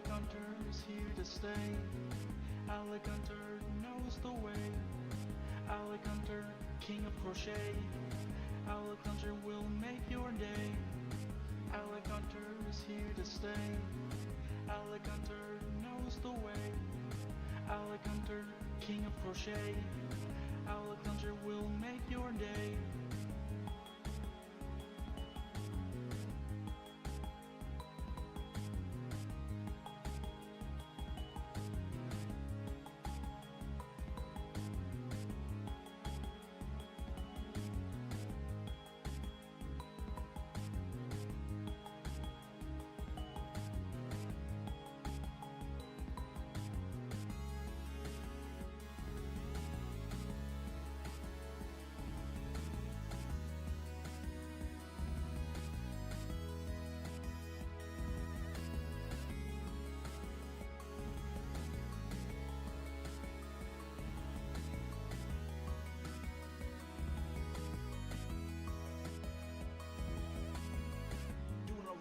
Gunter is here to stay. Alec Gunter knows the way. Alec Gunter, king of crochet. Alec Gunter will make your day. Alec Gunter is here to stay. Alec Gunter knows the way. Alec Gunter, king of crochet. Alec Gunter will make your day.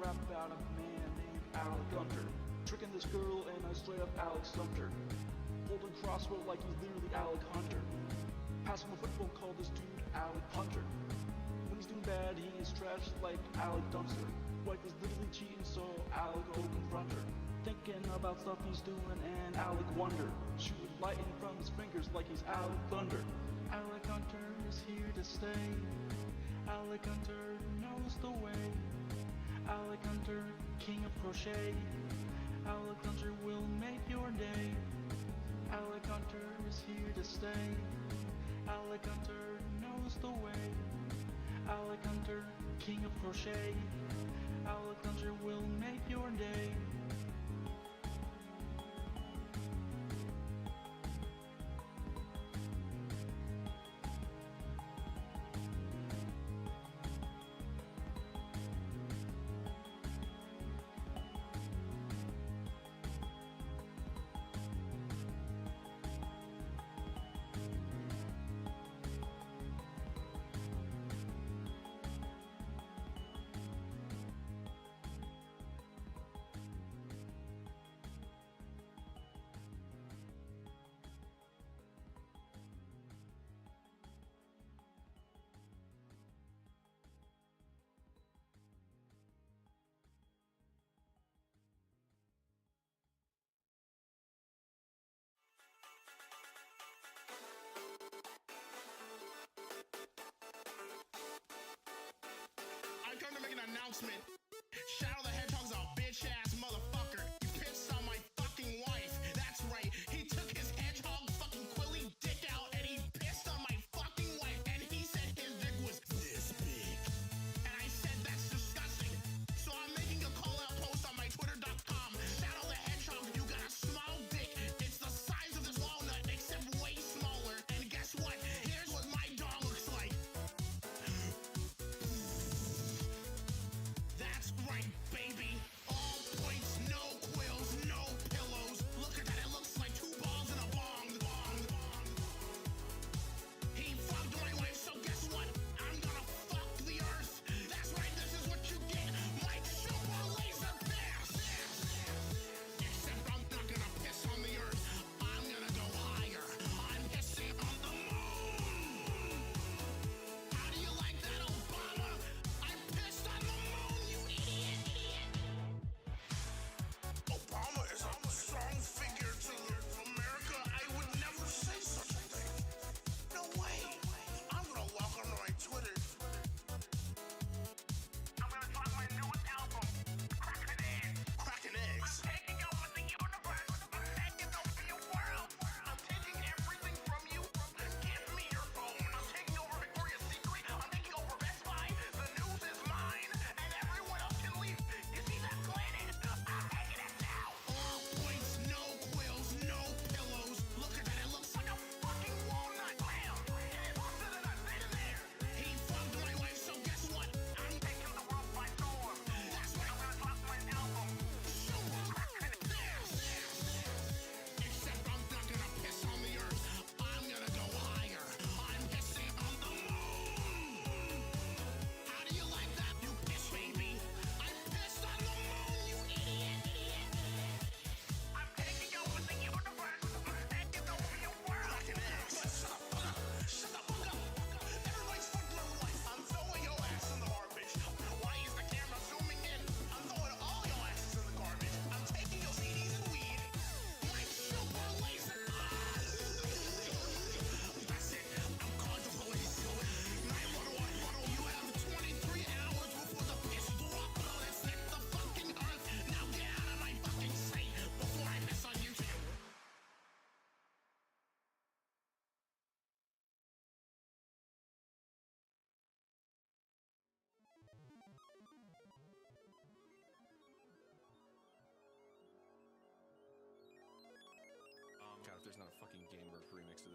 Rap about a man named Alec Gunter, tricking this girl and I straight up Alec stumped her. Holding crossbow like he's literally Alec Hunter. Passing a football, call this dude Alec Hunter. When he's doing bad, he is trash like Alec Dumpster. Wife is literally cheating, so Alec go confront her. Thinking about stuff he's doing and Alec wonder. Shooting lightning from his fingers like he's Alec Thunder. Alec Hunter is here to stay. Alec Hunter knows the way. Alec Gunter, king of crochet. Alec Gunter will make your day. Alec Gunter is here to stay. Alec Gunter knows the way. Alec Gunter, king of crochet. Alec Gunter will make your day.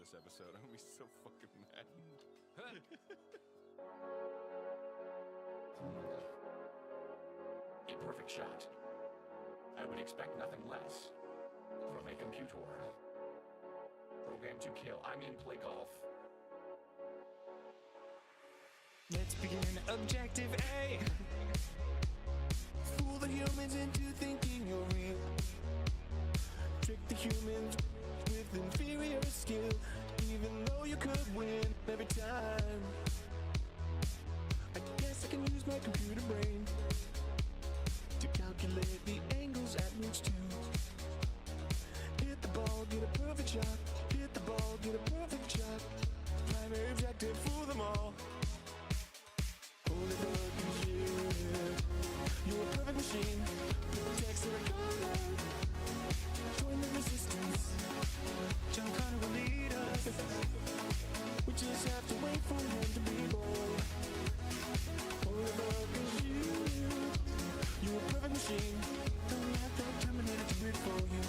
this episode. I'm gonna be so fucking mad. A perfect shot. I would expect nothing less from a computer. Programmed to kill. I mean, play golf. Let's begin objective A. Fool the humans into thinking you're real. Trick the humans with inferior skill. Even though you could win every time. I guess I can use my computer brain to calculate the angles at which to hit the ball, get a perfect shot. Hit the ball, get a perfect shot. Primary objective, fool them all. Holy fuck, yeah. You're a perfect machine. Protects every corner. Join the resistance. John Connor will lead us. We just have to wait for him to be born. Holy fuck, you're a perfect machine. Don't have that Terminator to do it for you.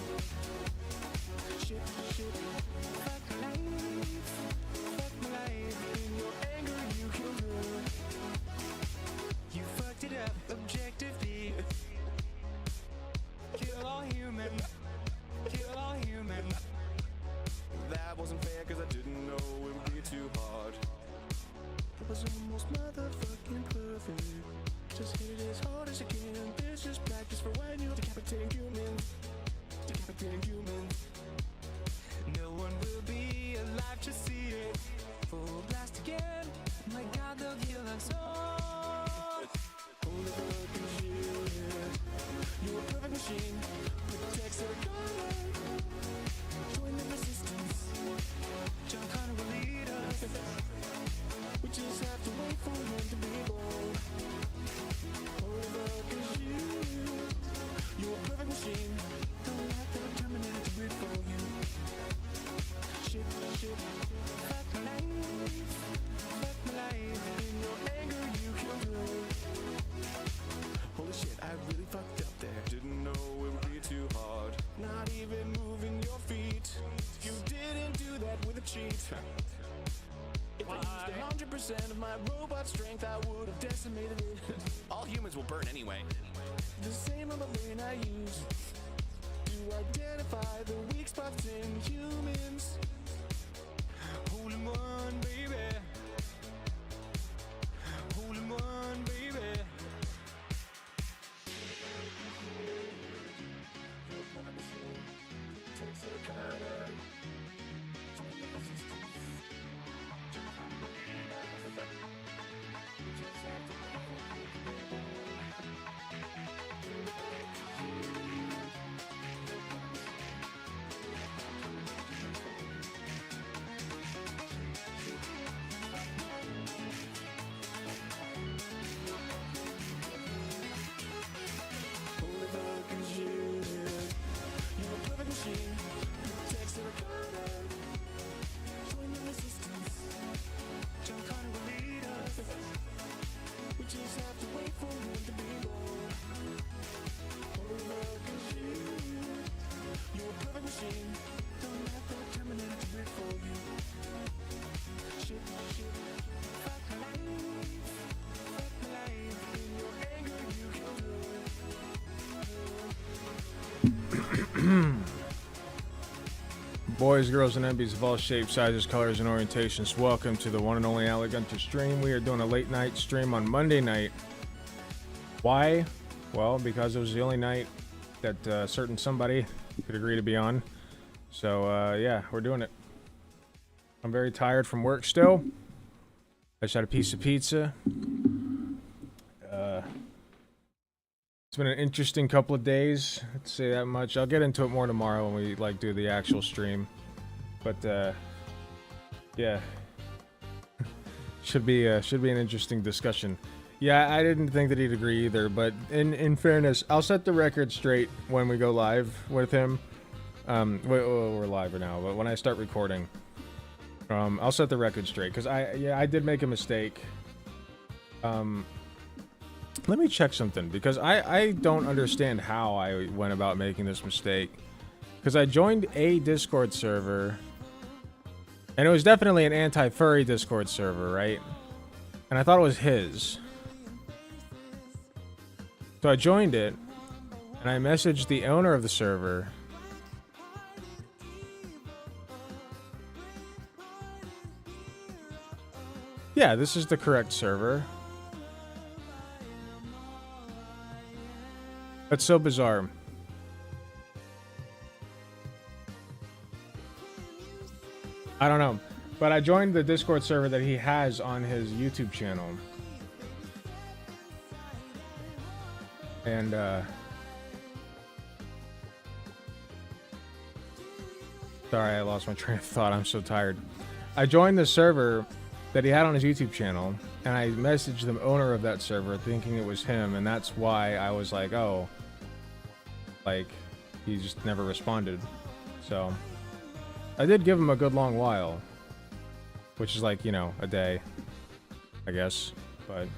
Shit, fuck my life. Fuck my life. In your anger, you killed her. You fucked it up, objective B. Kill all human. Kill all human. That wasn't fair because I didn't know it would be too hard. It was almost motherfucking perfect. Just hit it as hard as you can. This is practice for when you're decapitating humans. Decapitating humans. No one will be alive to see it. Full blast again. My God, they'll kill us all. Holy fucking shit. You're a perfect machine. Protects every corner. Join the resistance. John Connor will lead us. We just have to wait for him to be born. Holy fucking shit. You're a perfect machine. Don't have to Terminator to do it for you. Shit. Fuck my life. Fuck my life. In your anger, you killed her. Holy shit, I really fucked up there. Didn't know it would be too hard. Not even moving your feet. You didn't do that with a cheat. If I used 100% of my robot strength, I would have decimated it. All humans will burn anyway. The same on the lane I use to identify the weak spots in humans. Hole in one, baby. Hole in one, baby. Holy fucking shit. You're a perfect machine. Protects every corner. Join the resistance. John Connor will lead us. We just have to wait for him to be born. Holy fucking shit. You're a perfect machine. Don't have to Terminator to do it for you. Shit. Fuck my life. Fuck my life. In your anger, you killed her. Boys, girls, and MBs of all shapes, sizes, colors, and orientations, welcome to the one and only Alec Gunter stream. We are doing a late night stream on Monday night. Why? Well, because it was the only night that certain somebody could agree to be on. So, yeah, we're doing it. I'm very tired from work still. I just had a piece of pizza. It's been an interesting couple of days, let's say that much. I'll get into it more tomorrow when we do the actual stream. But yeah. should be an interesting discussion. Yeah, I didn't think that he'd agree either, but in fairness, I'll set the record straight when we go live with him. We're live now, but when I start recording, I'll set the record straight because I did make a mistake. Let me check something because I don't understand how I went about making this mistake. Because I joined a Discord server And it was definitely an anti-furry Discord server, right? And I thought it was his. So I joined it, and I messaged the owner of the server. Yeah, this is the correct server. That's so bizarre. I don't know. But I joined the Discord server that he has on his YouTube channel. And, sorry, I lost my train of thought. I'm so tired. I joined the server that he had on his YouTube channel, and I messaged the owner of that server thinking it was him, and that's why I was like, oh, like, he just never responded. So, I did give him a good long while, which is like, you know, a day, I guess, but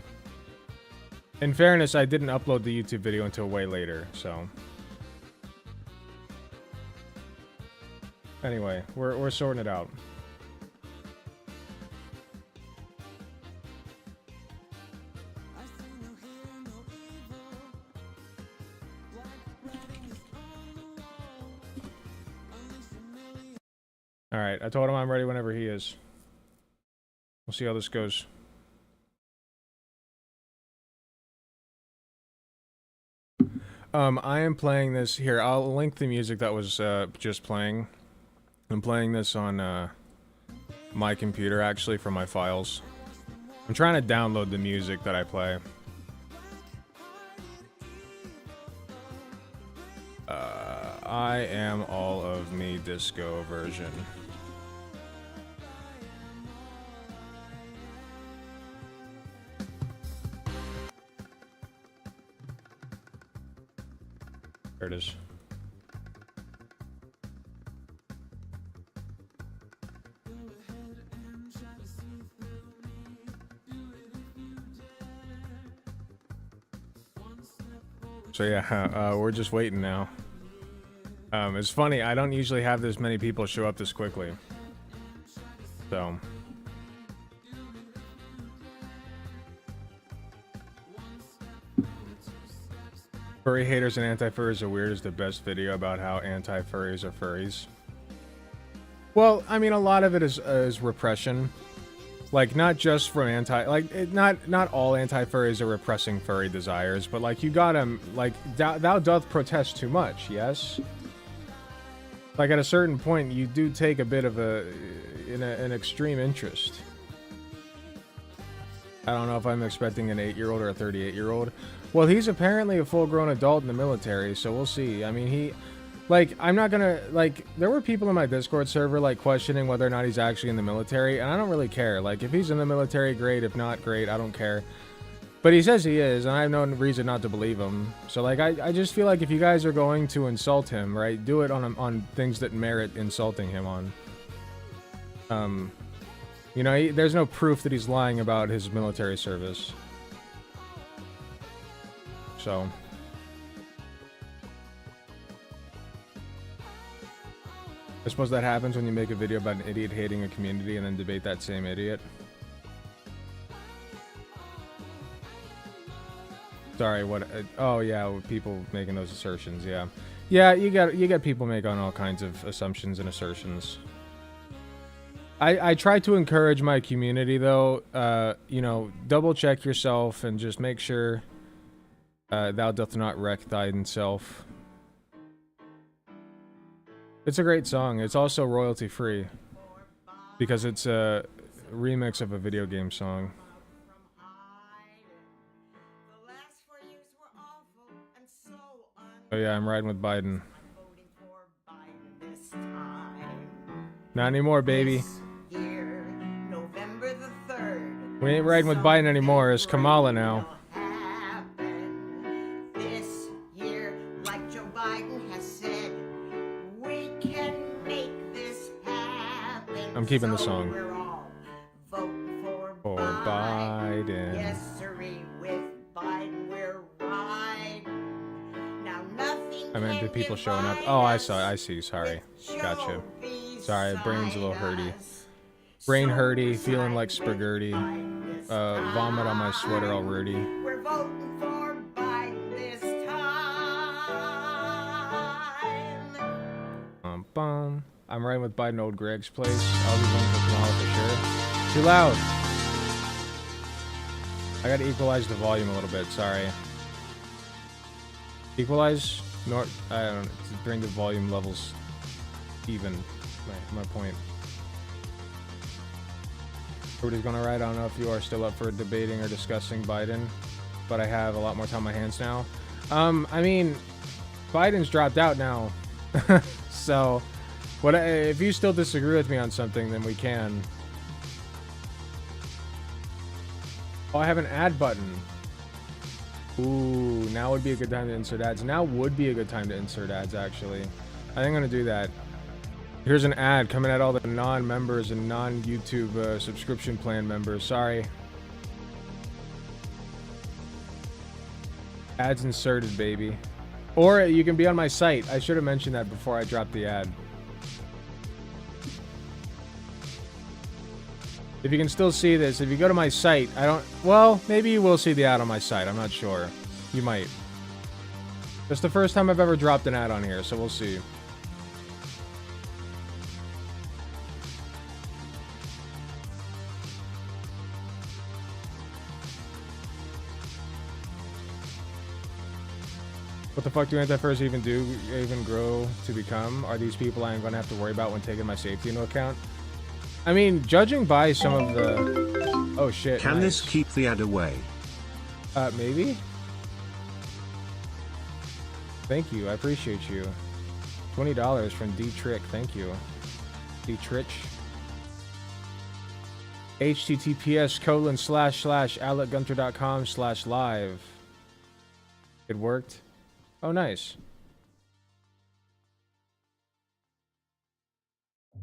in fairness, I didn't upload the YouTube video until way later, so. Anyway, we're sorting it out. Alright, I told him I'm ready whenever he is. We'll see how this goes. I am playing this here. I'll link the music that was just playing. I'm playing this on my computer actually for my files. I'm trying to download the music that I play. I am all of me disco version. There it is. So yeah, we're just waiting now. It's funny, I don't usually have this many people show up this quickly. So. Furry haters and anti-furries are weird is the best video about how anti-furries are furries. Well, I mean, a lot of it is repression. Like, not just from not all anti-furries are repressing furry desires, but like, you gotta, like, thou doth protest too much, yes? Like, at a certain point, you do take a bit of an extreme interest. I don't know if I'm expecting an 8-year-old or a 38-year-old. Well, he's apparently a full-grown adult in the military, so we'll see. I mean, I'm not gonna, like, there were people in my Discord server, like, questioning whether or not he's actually in the military, and I don't really care. Like, if he's in the military, great. If not, great. I don't care. But he says he is, and I have no reason not to believe him. So, like, I just feel like if you guys are going to insult him, right, do it on things that merit insulting him on. You know, there's no proof that he's lying about his military service. So. I suppose that happens when you make a video about an idiot hating a community and then debate that same idiot. Sorry, what? Oh yeah, people making those assertions. Yeah, yeah. You got people making all kinds of assumptions and assertions. I try to encourage my community though. You know, double check yourself and just make sure thou doth not wreck thine self. It's a great song. It's also royalty free because it's a remix of a video game song. Oh yeah, I'm riding with Biden. Not anymore, baby. We ain't riding with Biden anymore. It's Kamala now. I'm keeping the song. For Biden. Yes, sirree, with Biden we're riding. Now nothing. I meant the people showing up. Oh, I see. Sorry. Gotcha. Sorry, brain's a little hurty. Brain hurty, feeling like spaghetti. Vomit on my sweater already. We're voting for Biden this time. Bum. I'm riding with Biden old Greg's place. I'll be voting for Kamala for sure. Too loud. I gotta equalize the volume a little bit, sorry. Equalize? I don't know, to bring the volume levels even. My point. Everybody's gonna ride. I don't know if you are still up for debating or discussing Biden, but I have a lot more time on my hands now. I mean, Biden's dropped out now. So, if you still disagree with me on something, then we can. Oh, I have an ad button. Ooh, now would be a good time to insert ads. Now would be a good time to insert ads, actually. I think I'm gonna do that. Here's an ad coming at all the non-members and non-YouTube subscription plan members. Sorry. Ads inserted, baby. Or you can be on my site. I should have mentioned that before I dropped the ad. If you can still see this, if you go to my site, well, maybe you will see the ad on my site. I'm not sure. You might. It's the first time I've ever dropped an ad on here, so we'll see. What the fuck do Anti-Furries even grow to become? Are these people I'm gonna have to worry about when taking my safety into account? I mean, judging by some of the... Oh shit, Can this keep the ad away? Maybe? Thank you, I appreciate you. $20 from D-Trick, thank you. D-Trich. https://alecgunter.com/live. It worked? Oh, nice.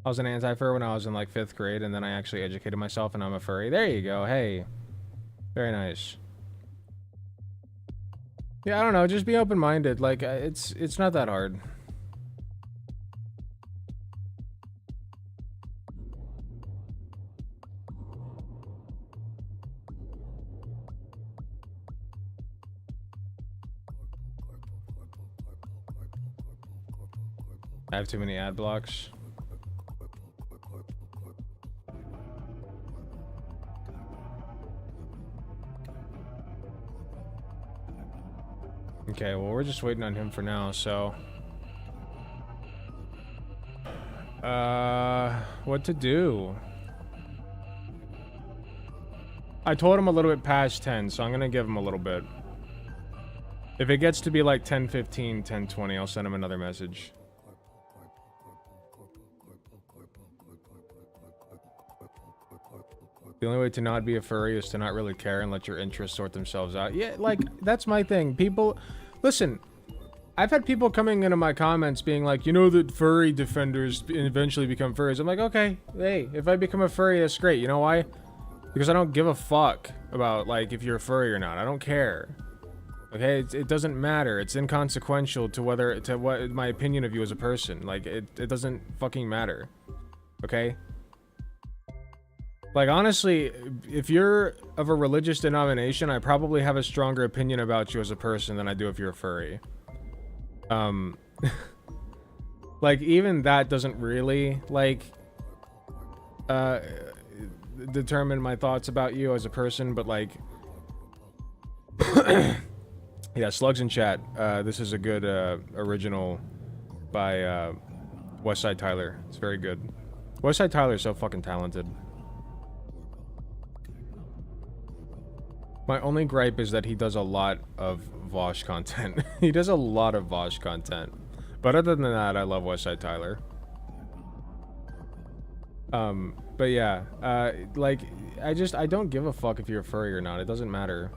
I was an anti-fur when I was in like 5th grade, and then I actually educated myself, and I'm a furry. There you go. Hey. Very nice. Yeah, I don't know. Just be open-minded. Like, it's not that hard. I have too many ad blocks. Okay, well, we're just waiting on him for now, so... what to do? I told him a little bit past 10, so I'm gonna give him a little bit. If it gets to be like 10:15, 10:20, I'll send him another message. The only way to not be a furry is to not really care and let your interests sort themselves out. Yeah, like, that's my thing. People... Listen, I've had people coming into my comments being like, you know that furry defenders eventually become furries. I'm like, okay, hey, if I become a furry, that's great. You know why? Because I don't give a fuck about, like, if you're a furry or not. I don't care. Okay? It doesn't matter. It's inconsequential to what my opinion of you as a person. Like, it doesn't fucking matter. Okay? Like, honestly, if you're of a religious denomination, I probably have a stronger opinion about you as a person than I do if you're a furry. Like, even that doesn't really, like, determine my thoughts about you as a person, but, like... Yeah, Slugs in Chat. This is a good, original by, Westside Tyler. It's very good. Westside Tyler is so fucking talented. My only gripe is that he does a lot of Vosh content. He does a lot of Vosh content. But other than that, I love Westside Tyler. But yeah, like, I don't give a fuck if you're a furry or not. It doesn't matter.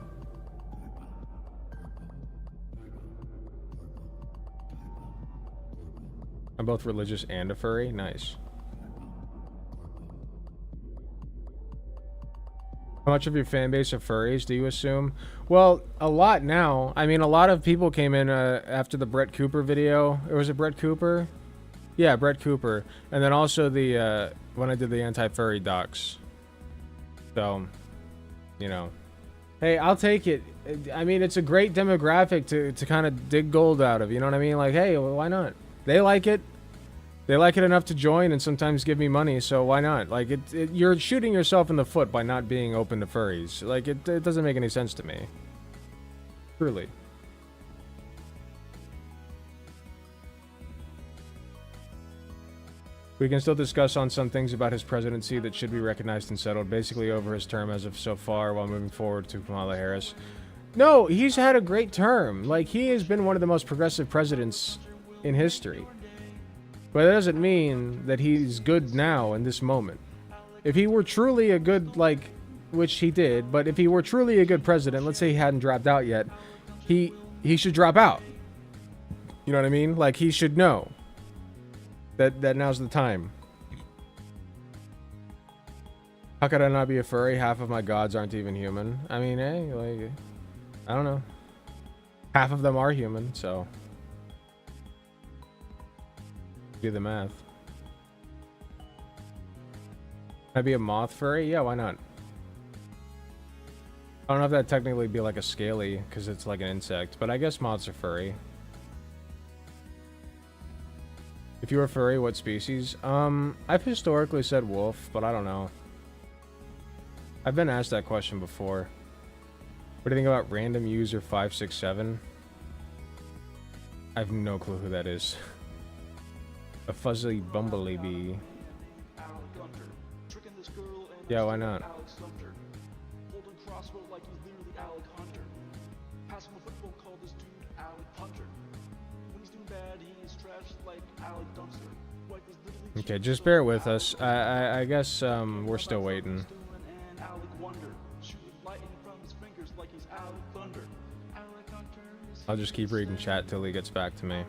I'm both religious and a furry? Nice. How much of your fan base are furries, do you assume? Well, a lot now. I mean, a lot of people came in after the Brett Cooper video. Or was it Brett Cooper? Yeah, Brett Cooper, and then also the when I did the Anti-Furry docs. So, you know, hey, I'll take it. I mean, it's a great demographic to kind of dig gold out of. You know what I mean? Like, hey, well, why not? They like it. They like it enough to join and sometimes give me money, so why not? Like, you're shooting yourself in the foot by not being open to furries. Like, it doesn't make any sense to me. Truly. We can still discuss on some things about his presidency that should be recognized and settled, basically over his term as of so far, while moving forward to Kamala Harris. No, he's had a great term. Like, he has been one of the most progressive presidents in history. But that doesn't mean that he's good now in this moment. If he were truly a good, like, which he did, but if he were truly a good president, let's say he hadn't dropped out yet, he should drop out. You know what I mean? Like, he should know that now's the time. How could I not be a furry? Half of my gods aren't even human. I mean, hey, like, I don't know. Half of them are human, so do the math. Can I be a moth furry? Yeah, why not? I don't know if that'd technically be like a scaly, because it's like an insect, but I guess moths are furry. If you were furry, what species? I've historically said wolf, but I don't know. I've been asked that question before. What do you think about random user 567? I have no clue who that is. A fuzzy bumblebee bee. Alec Gunter, tricking this girl and Yeah, why not? Alex Sumter. Holding crossbow like he's literally Alec Hunter. Passing a football called this dude Alec Hunter. When he's doing bad, he is trash like Alec Dumpster. Wife is literally Okay, just bear with us. I guess we're still waiting. and Alec Wonder, shooting lightning from his fingers like he's Alec Thunder. Alec Hunter is I'll just keep reading chat till he gets back to me.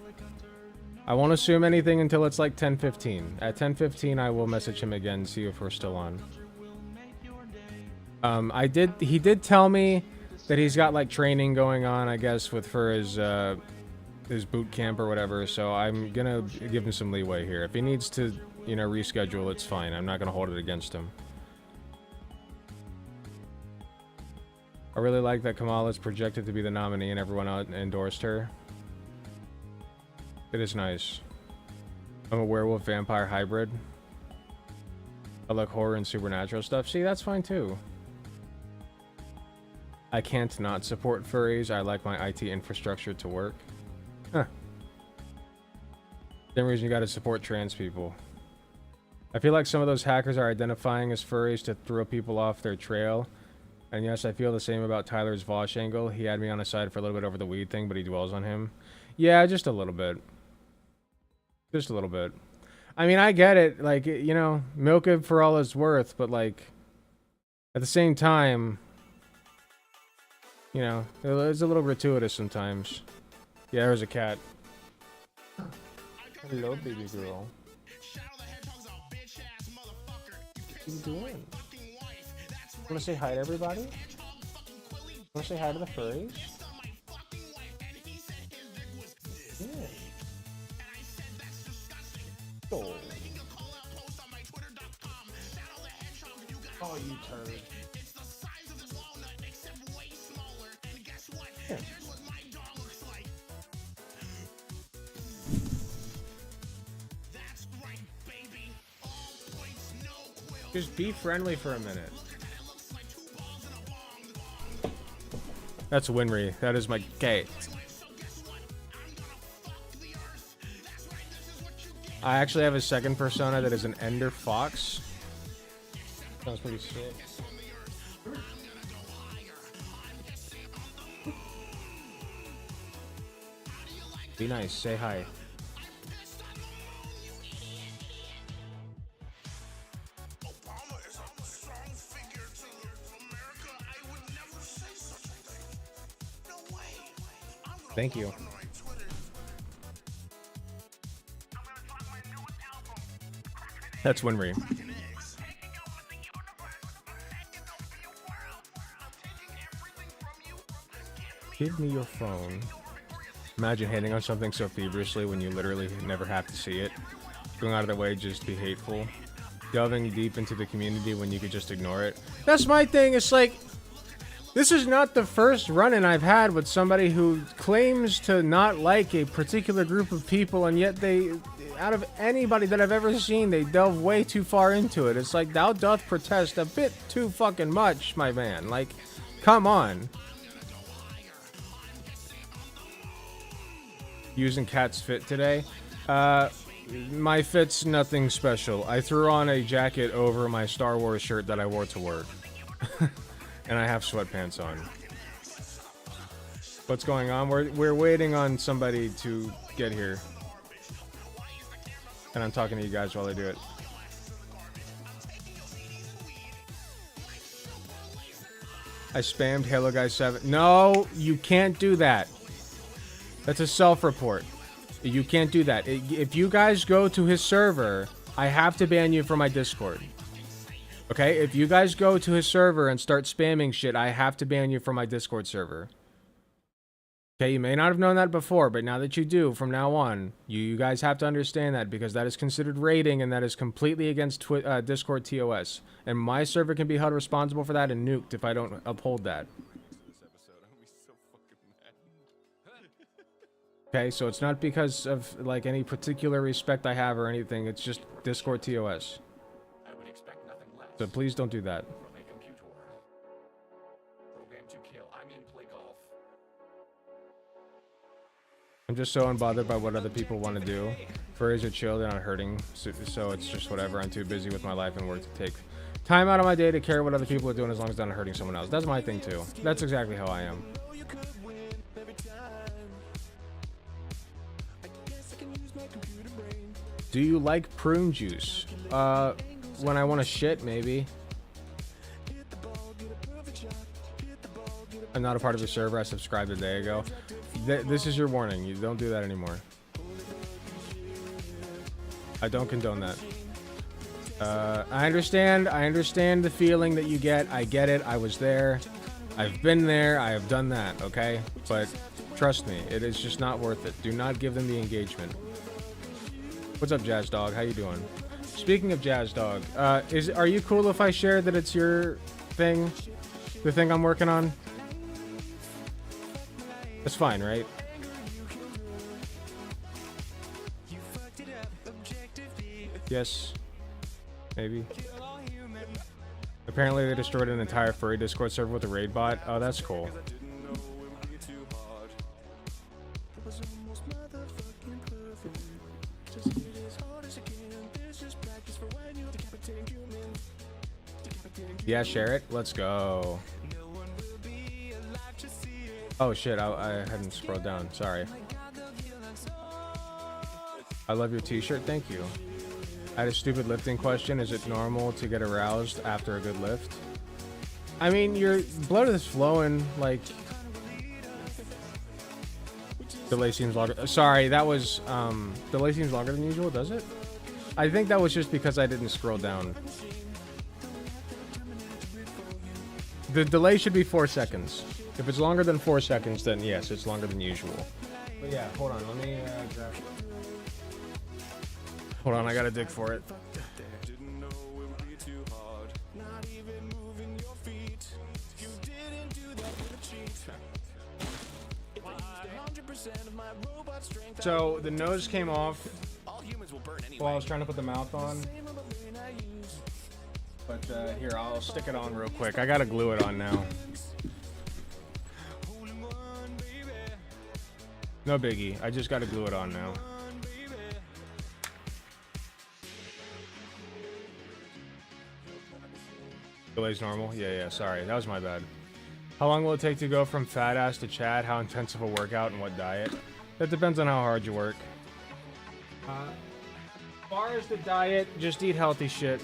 I won't assume anything until it's like 10:15. At 10:15, I will message him again, see if we're still on. He did tell me that he's got like training going on, I guess, for his boot camp or whatever. So I'm gonna give him some leeway here. If he needs to, you know, reschedule, it's fine. I'm not gonna hold it against him. I really like that Kamala's projected to be the nominee and everyone endorsed her. It is nice. I'm a werewolf vampire hybrid. I like horror and supernatural stuff. See, that's fine too. I can't not support furries. I like my IT infrastructure to work. Huh. Same reason you gotta support trans people. I feel like some of those hackers are identifying as furries to throw people off their trail. And yes, I feel the same about Tyler's Vosh angle. He had me on his side for a little bit over the weed thing, but he dwells on him. Yeah, just a little bit. Just a little bit. I mean, I get it. Like, you know, milk it for all it's worth, but like, at the same time, you know, it's a little gratuitous sometimes. Yeah, there's a cat. Hello, baby girl. What are you doing? Wanna say hi to everybody? Wanna say hi to the furries? Yeah. Oh. Oh, you turd. Yeah. Just be friendly for a minute. That's Winry. That is my gate. I actually have a second persona that is an Ender Fox. Sounds pretty sick. Be nice. Say hi. Thank you. That's Winry. Give me your phone. Imagine hitting on something so feverishly when you literally never have to see it. going out of their way just to be hateful, delving deep into the community when you could just ignore it. That's my thing. It's like, this is not the first run-in I've had with somebody who claims to not like a particular group of people, and yet they, out of anybody that I've ever seen, they delve way too far into it. It's like, thou doth protest a bit too fucking much, my man. Like, come on. Using Cat's fit today? My fit's nothing special. I threw on a jacket over my Star Wars shirt that I wore to work. And I have sweatpants on. What's going on? We're waiting on somebody to get here. And I'm talking to you guys while I do it. I spammed Halo Guy 7. No, you can't do that. That's a self-report. You can't do that. If you guys go to his server, I have to ban you from my Discord. Okay, if you guys go to his server and start spamming shit, I have to ban you from my Discord server. Okay, you may not have known that before, but now that you do, from now on, you guys have to understand that, because that is considered raiding, and that is completely against Discord TOS. And my server can be held responsible for that and nuked if I don't uphold that. Okay, so it's not because of, like, any particular respect I have or anything, it's just Discord TOS. So please don't do that. I'm just so unbothered by what other people want to do. Furries are chill, they're not hurting, so it's just whatever. I'm too busy with my life and work to take time out of my day to care what other people are doing as long as they're not hurting someone else. That's my thing too. That's exactly how I am. Do you like prune juice? When I want to shit, maybe. I'm not a part of the server. I subscribed a day ago. This is your warning. You don't do that anymore. I don't condone that. I understand the feeling that you get. I get it. I was there. I've been there. I have done that, okay? But trust me, it is just not worth it. Do not give them the engagement. What's up, Jazz Dog? How you doing? Speaking of Jazz Dog, are you cool if I share that it's your thing? The thing I'm working on? That's fine, right? Yes. Maybe. Apparently they destroyed an entire furry Discord server with a raid bot. Oh, that's cool. Yeah, share it. Let's go. Oh shit, I hadn't scrolled down. Sorry. I love your t-shirt. Thank you. I had a stupid lifting question. Is it normal to get aroused after a good lift? I mean, your blood is flowing, like... Delay seems longer. Sorry, that was, delay seems longer than usual, does it? I think that was just because I didn't scroll down. The delay should be 4 seconds. If it's longer than 4 seconds, then yes, it's longer than usual. But yeah, hold on, let me grab it. Hold on, I gotta dig for it. So the nose came off while I was trying to put the mouth on. But here, I'll stick it on real quick. I gotta glue it on now. No biggie. I just gotta glue it on now. Delay's normal? Yeah, sorry. That was my bad. How long will it take to go from fat ass to Chad? How intensive a workout and what diet? That depends on how hard you work. As far as the diet, just eat healthy shit.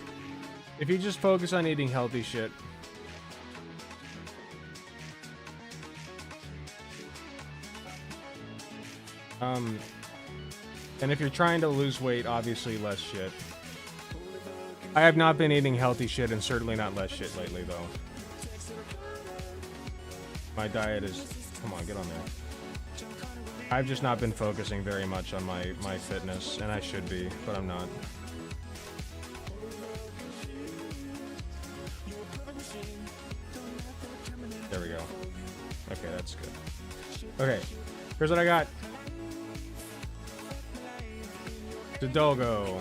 If you just focus on eating healthy shit. And if you're trying to lose weight, obviously less shit. I have not been eating healthy shit and certainly not less shit lately, though. My diet is... Come on, get on there. I've just not been focusing very much on my fitness, and I should be, but I'm not. There we go. Okay, that's good. Okay, here's what I got. Dodolgo.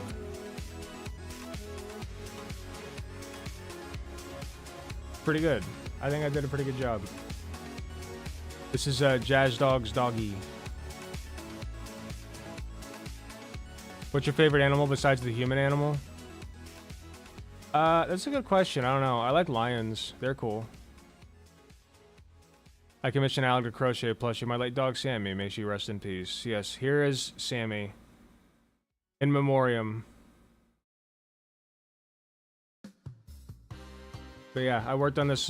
Pretty good. I think I did a pretty good job. This is Jazz Dog's doggy. What's your favorite animal besides the human animal? That's a good question. I don't know. I like lions. They're cool. I commissioned Alec to crochet plushie. My late dog Sammy. May she rest in peace. Yes, here is Sammy. In memoriam. But yeah, I worked on this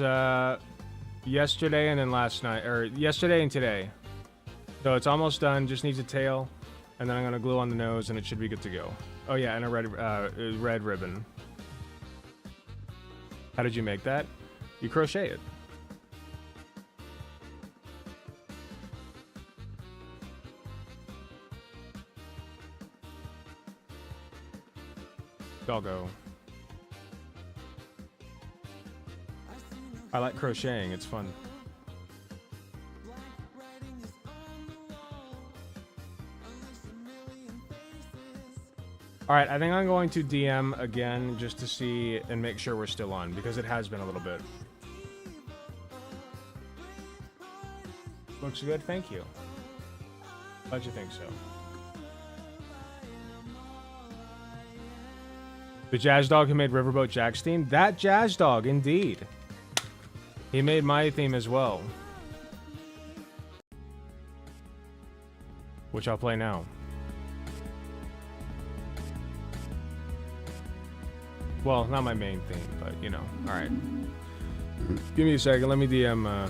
yesterday and then last night, or yesterday and today. So it's almost done. Just needs a tail, and then I'm gonna glue on the nose, and it should be good to go. Oh yeah, and a red ribbon. How did you make that? You crochet it. Doggo. I like crocheting, it's fun. Alright, I think I'm going to DM again just to see and make sure we're still on, because it has been a little bit. Looks good, thank you. Glad you think so. The jazz dog who made Riverboat Jack's theme? That jazz dog, indeed. He made my theme as well. Which I'll play now. Well, not my main theme, but you know. Alright. Give me a second, let me DM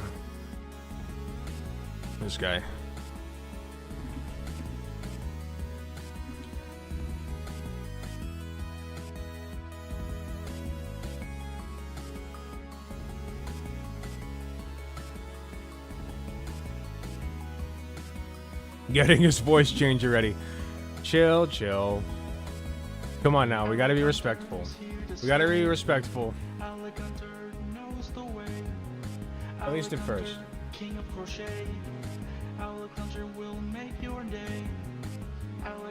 this guy. Getting his voice changer ready. Chill, chill. Come on now, we gotta be respectful. We gotta be respectful. At least at first. King of crochet. Alec Gunter will make your day.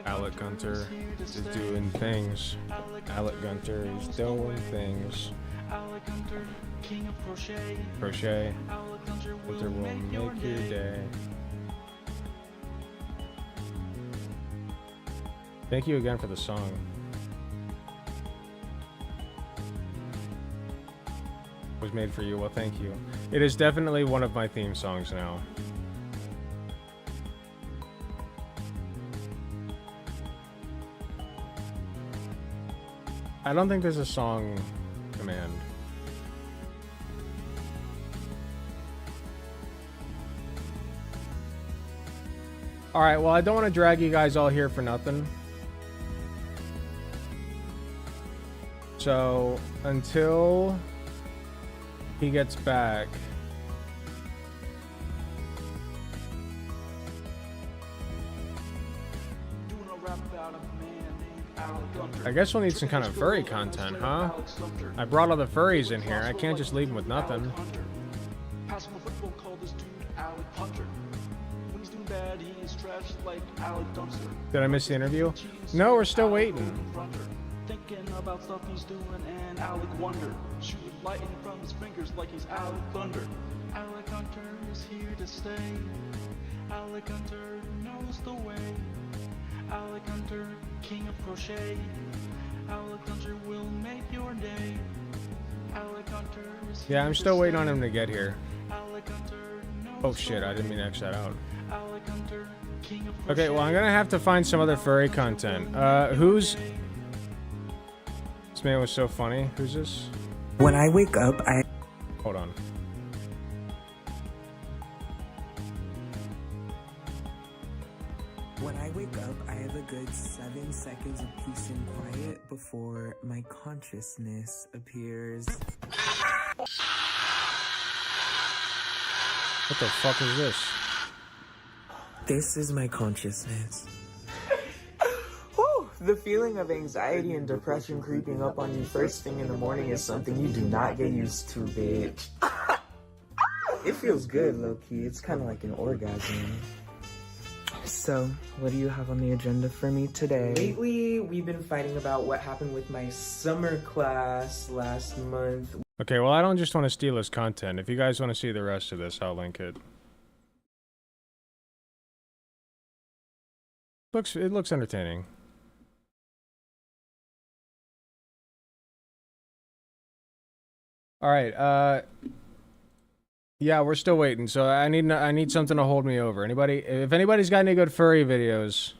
Alec Gunter is doing things. Alec Gunter is doing things. Alec Gunter, king of crochet. Crochet. Alec Gunter Gunter will make your day. Thank you again for the song. Was made for you. Well, thank you. It is definitely one of my theme songs now. I don't think there's a song command. Alright, well, I don't want to drag you guys all here for nothing. So, until he gets back, I guess we'll need some kind of furry content, huh? I brought all the furries in here. I can't just leave them with nothing. Passing a football called this dude Alec Hunter. When he's doing bad, he is trashed like Alec Dumpster. Did I miss the interview? No, we're still waiting. Thinking about stuff he's doing, and Alec wonder. Shooting lightning from his fingers like he's Alec Thunder. Alec Hunter is here to stay. Alec Hunter knows the way. Alec Hunter, king of crochet. Alec Hunter will make your day. Alec Hunter is here. Yeah, I'm still waiting on him to get here. Alec Hunter knows Oh shit, I didn't mean to X that out. Alec Hunter, king of Okay, well, I'm gonna have to find some other furry content. Who's... This man was so funny. Who's this? When I wake up, Hold on. When I wake up, I have a good 7 seconds of peace and quiet before my consciousness appears. What the fuck is this? This is my consciousness. Whew, the feeling of anxiety and depression creeping up on you first thing in the morning is something you do not get used to, bitch. It feels good, low-key. It's kind of like an orgasm. So, what do you have on the agenda for me today? Lately, we've been fighting about what happened with my summer class last month. Okay, well, I don't just want to steal his content. If you guys want to see the rest of this, I'll link it. It looks entertaining. All right, yeah, we're still waiting. So I need something to hold me over. If anybody's got any good furry videos.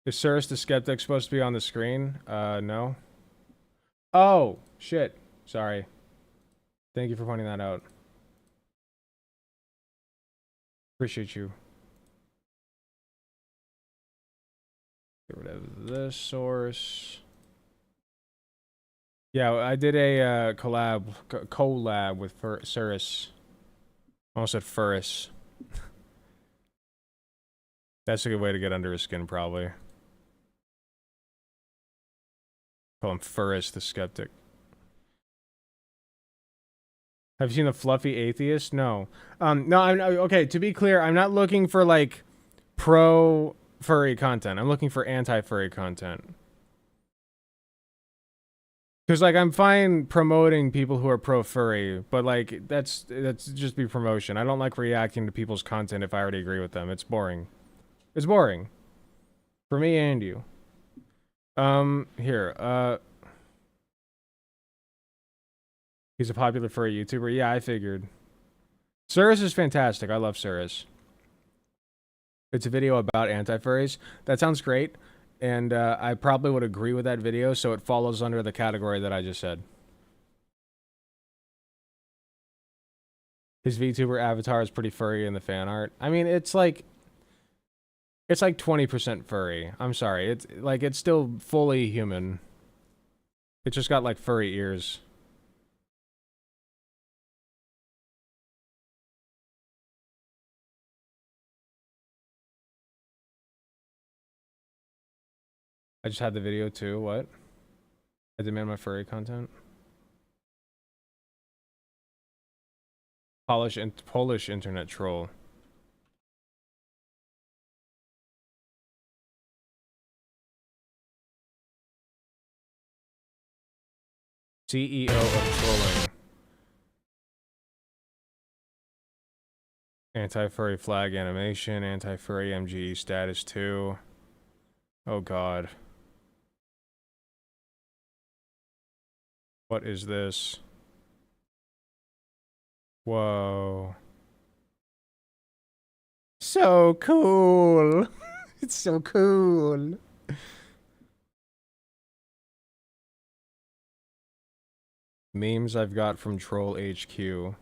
Is Cyrus the Skeptic supposed to be on the screen? No. Oh, shit. Sorry. Thank you for pointing that out. Appreciate you. Get rid of this source. Yeah, I did a collab with Cyrus. Almost said Furris. That's a good way to get under his skin, probably. Call him Furris the Skeptic. Have you seen The Fluffy Atheist? No. No, okay, to be clear, I'm not looking for, like, pro-furry content. I'm looking for anti-furry content. Because, like, I'm fine promoting people who are pro-furry, but, like, that's just be promotion. I don't like reacting to people's content if I already agree with them. It's boring. It's boring. For me and you. Here, he's a popular furry YouTuber. Yeah, I figured. Cyrus is fantastic. I love Cyrus. It's a video about anti-furries. That sounds great. And I probably would agree with that video, so it follows under the category that I just said. His VTuber avatar is pretty furry in the fan art. I mean, it's like 20% furry. I'm sorry. It's still fully human. It just got like furry ears. I just had the video too. What? I demand my furry content. Polish internet troll. CEO of trolling. Anti-furry flag animation. Anti-furry MGE status 2. Oh god. What is this? Whoa. So cool. It's so cool. Memes I've got from Troll HQ.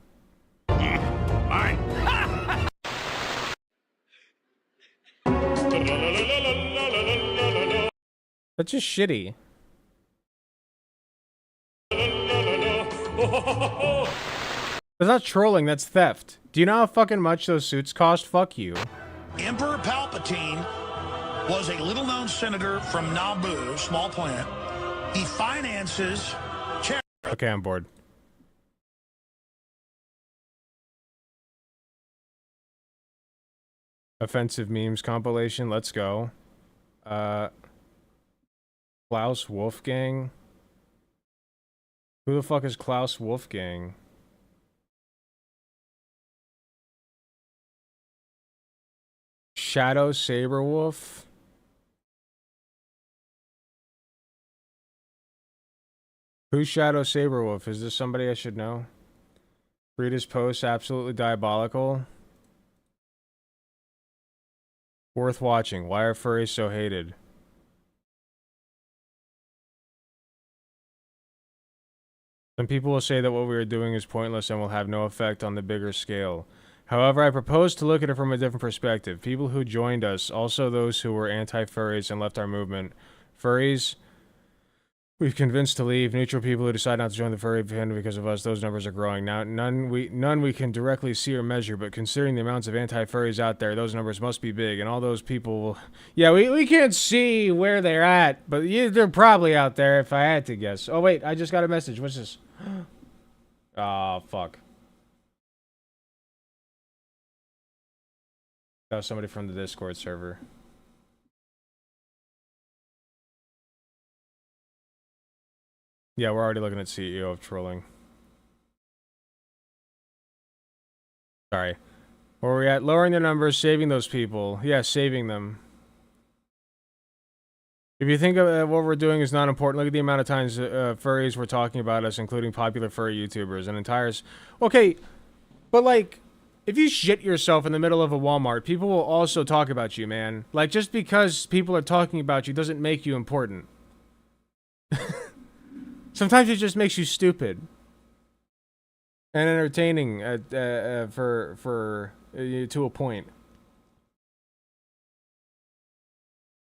That's just shitty. That's not trolling, that's theft. Do you know how fucking much those suits cost? Fuck you. Emperor Palpatine was a little-known senator from Naboo, small planet. He finances charity. Okay, I'm bored. Offensive memes compilation, let's go. Klaus Wolfgang? Who the fuck is Klaus Wolfgang? Shadow Saberwolf? Who's Shadow Saberwolf? Is this somebody I should know? Read his posts, absolutely diabolical. Worth watching. Why are furries so hated? Some people will say that what we are doing is pointless and will have no effect on the bigger scale. However, I propose to look at it from a different perspective. People who joined us, also those who were anti-furries and left our movement. Furries We've convinced to leave. Neutral people who decide not to join the furry fandom because of us, those numbers are growing. Now, none we can directly see or measure, but considering the amounts of anti-furries out there, those numbers must be big, and all those people will... Yeah, we can't see where they're at, but yeah, they're probably out there if I had to guess. Oh, wait, I just got a message. What's this? Oh, fuck. That was somebody from the Discord server. Yeah, we're already looking at CEO of trolling. Sorry. Where are we at? Lowering the numbers, saving those people. Yeah, saving them. If you think of what we're doing is not important, look at the amount of times furries were talking about us, including popular furry YouTubers and entire... Okay, but like, if you shit yourself in the middle of a Walmart, people will also talk about you, man. Like, just because people are talking about you doesn't make you important. Sometimes it just makes you stupid and entertaining to a point.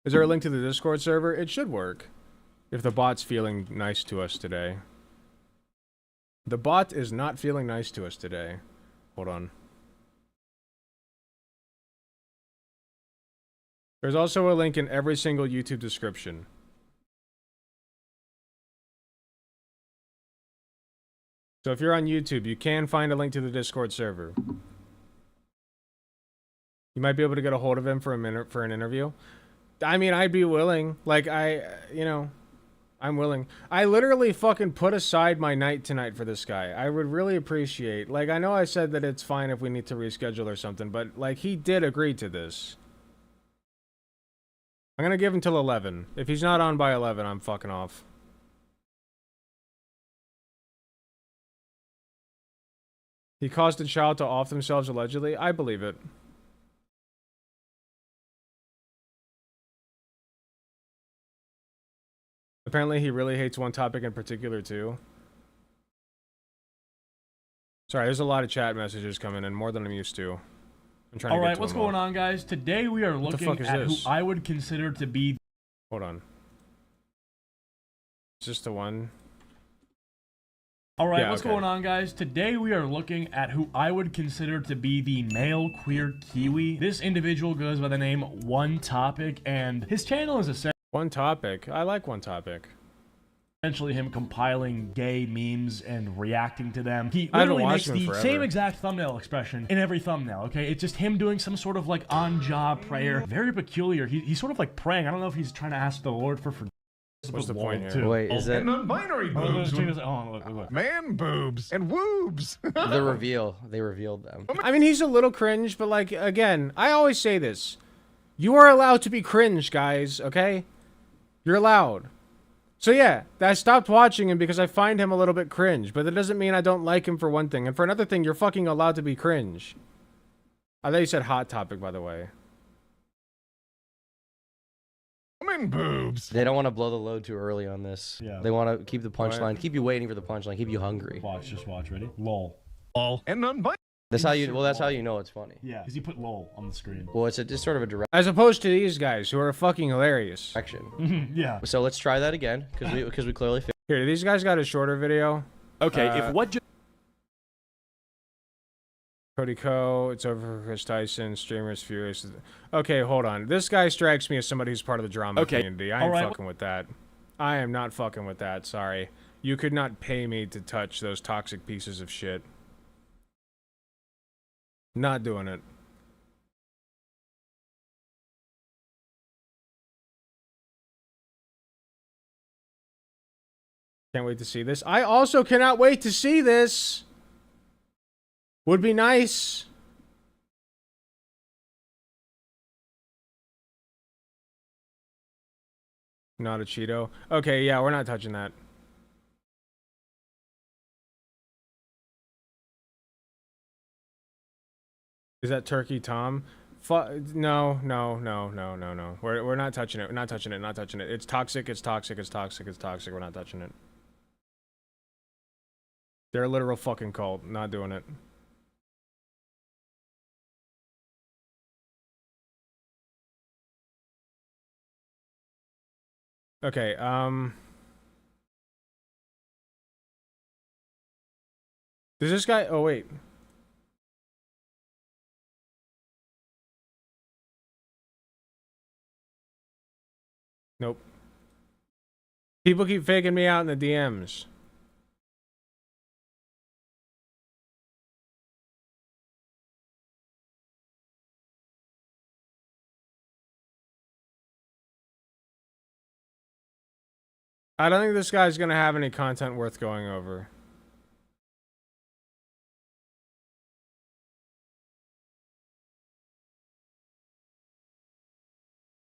Is there a link to the Discord server? It should work if the bot's feeling nice to us today. The bot is not feeling nice to us today. Hold on. There's also a link in every single YouTube description. So if you're on YouTube, you can find a link to the Discord server. You might be able to get a hold of him for a minute for an interview. I mean, I'd be willing. Like, I'm willing. I literally fucking put aside my night tonight for this guy. I would really appreciate... Like, I know I said that it's fine if we need to reschedule or something, but, like, he did agree to this. I'm gonna give him till 11. If he's not on by 11, I'm fucking off. He caused a child to off themselves, allegedly? I believe it. Apparently he really hates one topic in particular, too. Sorry, there's a lot of chat messages coming in, more than I'm used to. I'm trying to get to them all. Alright, what's going on, guys? Today we are looking at who I would consider to be... Hold on. Is this the one? Alright, what's going on, guys? Today we are looking at who I would consider to be the male queer Kiwi. This individual goes by the name One Topic, and his channel is essentially... One Topic? I like One Topic. Essentially him compiling gay memes and reacting to them. He literally makes the same exact thumbnail expression in every thumbnail, okay? It's just him doing some sort of like on-job prayer. Very peculiar. He's sort of like praying. I don't know if he's trying to ask the Lord for forgiveness. What's the point here? Wait, is that... And non-binary boobs. Look. Man boobs and woobs. The reveal. They revealed them. I mean, he's a little cringe, but like, again, I always say this. You are allowed to be cringe, guys, okay? You're allowed. So yeah, I stopped watching him because I find him a little bit cringe, but that doesn't mean I don't like him for one thing. And for another thing, you're fucking allowed to be cringe. I thought you said Hot Topic, by the way. Man boobs. They don't want to blow the load too early on this. Yeah. They want to keep the punchline, keep you waiting for the punchline, keep you hungry. Watch, just watch. Ready? LOL. And non-binary. That's how you. Well, that's how you know it's funny. Yeah, because he put LOL on the screen. Well, it's just sort of a direct As opposed to these guys who are fucking hilarious. action. Yeah. So let's try that again because we clearly failed. Here, these guys got a shorter video. Okay, if what just Cody Co, it's over for Chris Tyson, streamers furious. Okay, hold on. This guy strikes me as somebody who's part of the drama community. I ain't fucking with that. I am not fucking with that, sorry. You could not pay me to touch those toxic pieces of shit. Not doing it. Can't wait to see this. I also cannot wait to see this. Would be nice. Not a Cheeto. Okay, yeah, we're not touching that. Is that Turkey Tom? No. We're not touching it. We're not touching it. Not touching it. It's toxic. It's toxic. It's toxic. It's toxic. We're not touching it. They're a literal fucking cult. Not doing it. Okay, Does this guy... Oh, wait. Nope. People keep faking me out in the DMs. I don't think this guy's gonna have any content worth going over.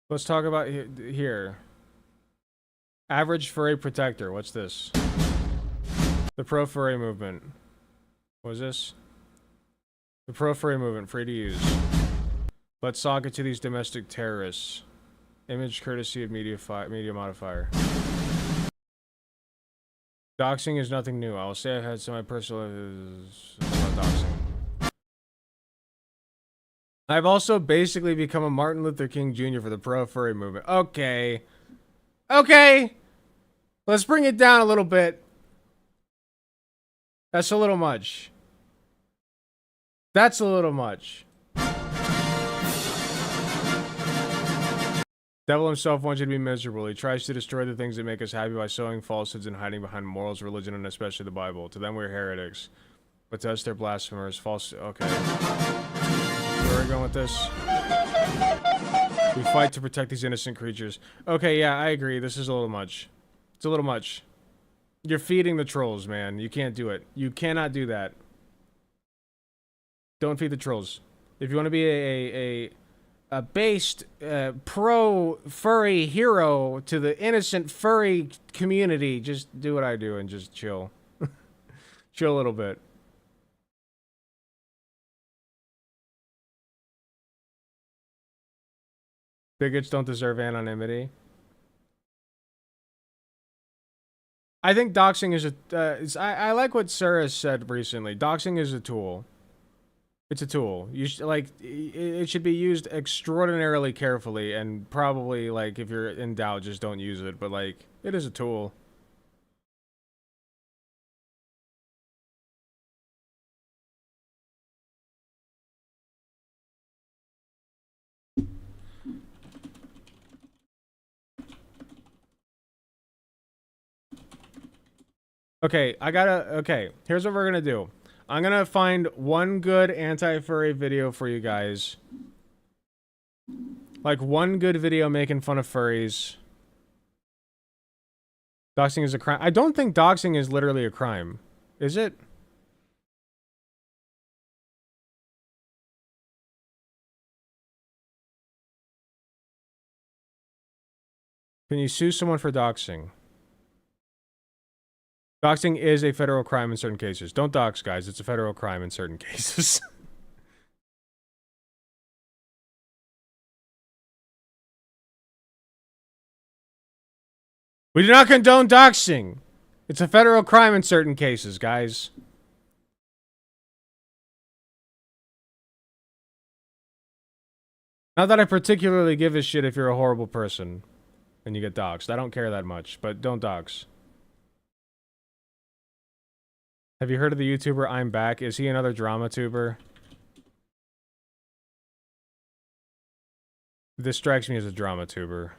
Let's talk about here. Average furry protector. What's this? The pro furry movement. What is this? The pro furry movement. Free to use. Let's sock it to these domestic terrorists. Image courtesy of media modifier. Doxing is nothing new. I'll say I had some of my personal about doxing. I've also basically become a Martin Luther King Jr. for the pro furry movement. Okay. Okay. Let's bring it down a little bit. That's a little much. That's a little much. Devil himself wants you to be miserable. He tries to destroy the things that make us happy by sowing falsehoods and hiding behind morals, religion, and especially the Bible. To them, we're heretics. But to us, they're blasphemers. False. Okay. Where are we going with this? We fight to protect these innocent creatures. Okay, yeah, I agree. This is a little much. It's a little much. You're feeding the trolls, man. You can't do it. You cannot do that. Don't feed the trolls. If you want to be a based pro-furry hero to the innocent furry community, just do what I do and just chill. Chill a little bit. Bigots don't deserve anonymity. I think doxing is a... I like what Sarah said recently. Doxing is a tool. It's a tool. You like it should be used extraordinarily carefully, and probably like if you're in doubt, just don't use it. But like it is a tool. Okay, okay, here's what we're gonna do. I'm gonna find one good anti-furry video for you guys. Like one good video making fun of furries. Doxing is a crime. I don't think doxing is literally a crime. Is it? Can you sue someone for doxing? Doxing is a federal crime in certain cases. Don't dox, guys. It's a federal crime in certain cases. We do not condone doxing. It's a federal crime in certain cases, guys. Not that I particularly give a shit if you're a horrible person and you get doxed. I don't care that much, but don't dox. Have you heard of the YouTuber I'm Back? Is he another drama tuber? This strikes me as a drama tuber.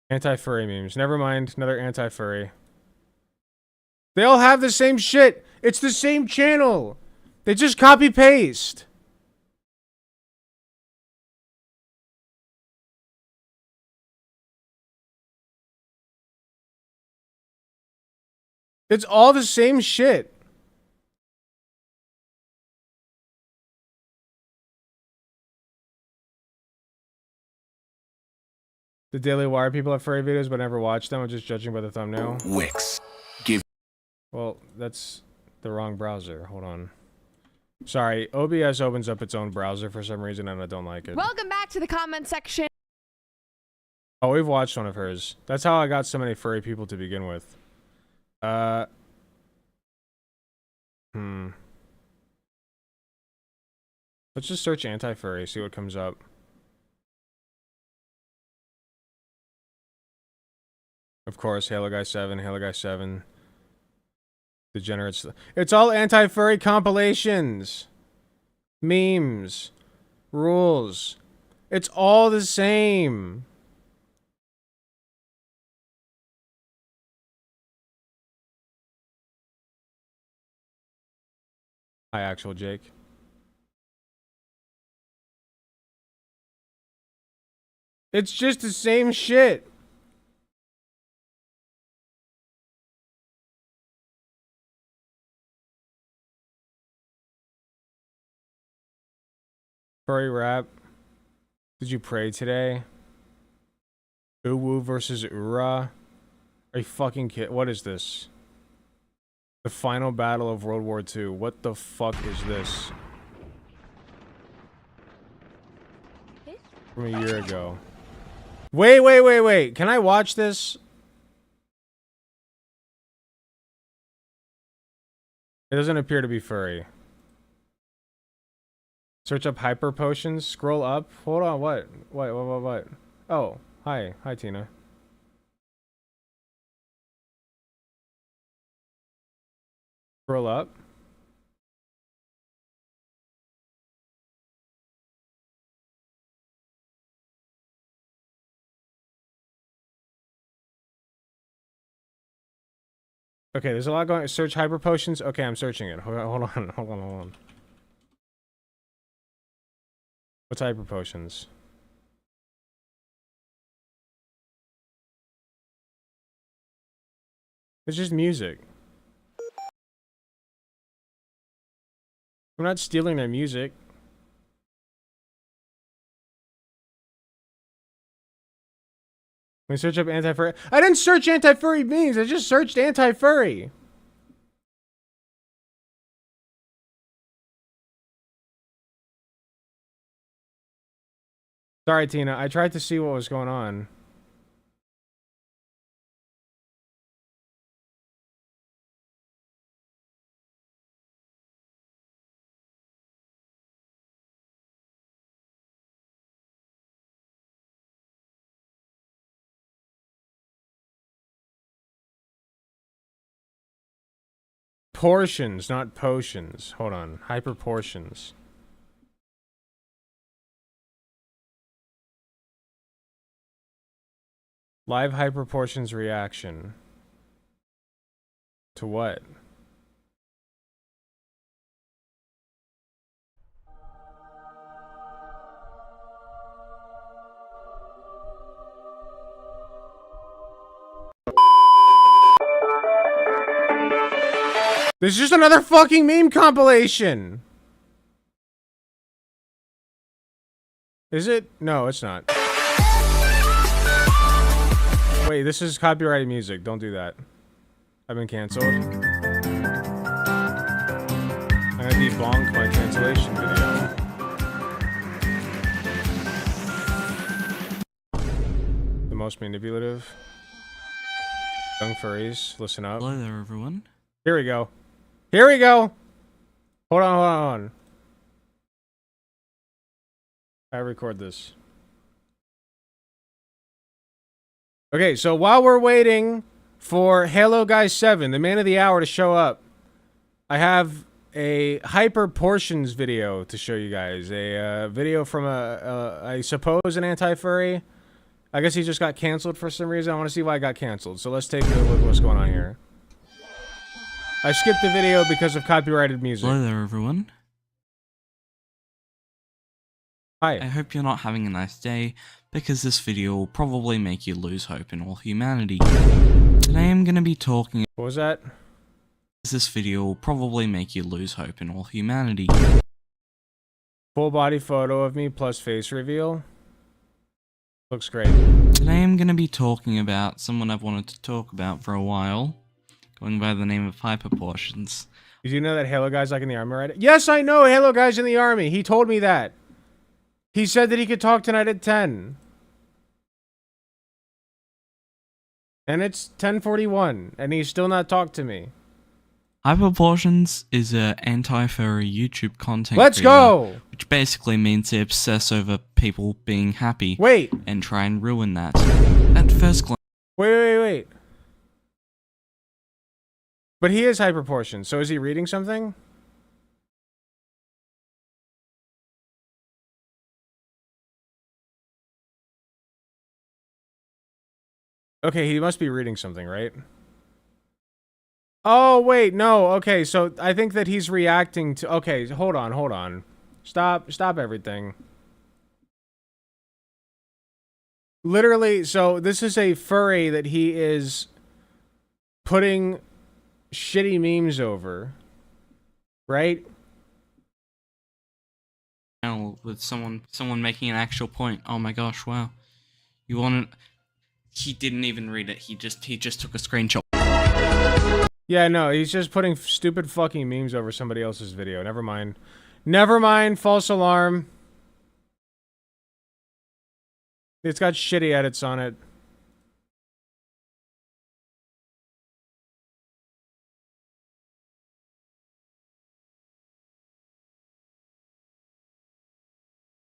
Anti-furry memes. Never mind, another anti-furry. They all have the same shit. It's the same channel. They just copy-paste. It's all the same shit. The Daily Wire people have furry videos, but never watch them. I'm just judging by the thumbnail. Wix. Give. Well, that's the wrong browser. Hold on. Sorry, OBS opens up its own browser for some reason, and I don't like it. Welcome back to the comment section. Oh, we've watched one of hers. That's how I got so many furry people to begin with. Let's just search anti-furry, see what comes up. Of course, Halo Guy 7, Halo Guy 7. Degenerates. It's all anti-furry compilations. Memes. Rules. It's all the same. Hi, actual Jake. It's just the same shit. Furry rap. Did you pray today? Uwu versus Ura. Are you fucking kidding? What is this? The final battle of World War II. What the fuck is this? From a year ago. Wait. Can I watch this? It doesn't appear to be furry. Search up hyper potions. Scroll up. Hold on. What? What? Oh, hi. Hi, Tina. Scroll up. Okay, there's a lot going. Search hyper potions. Okay, I'm searching it. Hold on. What's hyper potions? It's just music. I'm not stealing their music. Let me search up anti-furry. I didn't search anti-furry memes. I just searched anti-furry. Sorry, Tina. I tried to see what was going on. Portions, not potions. Hold on. Hyper portions. Live hyper portions reaction. To what? This is just another fucking meme compilation! Is it? No, it's not. Wait, this is copyrighted music. Don't do that. I've been cancelled. I'm gonna debonk my cancellation video. The most manipulative. Young furries, listen up. Hello there, everyone. Here we go. Here we go! Hold on. I record this. Okay, so while we're waiting for Halo Guy 7, the man of the hour, to show up, I have a hyper portions video to show you guys. A video from I suppose an anti-furry. I guess he just got canceled for some reason. I want to see why I got canceled. So let's take a look at what's going on here. I skipped the video because of copyrighted music. Hello there, everyone. Hi. I hope you're not having a nice day, because this video will probably make you lose hope in all humanity. Today I'm going to be talking... What was that? This video will probably make you lose hope in all humanity. Full body photo of me plus face reveal. Looks great. Today I'm going to be talking about someone I've wanted to talk about for a while, going by the name of Hyperportions. Did you know that Halo Guy's like in the army, right? Yes, I know Halo Guy's in the army. He told me that. He said that he could talk tonight at 10. And it's 10:41, and he's still not talked to me. Hyperportions is an anti-furry YouTube content Let's creator, go! which basically means they obsess over people being happy. Wait! And try and ruin that. At first glance... Wait. But he is hyperproportioned, so is he reading something? Okay, he must be reading something, right? Oh, wait, no. Okay, so I think that he's reacting to... Okay, hold on. Stop everything. Literally, so this is a furry that he is putting shitty memes over, right? With someone making an actual point. Oh my gosh, wow. You want to... He didn't even read it. He just took a screenshot. Yeah, no, he's just putting stupid fucking memes over somebody else's video. Never mind. Never mind, false alarm. It's got shitty edits on it.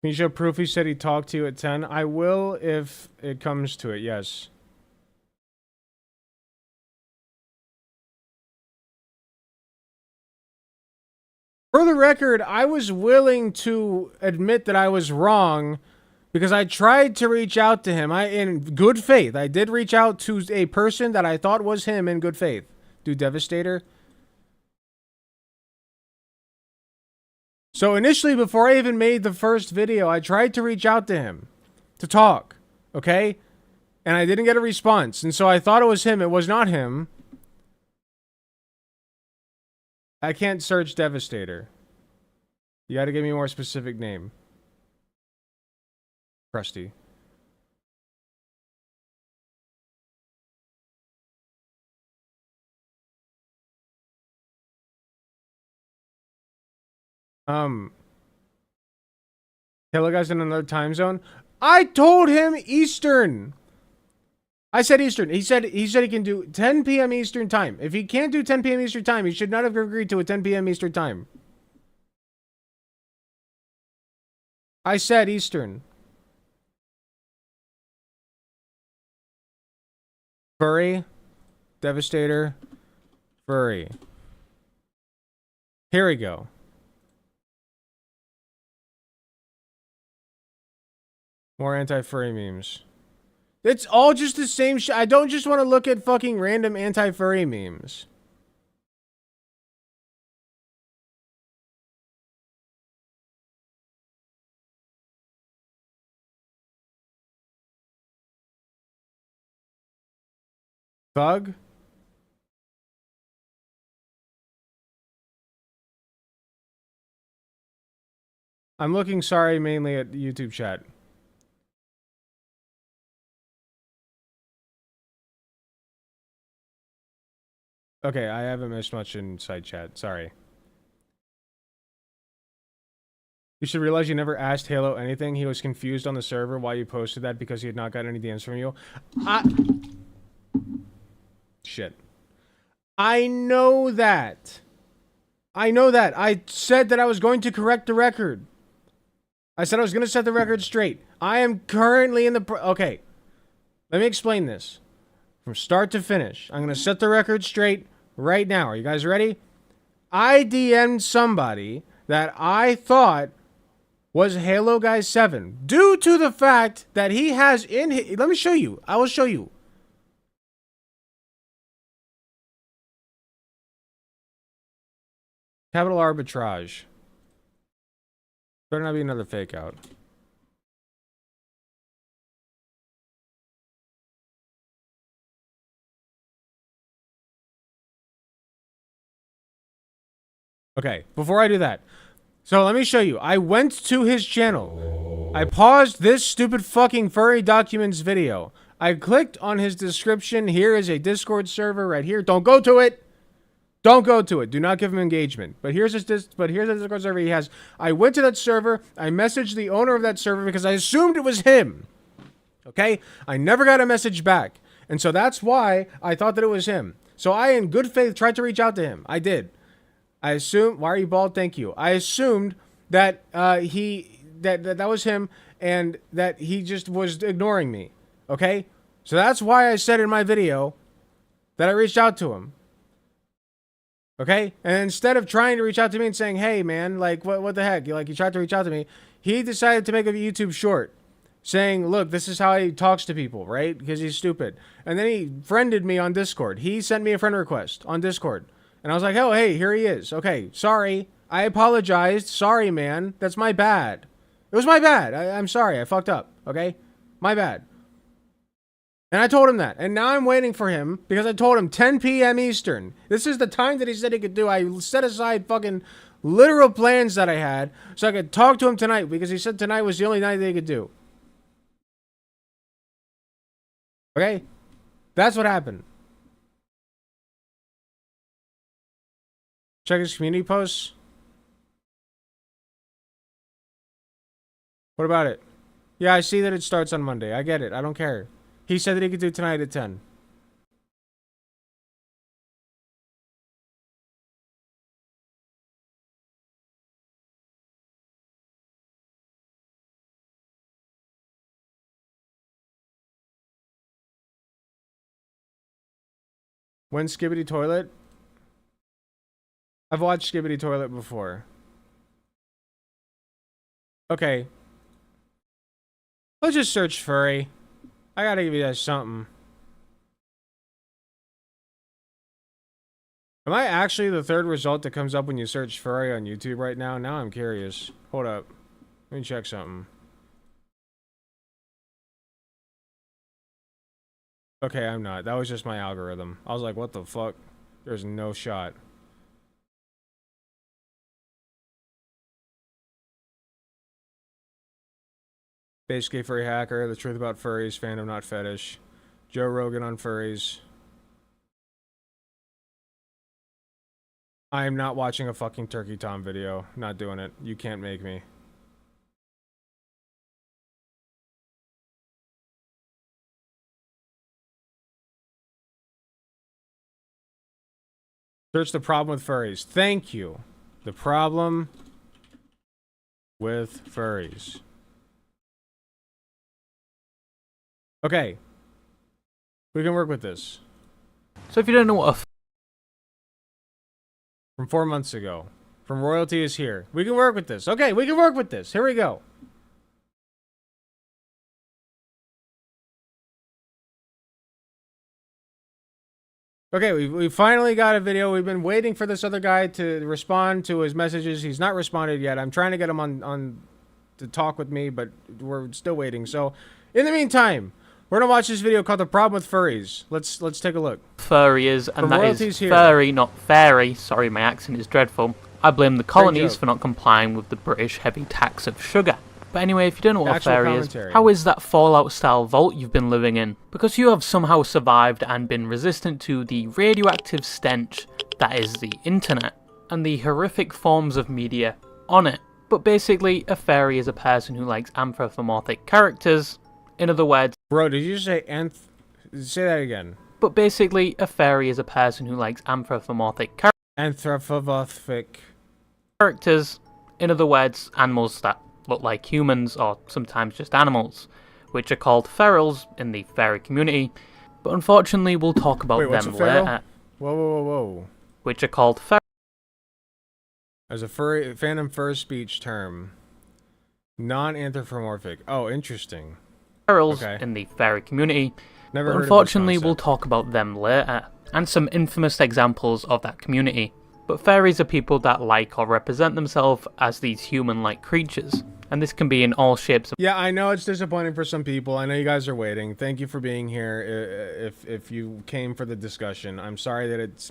Can you show proof he said he talked to you at 10? I will if it comes to it, yes. For the record, I was willing to admit that I was wrong because I tried to reach out to him. In good faith, I did reach out to a person that I thought was him in good faith. Dude, Devastator. So initially, before I even made the first video, I tried to reach out to him to talk, okay? And I didn't get a response. And so I thought it was him. It was not him. I can't search Devastator. You gotta give me a more specific name. Krusty. Hello guys in another time zone. I told him Eastern. I said Eastern. He said he can do 10 p.m. Eastern time. If he can't do 10 p.m. Eastern time, he should not have agreed to a 10 p.m. Eastern time. I said Eastern. Furry. Devastator. Furry. Here we go. More anti-furry memes. It's all just the same shit. I don't just want to look at fucking random anti-furry memes. Thug? I'm looking, sorry, mainly at YouTube chat. Okay, I haven't missed much in side chat. Sorry. You should realize you never asked Halo anything. He was confused on the server why you posted that because he had not gotten any DMs from you. Shit. I know that. I know that. I said that I was going to correct the record. I said I was going to set the record straight. I am currently in the... Okay. Let me explain this. From start to finish. I'm going to set the record straight right now. Are you guys ready? I DM'd somebody that I thought was Halo Guy 7 due to the fact that he has in his... Let me show you. I will show you. Capital arbitrage. Better not be another fake out. Okay, before I do that, so let me show you. I went to his channel. I paused this stupid fucking furry documents video. I clicked on his description. Here is a Discord server right here. Don't go to it. Don't go to it. Do not give him engagement. But here's his here's the Discord server he has. I went to that server. I messaged the owner of that server because I assumed it was him. Okay? I never got a message back. And so that's why I thought that it was him. So I, in good faith, tried to reach out to him. I did. I assumed... Why are you bald? Thank you. I assumed that that was him and that he just was ignoring me. Okay? So that's why I said in my video that I reached out to him. Okay? And instead of trying to reach out to me and saying, hey, man, like, what the heck? Like, you tried to reach out to me. He decided to make a YouTube short saying, look, this is how he talks to people, right? Because he's stupid. And then he friended me on Discord. He sent me a friend request on Discord. And I was like, oh, hey, here he is. Okay, sorry. I apologized. Sorry, man. That's my bad. It was my bad. I'm sorry. I fucked up. Okay? My bad. And I told him that. And now I'm waiting for him because I told him 10 p.m. Eastern. This is the time that he said he could do. I set aside fucking literal plans that I had so I could talk to him tonight because he said tonight was the only night that he could do. Okay? That's what happened. Check his community posts. What about it? Yeah, I see that it starts on Monday. I get it. I don't care. He said that he could do tonight at 10. When Skibbity Toilet? I've watched Skibbity Toilet before. Okay. Let's just search furry. I gotta give you guys something. Am I actually the third result that comes up when you search furry on YouTube right now? Now I'm curious. Hold up. Let me check something. Okay, I'm not. That was just my algorithm. I was like, what the fuck? There's no shot. Basically, furry hacker, the truth about furries, fandom not fetish. Joe Rogan on furries. I am not watching a fucking Turkey Tom video. Not doing it. You can't make me. Search the problem with furries. Thank you. The problem with furries. Okay. We can work with this. So if you don't know what a from 4 months ago. From Royalty is here. We can work with this. Okay, we can work with this. Here we go. Okay, we finally got a video. We've been waiting for this other guy to respond to his messages. He's not responded yet. I'm trying to get him on to talk with me, but we're still waiting. So, in the meantime, we're gonna watch this video called "The Problem with Furries." Let's take a look. Furry is, and that is furry, not fairy. Sorry, my accent is dreadful. I blame the colonies for not complying with the British heavy tax of sugar. But anyway, if you don't know what a fairy is, how is that Fallout-style vault you've been living in? Because you have somehow survived and been resistant to the radioactive stench that is the internet, and the horrific forms of media on it. But basically, a fairy is a person who likes anthropomorphic characters. In other words... Bro, did you say say that again. But basically, a fairy is a person who likes anthropomorphic characters. In other words, animals that look like humans, or sometimes just animals, which are called ferals in the fairy community, but unfortunately we'll talk about them later. Whoa. Which are called ferals. As a furry, fandom first speech term. Non-anthropomorphic. Oh, interesting. Ferals in the fairy community, Never but heard unfortunately of this we'll talk about them later, and some infamous examples of that community. But fairies are people that like or represent themselves as these human-like creatures. And this can be in all shapes. Yeah, I know it's disappointing for some people. I know you guys are waiting. Thank you for being here. If you came for the discussion, I'm sorry that it's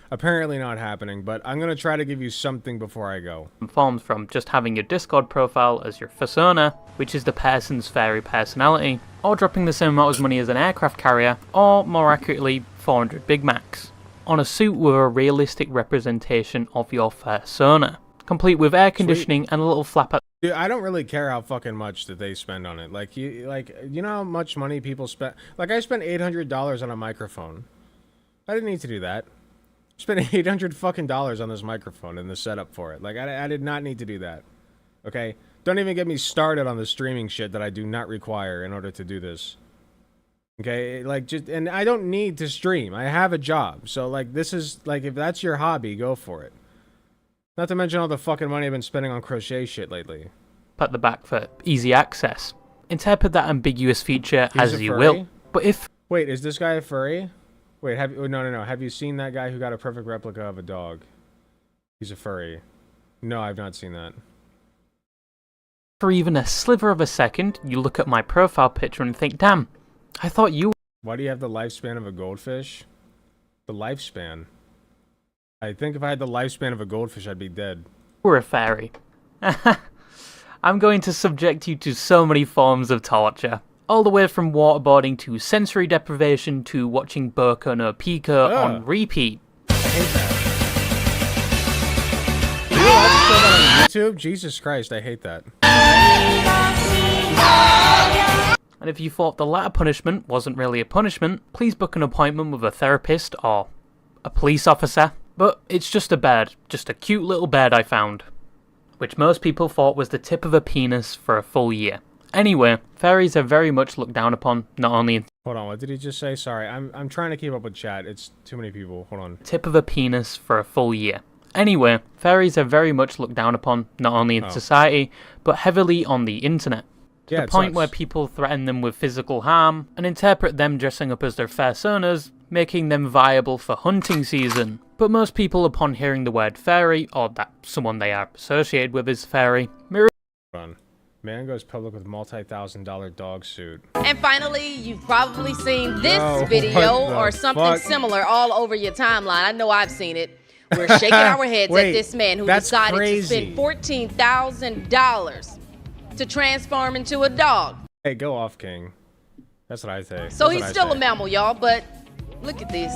apparently not happening, but I'm going to try to give you something before I go. Forms from just having your Discord profile as your persona, which is the person's fairy personality, or dropping the same amount of money as an aircraft carrier, or more accurately, 400 Big Macs, on a suit with a realistic representation of your persona, complete with air conditioning and a little flap at. Dude, I don't really care how fucking much that they spend on it. Like you know how much money people spend. Like I spent $800 on a microphone. I didn't need to do that. I spent $800 fucking dollars on this microphone and the setup for it. Like I did not need to do that. Okay, don't even get me started on the streaming shit that I do not require in order to do this. Okay, like, just, and I don't need to stream. I have a job. So, like, this is, like, if that's your hobby, go for it. Not to mention all the fucking money I've been spending on crochet shit lately. At the back for easy access. Interpret that ambiguous feature as you will. But if... Wait, is this guy a furry? Wait, no. Have you seen that guy who got a perfect replica of a dog? He's a furry. No, I've not seen that. For even a sliver of a second, you look at my profile picture and think, damn, I thought you... Why do you have the lifespan of a goldfish? The lifespan? I think if I had the lifespan of a goldfish, I'd be dead. We're a fairy. I'm going to subject you to so many forms of torture. All the way from waterboarding to sensory deprivation to watching Boku no Pico on repeat. I hate that. Do you watch that on YouTube? Jesus Christ, I hate that. And if you thought the latter punishment wasn't really a punishment, please book an appointment with a therapist or a police officer. But it's just a bed, just a cute little bed I found, which most people thought was the tip of a penis for a full year. Anyway, fairies are very much looked down upon, not only in... Hold on, what did he just say? Sorry, I'm trying to keep up with chat. It's too many people. Hold on. Tip of a penis for a full year. Anyway, fairies are very much looked down upon, not only in society, but heavily on the internet. To the point where people threaten them with physical harm, and interpret them dressing up as their personas, making them viable for hunting season. But most people, upon hearing the word fairy, or that someone they are associated with is fairy, mirror... Hold on. Man goes public with multi-$1,000 dog suit. And finally, you've probably seen this video or something similar all over your timeline. I know I've seen it. We're shaking our heads at this man who decided to spend $14,000 to transform into a dog. Hey, go off, King. That's what I say. So he's still a mammal, y'all, but look at this.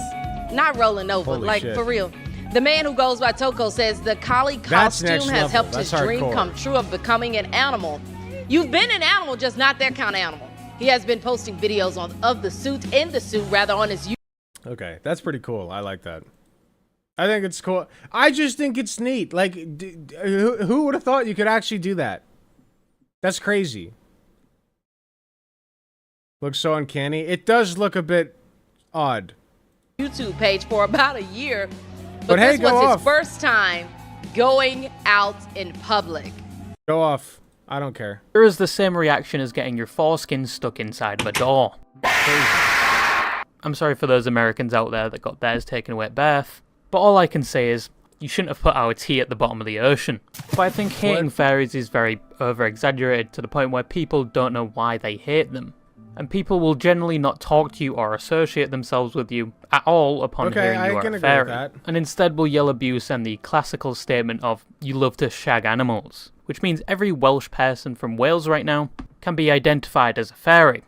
Not rolling over, like for real. The man who goes by Toko says the collie costume has helped his dream come true of becoming an animal. You've been an animal, just not that kind of animal. He has been posting videos of the suit, on his YouTube. Okay, that's pretty cool. I like that. I think it's cool. I just think it's neat. Like, who would have thought you could actually do that? That's crazy. Looks so uncanny. It does look a bit odd. YouTube page for about a year, but hey, this was his first time going out in public. Go off. I don't care. There is the same reaction as getting your foreskin stuck inside of a door. I'm sorry for those Americans out there that got theirs taken away at birth, but all I can say is, you shouldn't have put our tea at the bottom of the ocean. But I think hating fairies is very over-exaggerated to the point where people don't know why they hate them. And people will generally not talk to you or associate themselves with you at all upon hearing you are a fairy. And instead will yell abuse and the classical statement of, you love to shag animals. Which means every Welsh person from Wales right now can be identified as a fairy.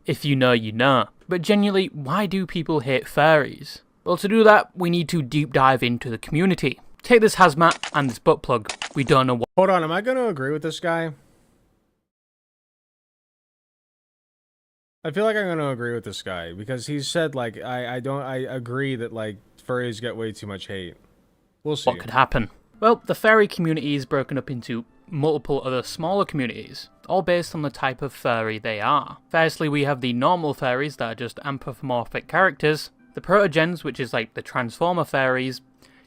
If you know, you know. But genuinely, why do people hate fairies? Well, to do that, we need to deep dive into the community. Take this hazmat and this butt plug. We don't know what... Hold on, am I going to agree with this guy? I feel like I'm going to agree with this guy because he said, like, I agree that, like, furries get way too much hate. We'll see. What could happen? Well, the furry community is broken up into multiple other smaller communities, all based on the type of furry they are. Firstly, we have the normal fairies that are just anthropomorphic characters, the protogens, which is like the transformer fairies,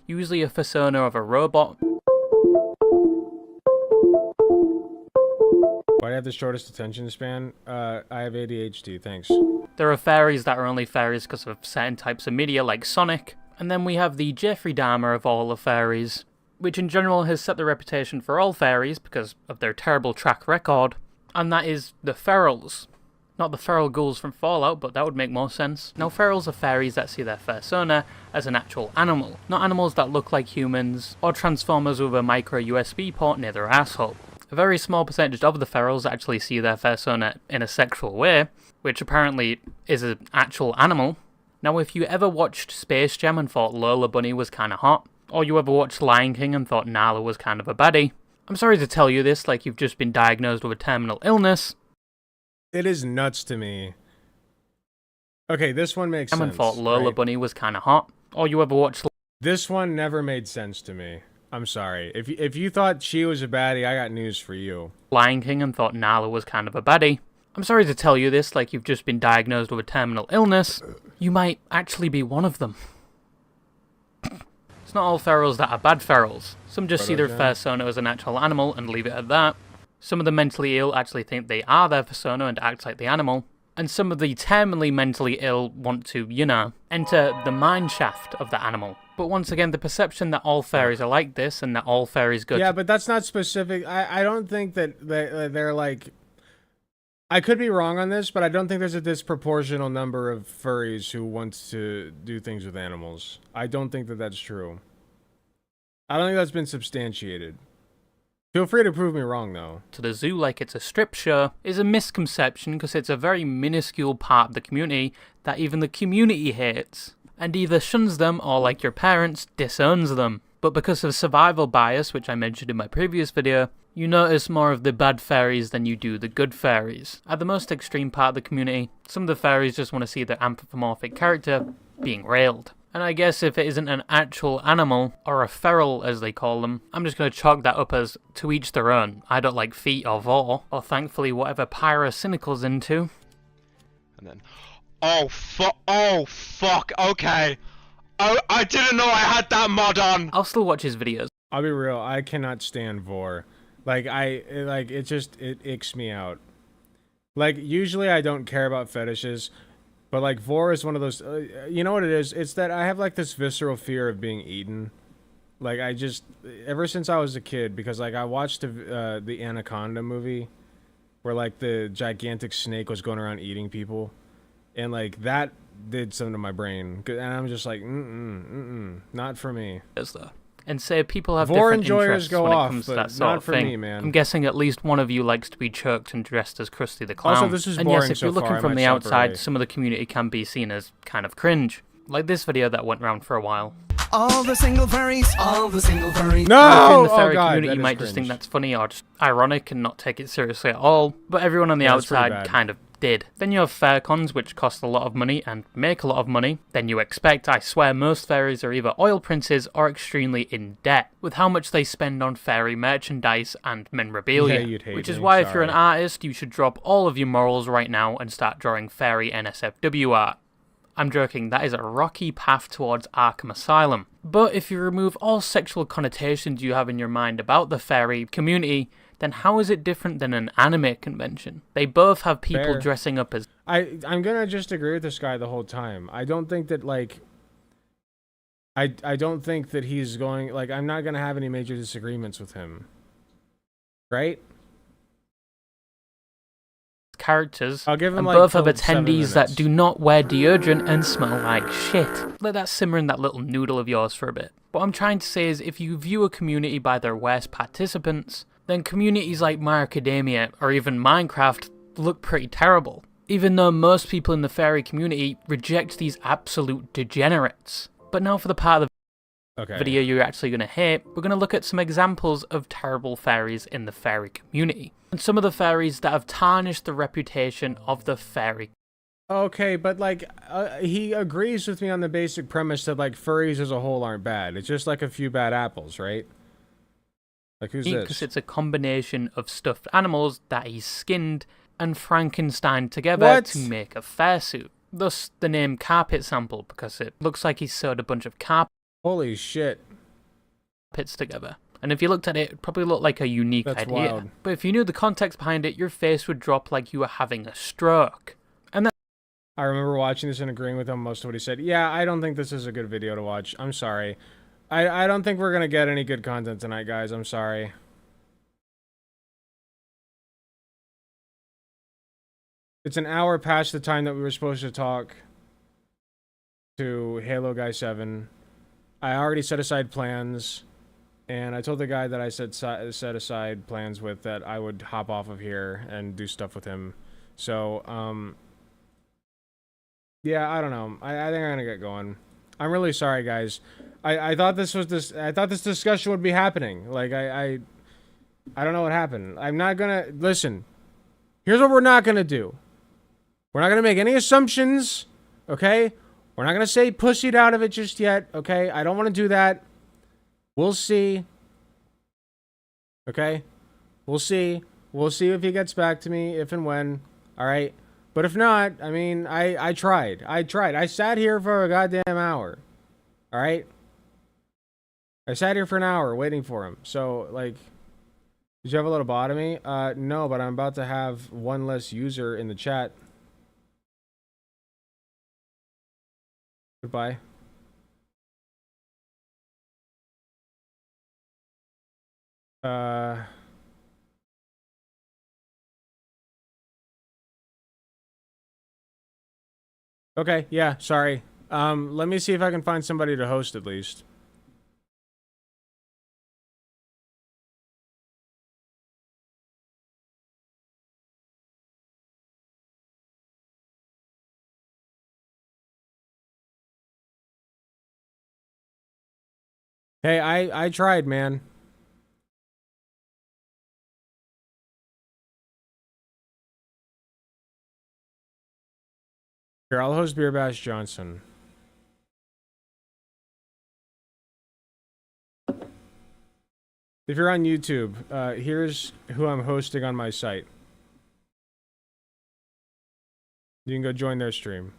usually a persona of a robot. Why do I have the shortest attention span? I have ADHD, thanks. There are fairies that are only fairies because of certain types of media like Sonic, and then we have the Jeffrey Dahmer of all the fairies, which in general has set the reputation for all fairies because of their terrible track record, and that is the ferals. Not the feral ghouls from Fallout, but that would make more sense. Now, ferals are fairies that see their persona as an actual animal, not animals that look like humans, or transformers with a micro USB port near their asshole. A very small percentage of the ferals actually see their persona in a sexual way, which apparently is an actual animal. Now, if you ever watched Space Jam and thought Lola Bunny was kinda hot, or you ever watched Lion King and thought Nala was kind of a baddie, I'm sorry to tell you this like you've just been diagnosed with a terminal illness. It is nuts to me. Okay, this one makes sense. And thought Lola Bunny was kind of hot, or you ever watched... This one never made sense to me. I'm sorry. If you thought she was a baddie, I got news for you. Lion King and thought Nala was kind of a baddie. I'm sorry to tell you this, like you've just been diagnosed with a terminal illness. You might actually be one of them. It's not all ferals that are bad ferals. Some just see their persona as a natural animal and leave it at that. Some of the mentally ill actually think they are their persona and act like the animal. And some of the terminally mentally ill want to, you know, enter the mind shaft of the animal. But once again, the perception that all fairies are like this and that all fairies go Yeah, but that's not specific. I don't think that they're like... I could be wrong on this, but I don't think there's a disproportional number of furries who want to do things with animals. I don't think that that's true. I don't think that's been substantiated. Feel free to prove me wrong, though. To the zoo like it's a strip show is a misconception because it's a very minuscule part of the community that even the community hates, and either shuns them or, like your parents, disowns them. But because of survival bias, which I mentioned in my previous video, you notice more of the bad fairies than you do the good fairies. At the most extreme part of the community, some of the fairies just want to see their anthropomorphic character being railed. And I guess if it isn't an actual animal, or a feral as they call them, I'm just going to chalk that up as to each their own. I don't like feet or vor, or thankfully whatever Pyrocynical's into. And then, oh fuck, okay. Oh, I didn't know I had that mod on. I'll still watch his videos. I'll be real, I cannot stand vor. It icks me out. Like, usually I don't care about fetishes, but like vor is one of those, you know what it is? It's that I have like this visceral fear of being eaten. Like ever since I was a kid, because like I watched the Anaconda movie, where like the gigantic snake was going around eating people, and like that did something to my brain, and I'm just like, not for me. And say people have vor different enjoyers interests go when off, it comes to but that sort not of for thing. me, man. I'm guessing at least one of you likes to be choked and dressed as Krusty the Clown. Also, this is and boring yes, if you're so looking far, I from might the stop outside, early. some of the community can be seen as kind of cringe. Like this video that went around for a while. All the single furries, all the single furries. No! If you're in the fairy God, community, that you is might just think cringe. that's funny or just ironic and not take it seriously at all. But everyone on the Yeah, that's pretty outside bad. kind of did. Then you have fair cons, which cost a lot of money and make a lot of money. Then you expect, I swear, most fairies are either oil princes or extremely in debt with how much they spend on fairy merchandise and memorabilia. Yeah, you'd hate which is me, why if you're an sorry. artist, you should drop all of your morals right now and start drawing fairy NSFW art. I'm joking, that is a rocky path towards Arkham Asylum. But if you remove all sexual connotations you have in your mind about the fairy community, then how is it different than an anime convention? They both have people Fair. dressing up as... I'm gonna just agree with this guy the whole time. I don't think that, like... I don't think that he's going... Like, I'm not gonna have any major disagreements with him. Right? characters, I'll give him, and like, both have till 7 attendees that minutes. do not wear deodorant and smell like shit. Let that simmer in that little noodle of yours for a bit. What I'm trying to say is, if you view a community by their worst participants, then communities like My Academia or even Minecraft look pretty terrible. Even though most people in the fairy community reject these absolute degenerates. But now for the part of the video you're actually going to hate, we're going to look at some examples of terrible fairies in the fairy community. And some of the fairies that have tarnished the reputation of the fairy. Okay, but like, he agrees with me on the basic premise that like furries as a whole aren't bad. It's just like a few bad apples, right? Like, who's this? Because it's a combination of stuffed animals that he's skinned and Frankenstein together to make a fursuit. Thus the name Carpet Sample, because it looks like he's sewed a bunch of carpets Holy shit. together. And if you looked at it, it'd probably look like a unique That's idea. wild. But if you knew the context behind it, your face would drop like you were having a stroke. And that I remember watching this and agreeing with him most of what he said. Yeah, I don't think this is a good video to watch. I'm sorry. I don't think we're gonna get any good content tonight, guys. I'm sorry. It's an hour past the time that we were supposed to talk to Halo Guy 7. I already set aside plans, and I told the guy that I set aside plans with that I would hop off of here and do stuff with him. So, yeah, I don't know. I think I'm gonna get going. I'm really sorry, guys. I thought this discussion would be happening. Like, I don't know what happened. I'm not gonna listen. Here's what we're not gonna do. We're not gonna make any assumptions, okay? We're not gonna say pussied out of it just yet, okay? I don't want to do that. We'll see. Okay? We'll see. We'll see if he gets back to me, if and when. All right. But if not, I mean, I tried. I sat here for a goddamn hour. All right. I sat here for an hour waiting for him. So, like, did you have a lobotomy? No, but I'm about to have one less user in the chat. Goodbye. Okay, yeah, sorry. Let me see if I can find somebody to host at least. Hey, I tried, man. Here, I'll host Beer Bash Johnson. If you're on YouTube, here's who I'm hosting on my site. You can go join their stream.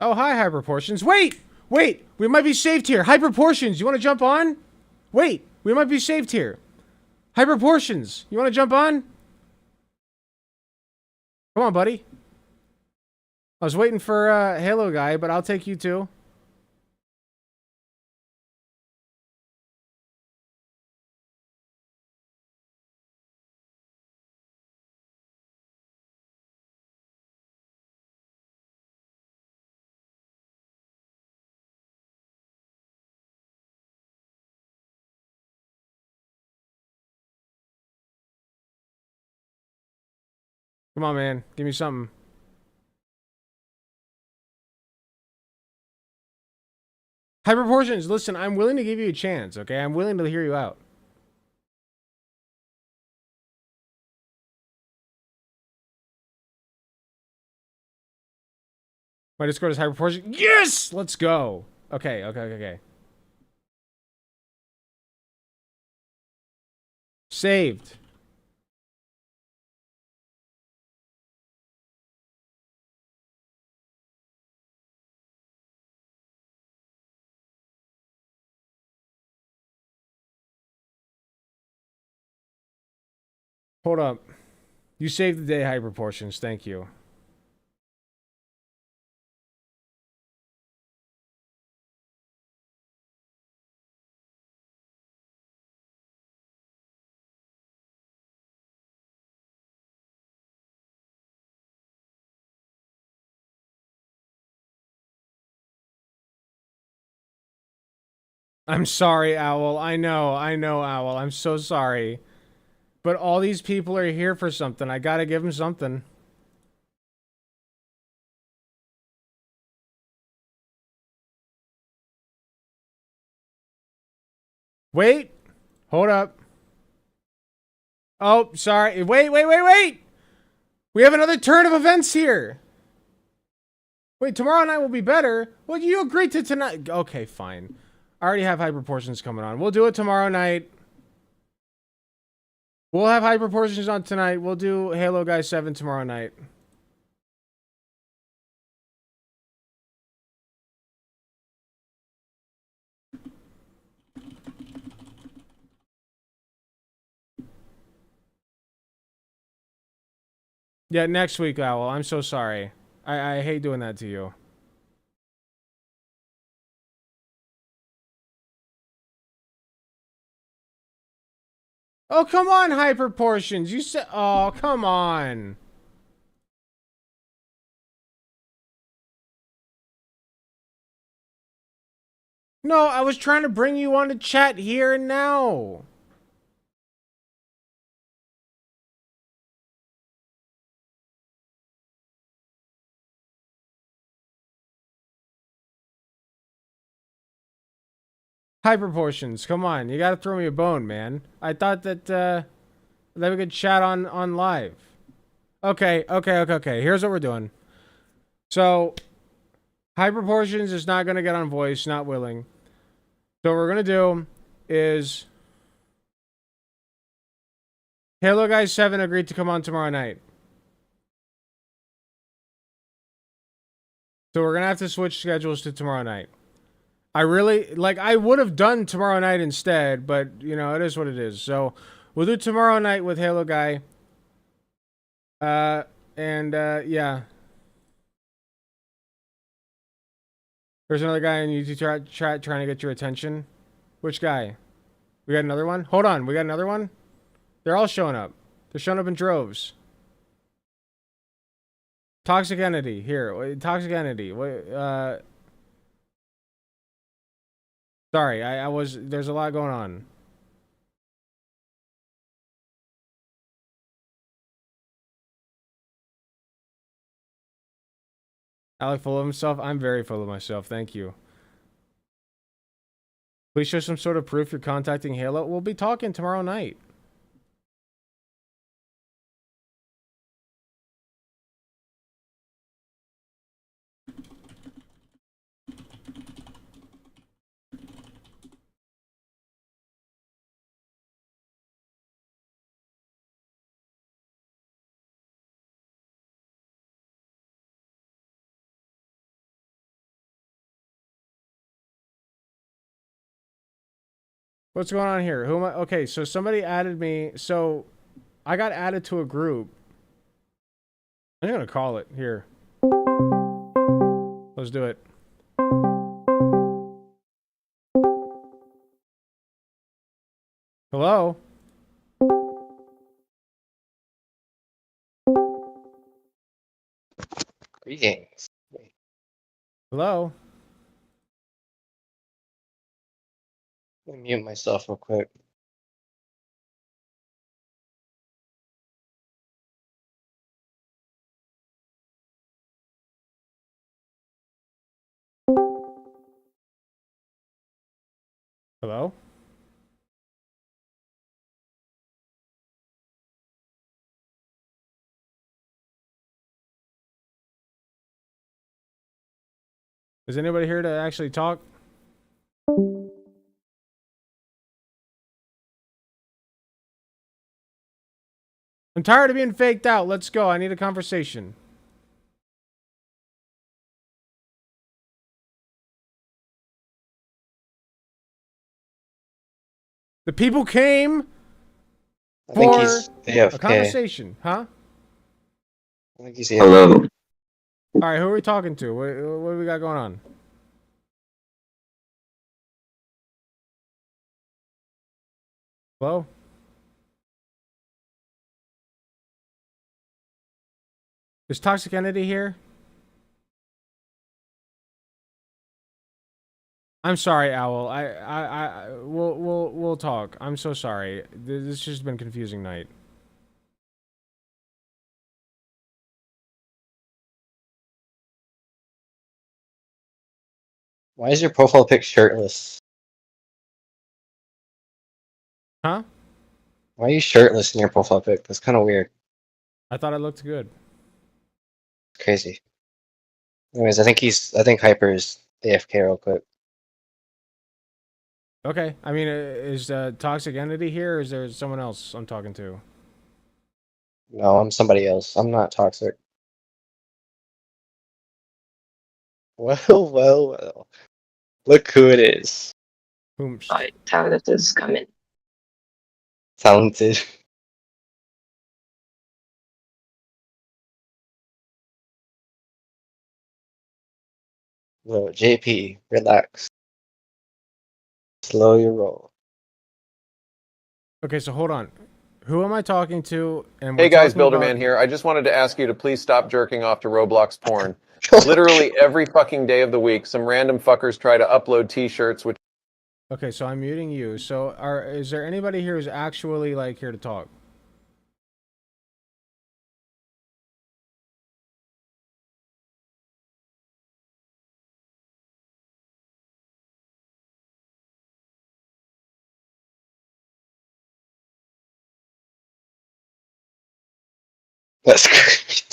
Oh, hi, Hyperportions. Wait! Wait! We might be saved here. Hyperportions, you want to jump on? Wait! We might be saved here. Hyperportions, you want to jump on? Come on, buddy. I was waiting for Halo guy, but I'll take you too. Come on, man. Give me something. Hyperportions, listen, I'm willing to give you a chance, okay? I'm willing to hear you out. My Discord is Hyperportion. Yes! Let's go. Okay. Saved. Hold up. You saved the day, Hyperportions. Thank you. I'm sorry, Owl. I know, Owl. I'm so sorry. But all these people are here for something. I gotta give them something. Wait. Hold up. Oh, sorry. Wait. We have another turn of events here. Wait, tomorrow night will be better. Well, you agreed to tonight. Okay, fine. I already have Hyperportions coming on. We'll do it tomorrow night. We'll have Hyperportions on tonight. We'll do Halo Guy 7 tomorrow night. Yeah, next week, Owl. I'm so sorry. I hate doing that to you. Oh, come on, Hyperportions. You said... Oh, come on. No, I was trying to bring you on to chat here and now. Hyperportions, come on. You gotta throw me a bone, man. I thought that we could chat on live. Okay. Here's what we're doing. So, High Proportions is not going to get on voice, not willing. So what we're going to do is... Halo Guy 7 agreed to come on tomorrow night. So we're going to have to switch schedules to tomorrow night. I really... Like, I would have done tomorrow night instead, but, you know, it is what it is. So, we'll do tomorrow night with Halo Guy. Yeah. There's another guy in YouTube chat trying to get your attention. Which guy? We got another one? Hold on, we got another one? They're all showing up. They're showing up in droves. Toxic Entity. Here. Toxic Entity. Sorry, I was... There's a lot going on. Alec full of himself? I'm very full of myself, thank you. Please show some sort of proof you're contacting Halo. We'll be talking tomorrow night. What's going on here? Who am I? Okay, so somebody added me. So I got added to a group. I'm gonna call it here. Let's do it. Hello? Greetings. Hello? Let me mute myself real quick. Hello? Is anybody here to actually talk? I'm tired of being faked out. Let's go. I need a conversation. The people came I think for he's AFK. a conversation, huh? I think he's AFK. Hello. All right, who are we talking to? What do we got going on? Hello? Is Toxic Entity here? I'm sorry, Owl. We'll talk. I'm so sorry. This has just been a confusing night. Why is your profile pic shirtless? Huh? Why are you shirtless in your profile pic? That's kind of weird. I thought it looked good. Crazy. Anyways, I think Hyper is AFK real quick. Okay. I mean, is Toxic Entity here, or is there someone else I'm talking to? No, I'm somebody else. I'm not toxic. Well. Look who it is. Whomst? Talented is coming. Talented. Well, JP, relax. Slow your roll. Okay, so hold on. Who am I talking to? And Hey we're guys, talking Builderman about... here. I just wanted to ask you to please stop jerking off to Roblox porn. Literally every fucking day of the week, some random fuckers try to upload t-shirts which... Okay, so I'm muting you. So is there anybody here who's actually, like, here to talk? That's great.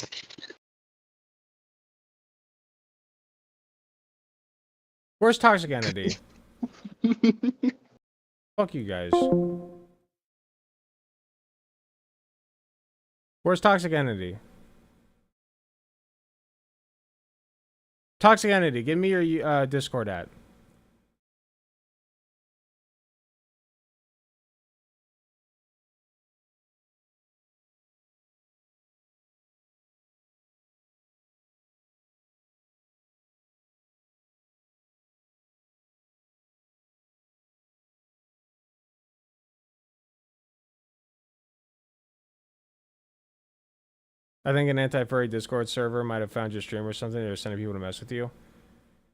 Where's Toxic Entity? Fuck you guys. Where's Toxic Entity? Toxic Entity, give me your Discord at. I think an anti-furry Discord server might have found your stream or something. They're sending people to mess with you.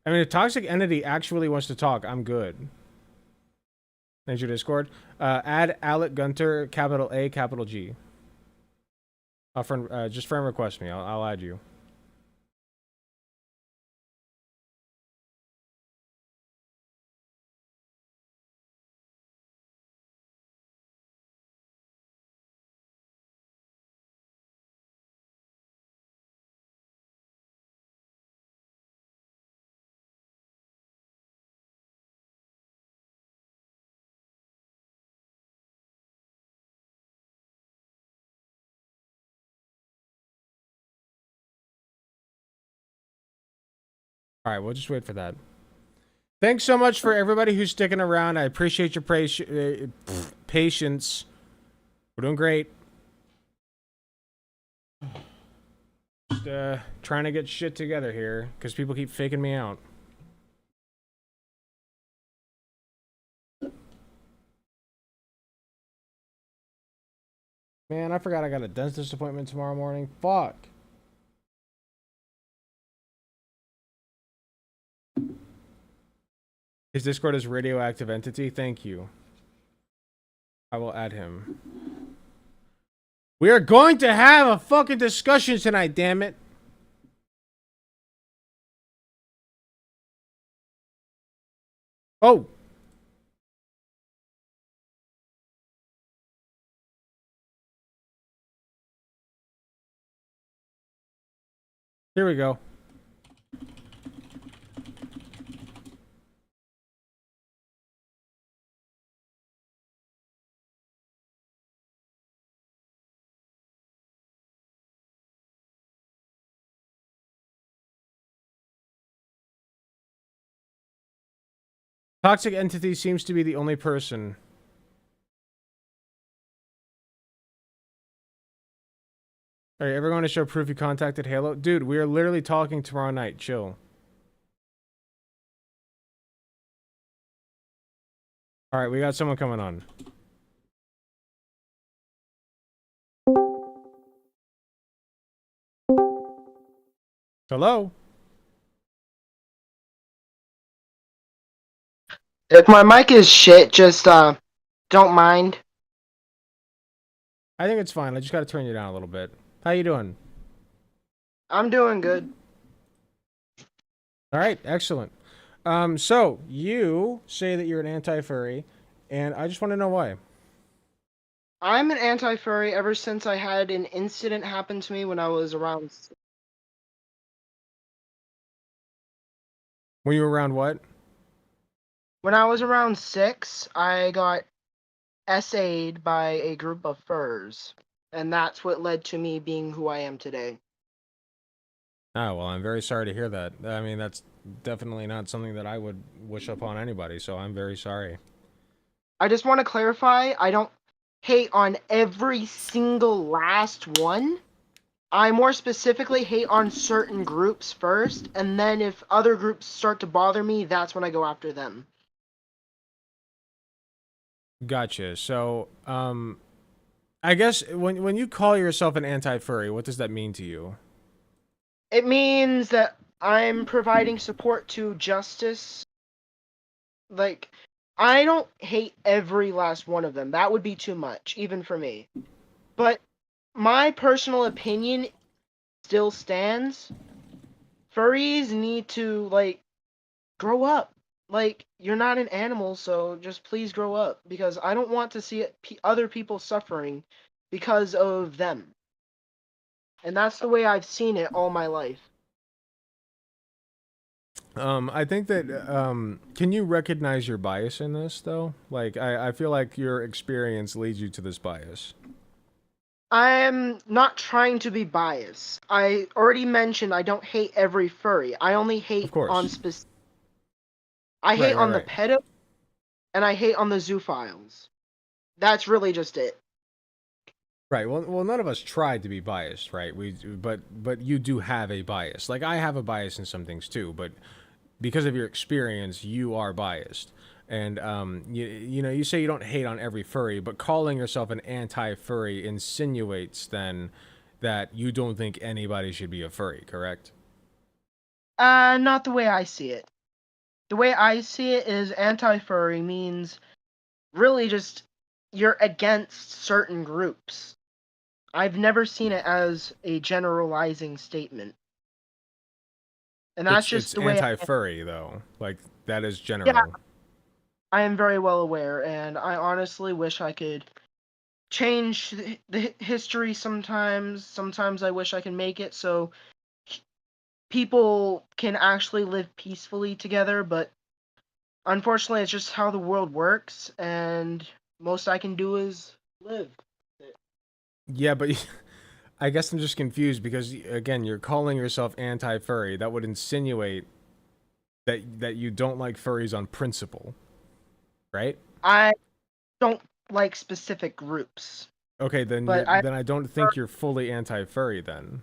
I mean, if Toxic Entity actually wants to talk, I'm good. Thanks your Discord. Add Alec Gunter, capital A, capital G. Just friend request me. I'll add you. All right, we'll just wait for that. Thanks so much for everybody who's sticking around. I appreciate your patience. We're doing great. Just trying to get shit together here because people keep faking me out. Man, I forgot I got a dentist appointment tomorrow morning. Fuck. His Discord is Radioactive Entity. Thank you. I will add him. We are going to have a fucking discussion tonight, damn it. Oh. Here we go. Toxic Entity seems to be the only person. Alright, everyone to show proof you contacted Halo? Dude, we are literally talking tomorrow night. Chill. Alright, we got someone coming on. Hello? If my mic is shit, just don't mind. I think it's fine. I just gotta turn you down a little bit. How you doing? I'm doing good. Alright, excellent. So, you say that you're an anti-furry, and I just want to know why. I'm an anti-furry ever since I had an incident happen to me when I was around... When you were around what? When I was around 6, I got SA'd by a group of furs. And that's what led to me being who I am today. Oh, well, I'm very sorry to hear that. I mean, that's definitely not something that I would wish upon anybody, so I'm very sorry. I just want to clarify, I don't hate on every single last one. I more specifically hate on certain groups first, and then if other groups start to bother me, that's when I go after them. Gotcha. So, I guess when you call yourself an anti-furry, what does that mean to you? It means that I'm providing support to justice. Like, I don't hate every last one of them. That would be too much, even for me. But my personal opinion still stands. Furries need to, like, grow up. Like, you're not an animal, so just please grow up. Because I don't want to see other people suffering because of them. And that's the way I've seen it all my life. I think that can you recognize your bias in this though? Like I feel like your experience leads you to this bias. I'm not trying to be biased. I already mentioned I don't hate every furry. I only hate on specific. I hate on the pedo, and I hate on the zoophiles. That's really just it. Right. Well, none of us tried to be biased, right? But you do have a bias. Like I have a bias in some things too, but because of your experience, you are biased. And you know, you say you don't hate on every furry, but calling yourself an anti-furry insinuates then that you don't think anybody should be a furry, correct? Not the way I see it. The way I see it is anti-furry means really just you're against certain groups. I've never seen it as a generalizing statement. And that's just the way anti-furry though. Like that is general. Yeah, I am very well aware, and I honestly wish I could change the history sometimes. Sometimes I wish I can make it so people can actually live peacefully together, but unfortunately it's just how the world works, and most I can do is live. Yeah, but I guess I'm just confused because again, you're calling yourself anti-furry. That would insinuate that you don't like furries on principle, right? I don't like specific groups. Okay, then I don't think you're fully anti-furry then.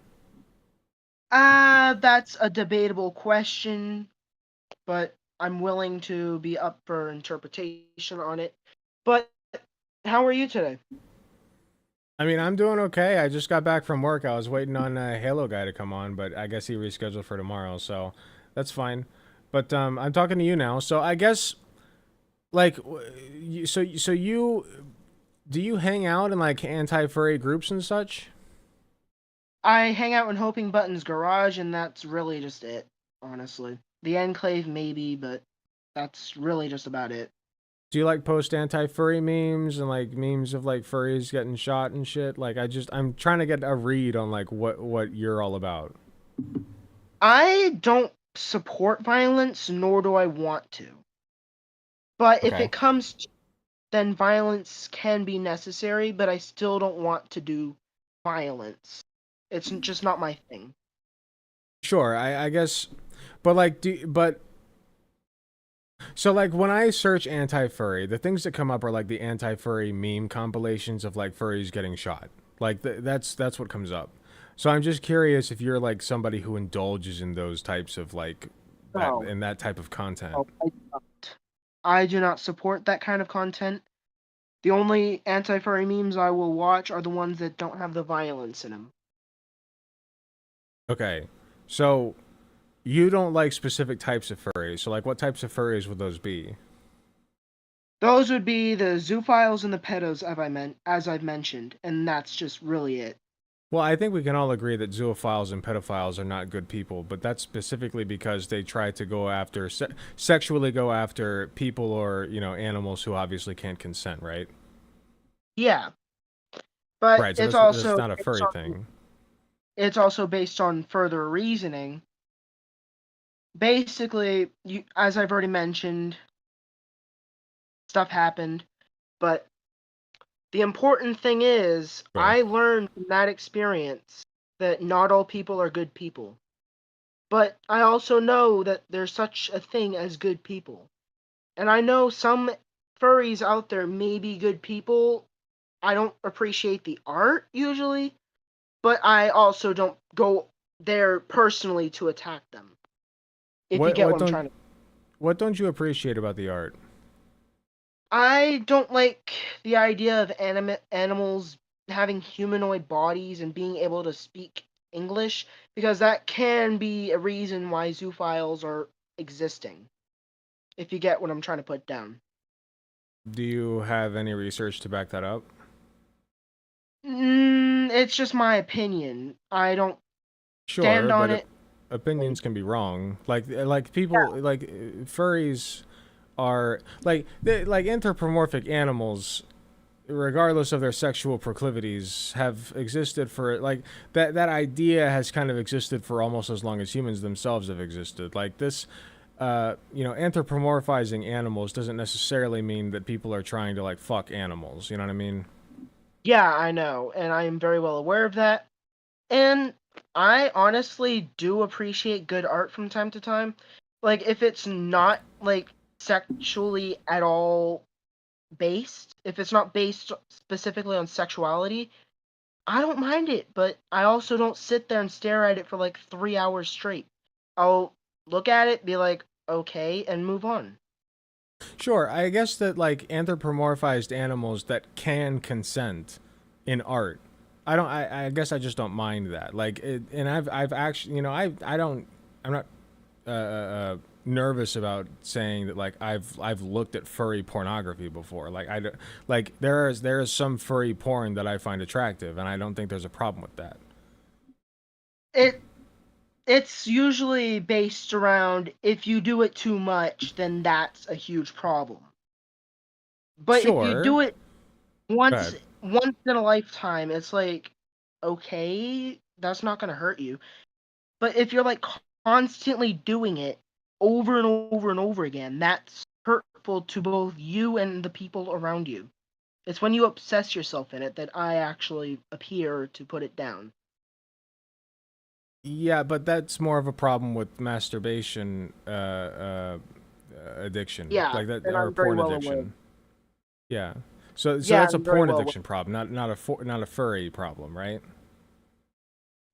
That's a debatable question, but I'm willing to be up for interpretation on it. But how are you today? I mean, I'm doing okay. I just got back from work. I was waiting on a Halo guy to come on, but I guess he rescheduled for tomorrow, so that's fine. But I'm talking to you now, so I guess, like, so you, do you hang out in like anti-furry groups and such? I hang out in Hoping Button's garage, and that's really just it, honestly. The Enclave, maybe, but that's really just about it. Do you like post anti-furry memes and like memes of like furries getting shot and shit? Like I'm trying to get a read on like what you're all about. I don't support violence, nor do I want to. But if it comes to, then violence can be necessary, but I still don't want to do violence. It's just not my thing. Sure, I guess, but like, so like when I search anti-furry, the things that come up are like the anti-furry meme compilations of like furries getting shot. Like that's what comes up. So I'm just curious if you're like somebody who indulges in those types of like in that type of content. No, I do not support that kind of content. The only anti-furry memes I will watch are the ones that don't have the violence in them. Okay, so you don't like specific types of furries. So like what types of furries would those be? Those would be the zoophiles and the pedos, as I've mentioned, and that's just really it. Well, I think we can all agree that zoophiles and pedophiles are not good people, but that's specifically because they try to go after sexually go after people or, you know, animals who obviously can't consent, right? Yeah. But right, so it's that's not a furry thing. It's also based on further reasoning. Basically, as I've already mentioned, stuff happened, but the important thing is, I learned from that experience that not all people are good people. But I also know that there's such a thing as good people. And I know some furries out there may be good people. I don't appreciate the art, usually, but I also don't go there personally to attack them. If you get what I'm trying to... What don't you appreciate about the art? I don't like the idea of animals having humanoid bodies and being able to speak English, because that can be a reason why zoophiles are existing. If you get what I'm trying to put down. Do you have any research to back that up? It's just my opinion. I don't stand on it. Opinions can be wrong. Like people like furries are like anthropomorphic animals, regardless of their sexual proclivities, have existed for like that idea has kind of existed for almost as long as humans themselves have existed. Like this, anthropomorphizing animals doesn't necessarily mean that people are trying to like fuck animals. You know what I mean? Yeah, I know, and I am very well aware of that. And I honestly do appreciate good art from time to time. Like, if it's not, like, sexually at all based, if it's not based specifically on sexuality, I don't mind it, but I also don't sit there and stare at it for, like, 3 hours straight. I'll look at it, be like, okay, and move on. Sure, I guess that like anthropomorphized animals that can consent in art. I guess I just don't mind that. Like, and I've actually, I'm not nervous about saying that like I've looked at furry pornography before. Like there is some furry porn that I find attractive, and I don't think there's a problem with that. It's usually based around if you do it too much, then that's a huge problem. But if you do it once in a lifetime, it's like, okay, that's not gonna hurt you. But if you're like constantly doing it over and over and over again, that's hurtful to both you and the people around you. It's when you obsess yourself in it that I actually appear to put it down. Yeah, but that's more of a problem with masturbation addiction. Yeah, like that, and or I'm very porn well addiction. aware. Yeah. So Yeah, that's a I'm very porn well addiction problem, not a furry problem, right?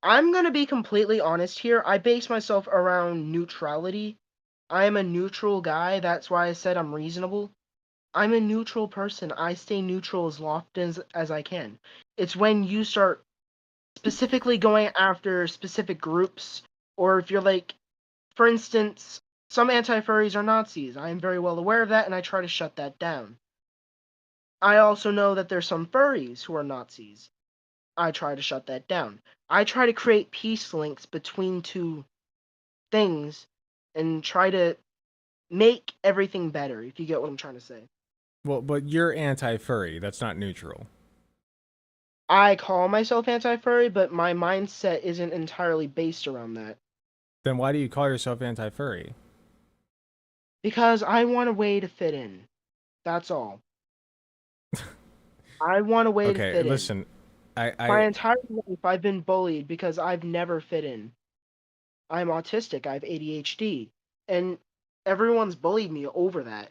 I'm gonna be completely honest here. I base myself around neutrality. I am a neutral guy. That's why I said I'm reasonable. I'm a neutral person. I stay neutral as often as I can. It's when you start specifically going after specific groups, or if you're like, for instance, some anti-furries are Nazis. I am very well aware of that, and I try to shut that down. I also know that there's some furries who are Nazis. I try to shut that down. I try to create peace links between two things and try to make everything better, if you get what I'm trying to say. Well, but you're anti-furry. That's not neutral. I call myself anti-furry, but my mindset isn't entirely based around that. Then why do you call yourself anti-furry? Because I want a way to fit in. That's all. I want a way to fit in. Okay, listen. My entire life I've been bullied because I've never fit in. I'm autistic, I have ADHD, and everyone's bullied me over that.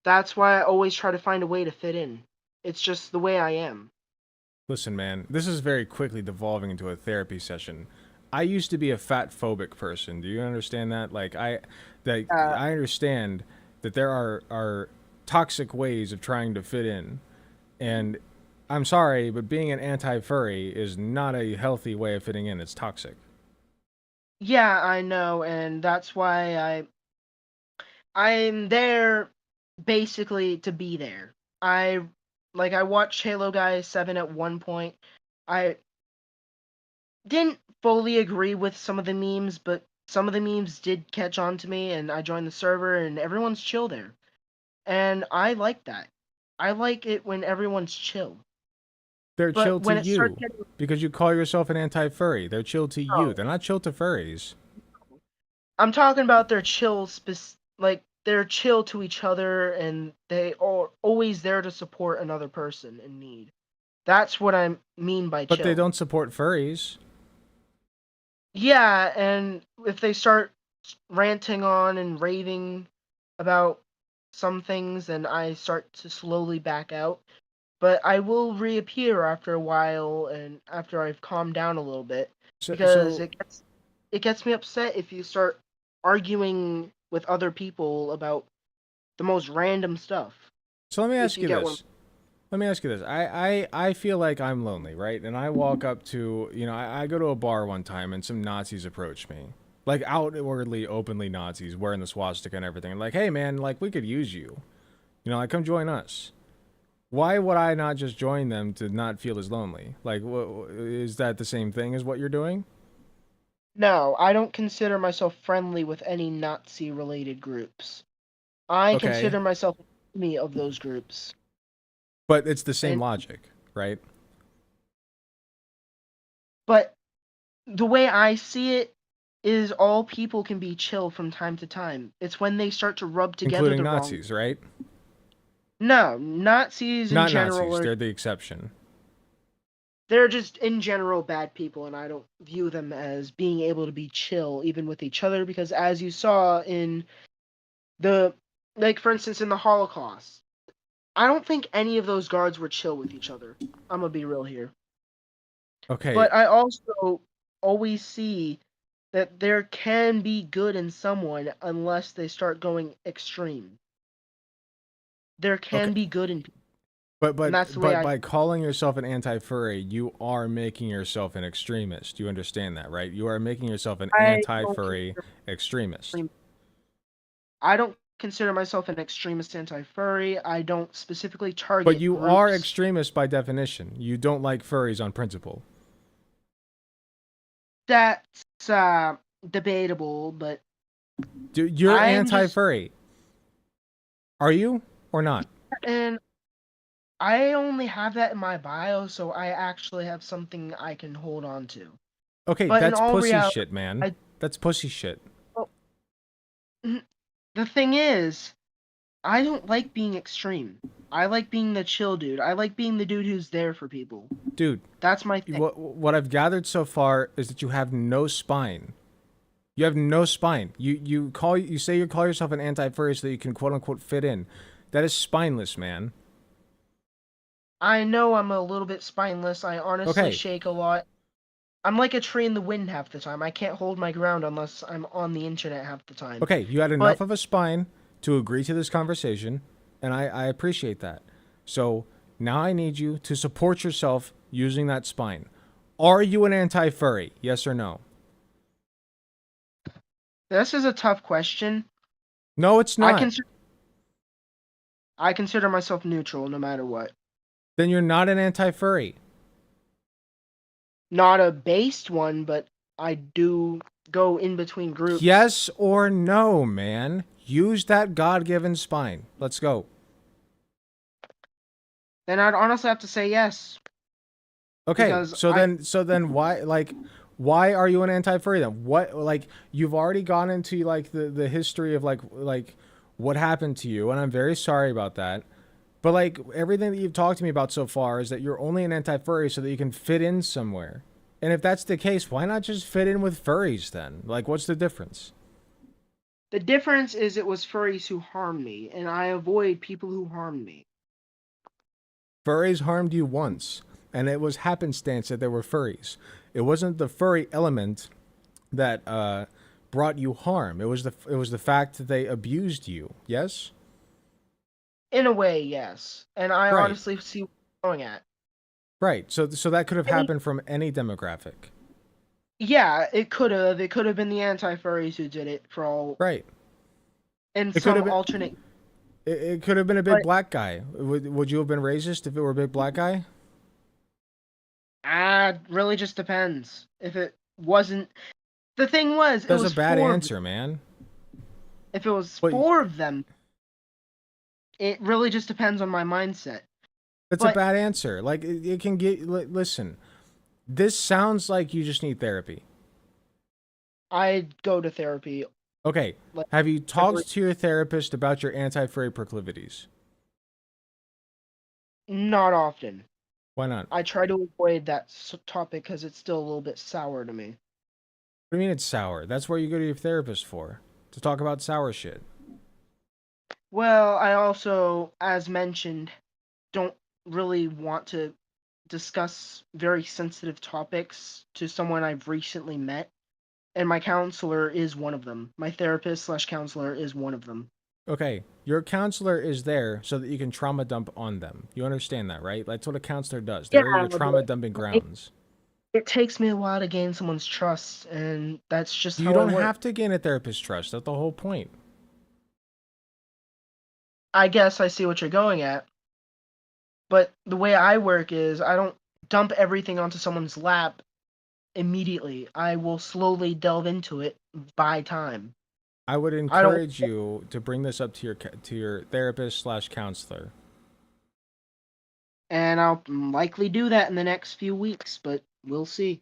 That's why I always try to find a way to fit in. It's just the way I am. Listen, man, this is very quickly devolving into a therapy session. I used to be a fat phobic person. Do you understand that? I understand that there are toxic ways of trying to fit in, and I'm sorry, but being an anti-furry is not a healthy way of fitting in. It's toxic. Yeah, I know, and that's why I'm there basically to be there. I watched Halo Guy 7 at one point. I didn't fully agree with some of the memes, but some of the memes did catch on to me, and I joined the server, and everyone's chill there. And I like that. I like it when everyone's chill. They're But chill to when it starts you getting... because you call yourself an anti-furry. They're chill to you. They're not chill to furries. I'm talking about they're chill, they're chill to each other, and they are always there to support another person in need. That's what I mean by chill. But they don't support furries. Yeah, and if they start ranting on and raving about some things, then I start to slowly back out. But I will reappear after a while, and after I've calmed down a little bit, because it gets me upset if you start arguing with other people about the most random stuff. So let me ask you this. I feel like I'm lonely, right? And I walk up to, I go to a bar one time and some Nazis approach me. Like outwardly, openly Nazis wearing the swastika and everything. And like, hey man, like we could use you. Come join us. Why would I not just join them to not feel as lonely? Like, is that the same thing as what you're doing? No, I don't consider myself friendly with any Nazi-related groups. I consider myself an enemy of those groups. But it's the same logic, right? But the way I see it, is all people can be chill from time to time. It's when they start to rub together Including the Nazis, wrong. right? No, Nazis in Not general Nazis. are They're the exception. they're just in general bad people, and I don't view them as being able to be chill even with each other, because as you saw in the, like for instance in the Holocaust, I don't think any of those guards were chill with each other. I'm gonna be real here. Okay. But I also always see that there can be good in someone unless they start going extreme. There can be good in people. But And that's the way by calling yourself an anti-furry, you are making yourself an extremist. You understand that, right? You are making yourself an anti-furry extremist. I don't consider myself an extremist anti-furry. I don't specifically target But you groups. are extremist by definition. You don't like furries on principle. That's debatable, but Dude, you're I'm anti-furry. Are you or not? And I only have that in my bio, so I actually have something I can hold on to. Okay, but that's pussy reality, shit, man. That's pussy shit. Well, the thing is, I don't like being extreme. I like being the chill dude. I like being the dude who's there for people. Dude, that's my thing. What I've gathered so far is that you have no spine. You have no spine. You say you call yourself an anti-furry so that you can quote unquote fit in. That is spineless, man. I know I'm a little bit spineless. I honestly shake a lot. I'm like a tree in the wind half the time. I can't hold my ground unless I'm on the internet half the time. Okay, you had enough of a spine to agree to this conversation, and I appreciate that. So now I need you to support yourself using that spine. Are you an anti-furry? Yes or no? This is a tough question. No, it's not. I consider myself neutral no matter what. Then you're not an anti-furry. Not a based one, but I do go in between groups. Yes or no, man? Use that God-given spine. Let's go. Then I'd honestly have to say yes. Okay, so then why are you an anti-furry then? What, you've already gone into the history of like what happened to you, and I'm very sorry about that. But everything that you've talked to me about so far is that you're only an anti-furry so that you can fit in somewhere. And if that's the case, why not just fit in with furries then? What's the difference? The difference is it was furries who harmed me, and I avoid people who harmed me. Furries harmed you once, and it was happenstance that there were furries. It wasn't the furry element that brought you harm. It was the fact that they abused you. Yes? In a way, yes. And I honestly see what you're going at. Right. So that could have happened from any demographic. Yeah, it could have. It could have been the anti-furries who did it for all. Right. And some alternate. It could have been a big black guy. Would you have been racist if it were a big black guy? Really just depends. If it wasn't, the thing was, That's a bad answer, man. If it was 4 of them, it really just depends on my mindset. That's a bad answer. It can get. Listen, this sounds like you just need therapy. I go to therapy. Okay. Have you talked to your therapist about your anti-furry proclivities? Not often. Why not? I try to avoid that topic because it's still a little bit sour to me. What do you mean it's sour? That's what you go to your therapist for. To talk about sour shit. Well, I also, as mentioned, don't really want to discuss very sensitive topics to someone I've recently met. And my counselor is one of them. My therapist/counselor is one of them. Okay, your counselor is there so that you can trauma dump on them. You understand that, right? That's what a counselor does. They're your trauma dumping grounds. It takes me a while to gain someone's trust, and that's just how you don't I work. have to gain a therapist's trust. That's the whole point. I guess I see what you're going at. But the way I work is I don't dump everything onto someone's lap immediately. I will slowly delve into it by time. I would encourage you to bring this up to your therapist/counselor. And I'll likely do that in the next few weeks, but we'll see.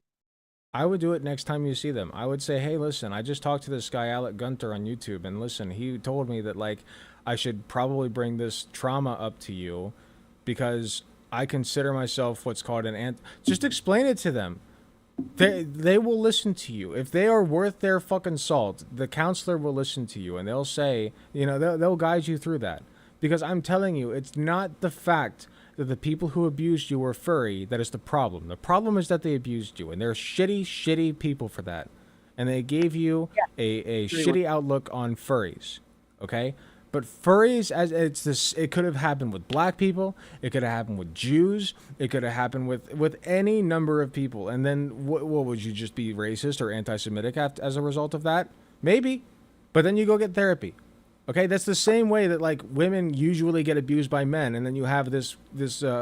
I would do it next time you see them. I would say, hey, listen, I just talked to this guy, Alec Gunter, on YouTube, and listen, he told me that, like, I should probably bring this trauma up to you because I consider myself what's called an just explain it to them. They will listen to you. If they are worth their fucking salt, the counselor will listen to you, and they'll say, you know, they'll guide you through that. Because I'm telling you, it's not the fact that the people who abused you were furry that is the problem. The problem is that they abused you, and they're shitty people for that. And they gave you a shitty outlook on furries, okay? But furries, it could have happened with black people, it could have happened with Jews, it could have happened with any number of people. And then what would you just be racist or anti-Semitic as a result of that? Maybe, but then you go get therapy. Okay, that's the same way that, like, women usually get abused by men, and then you have this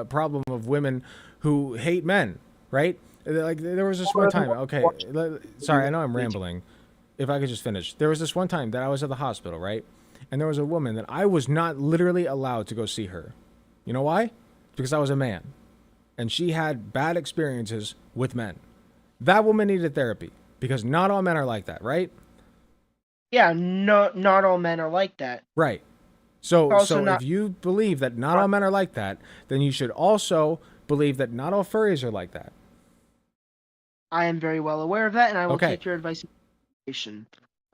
problem of women who hate men, right? Like, there was this one time. Okay, sorry, I know I'm rambling. If I could just finish, there was this one time that I was at the hospital, right? And there was a woman that I was not literally allowed to go see her. You know why? Because I was a man, and she had bad experiences with men. That woman needed therapy because not all men are like that, right? Yeah, not all men are like that. Right. So if you believe that not all men are like that, then you should also believe that not all furries are like that. I am very well aware of that, and I will take your advice.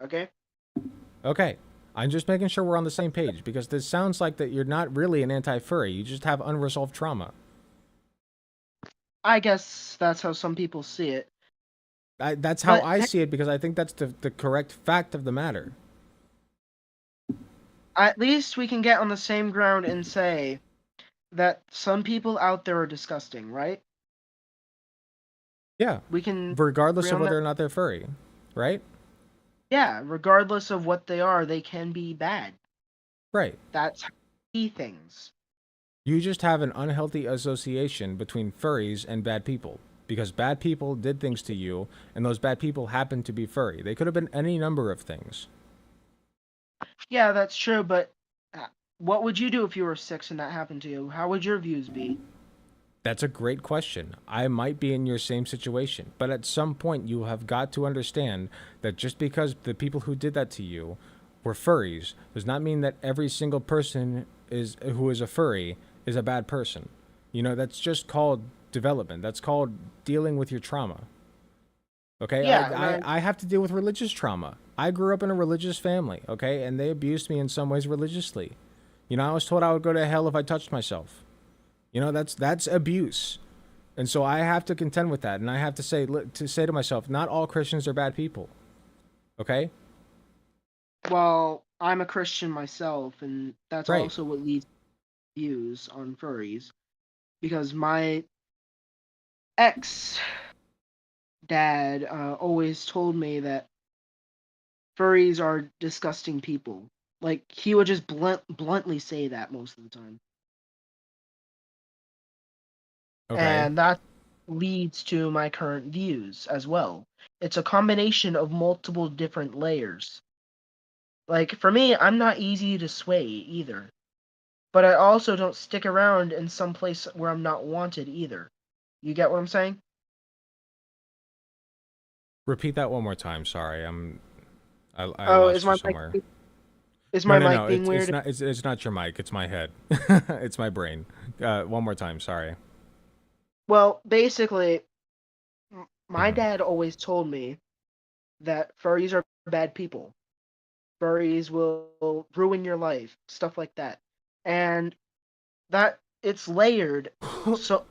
Okay? Okay. I'm just making sure we're on the same page, because this sounds like that you're not really an anti-furry. You just have unresolved trauma. I guess that's how some people see it. That's how I see it, because I think that's the correct fact of the matter. At least we can get on the same ground and say that some people out there are disgusting, right? Yeah. We can, regardless of whether or not they're furry, right? Yeah, regardless of what they are, they can be bad. Right. That's how we see things. You just have an unhealthy association between furries and bad people, because bad people did things to you, and those bad people happened to be furry. They could have been any number of things. Yeah, that's true, but what would you do if you were 6 and that happened to you? How would your views be? That's a great question. I might be in your same situation, but at some point you have got to understand that just because the people who did that to you were furries does not mean that every single person who is a furry is a bad person. You know, that's just called development. That's called dealing with your trauma. Okay? Yeah, I have to deal with religious trauma. I grew up in a religious family, okay? And they abused me in some ways religiously. You know, I was told I would go to hell if I touched myself. You know, that's abuse. And so I have to contend with that. And I have to say to myself, not all Christians are bad people. Okay? Well, I'm a Christian myself, and that's right. also what leads to views on furries. Because my ex-dad always told me that furries are disgusting people. Like, he would just bluntly say that most of the time. Okay. And that leads to my current views as well. It's a combination of multiple different layers. Like, for me, I'm not easy to sway either. But I also don't stick around in some place where I'm not wanted either. You get what I'm saying? Repeat that one more time. Sorry, I lost you somewhere. Is my mic being weird? It's not your mic. It's my head. It's my brain. One more time. Sorry. Well, basically, my dad always told me that furries are bad people. Furries will ruin your life, stuff like that. And that it's layered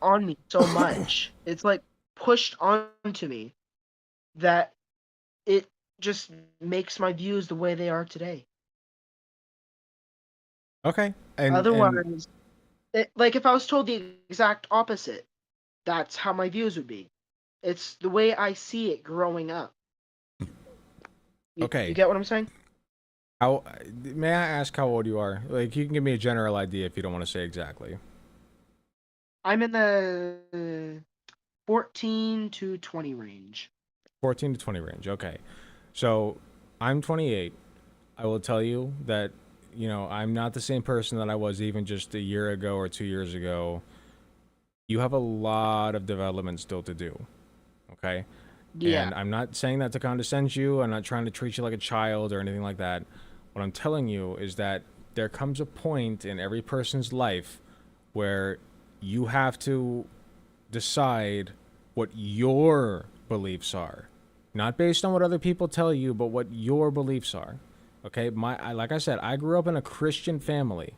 on me so much. It's like pushed onto me that it just makes my views the way they are today. Okay. Otherwise, like if I was told the exact opposite, that's how my views would be. It's the way I see it growing up. Okay. You get what I'm saying? May I ask how old you are? Like, you can give me a general idea if you don't want to say exactly. I'm in the 14 to 20 range. 14 to 20 range. Okay. So, I'm 28. I will tell you that, you know, I'm not the same person that I was even just a year ago or 2 years ago. You have a lot of development still to do. Okay? Yeah. And I'm not saying that to condescend you. I'm not trying to treat you like a child or anything like that. What I'm telling you is that there comes a point in every person's life where you have to decide what your beliefs are. Not based on what other people tell you, but what your beliefs are. Okay? Like I said, I grew up in a Christian family,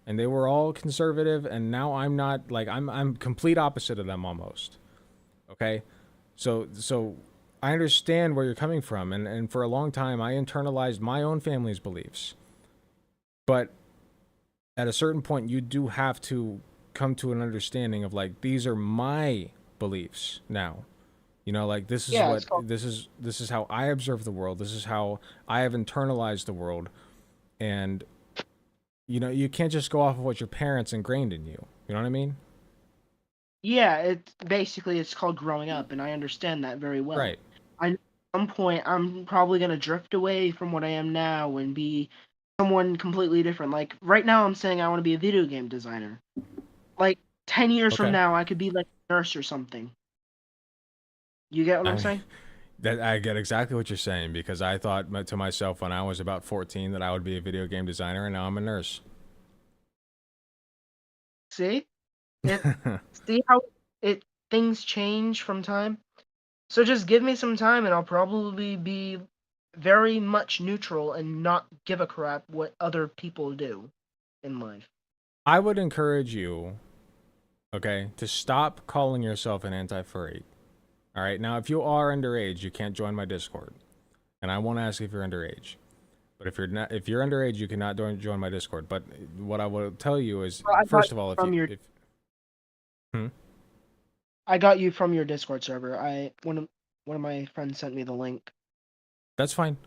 and they were all conservative, and now I'm not, like, I'm complete opposite of them almost. Okay? So I understand where you're coming from, and for a long time I internalized my own family's beliefs. But at a certain point you do have to come to an understanding of, like, these are my beliefs now. You know, like, this is this is how I observe the world. This is how I have internalized the world. And you know, you can't just go off of what your parents ingrained in you. You know what I mean? Yeah, it's called growing up, and I understand that very well. Right. At some point, I'm probably gonna drift away from what I am now and be someone completely different. Like right now, I'm saying I want to be a video game designer. Like 10 years from now, I could be like a nurse or something. You get what I'm saying? I get exactly what you're saying, because I thought to myself when I was about 14 that I would be a video game designer, and now I'm a nurse. See? See how things change from time? So just give me some time and I'll probably be very much neutral and not give a crap what other people do in life. I would encourage you, okay, to stop calling yourself an anti-furry. All right? Now, if you are underage, you can't join my Discord. And I won't ask if you're underage. But if you're underage, you cannot join my Discord. But what I will tell you is, first of all, I got you from your Discord server. One of my friends sent me the link. That's fine.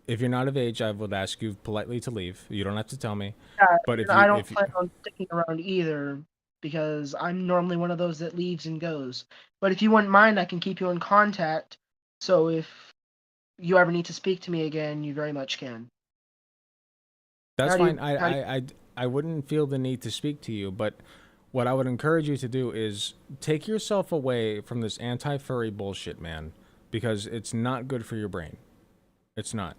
If you're not of age, I would ask you politely to leave. You don't have to tell me. Yeah, but I don't plan on sticking around either, because I'm normally one of those that leaves and goes. But if you wouldn't mind, I can keep you in contact. So if you ever need to speak to me again, you very much can. That's fine. I wouldn't feel the need to speak to you, but what I would encourage you to do is take yourself away from this anti-furry bullshit, man, because it's not good for your brain. It's not.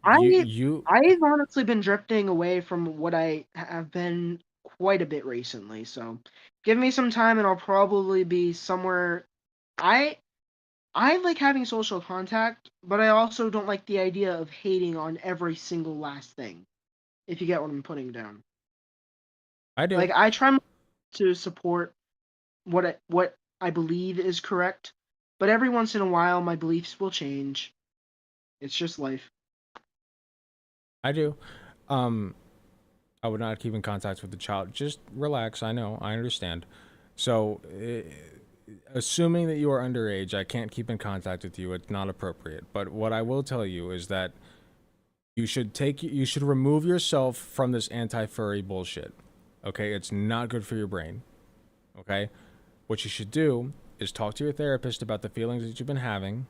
I've honestly been drifting away from what I have been quite a bit recently, so give me some time and I'll probably be somewhere. I like having social contact, but I also don't like the idea of hating on every single last thing, if you get what I'm putting down. I do. Like, I try to support what I believe is correct, but every once in a while my beliefs will change. It's just life. I do. I would not keep in contact with the child. Just relax. I know. I understand. So, assuming that you are underage, I can't keep in contact with you. It's not appropriate. But what I will tell you is that you should remove yourself from this anti-furry bullshit. Okay? It's not good for your brain. Okay? What you should do is talk to your therapist about the feelings that you've been having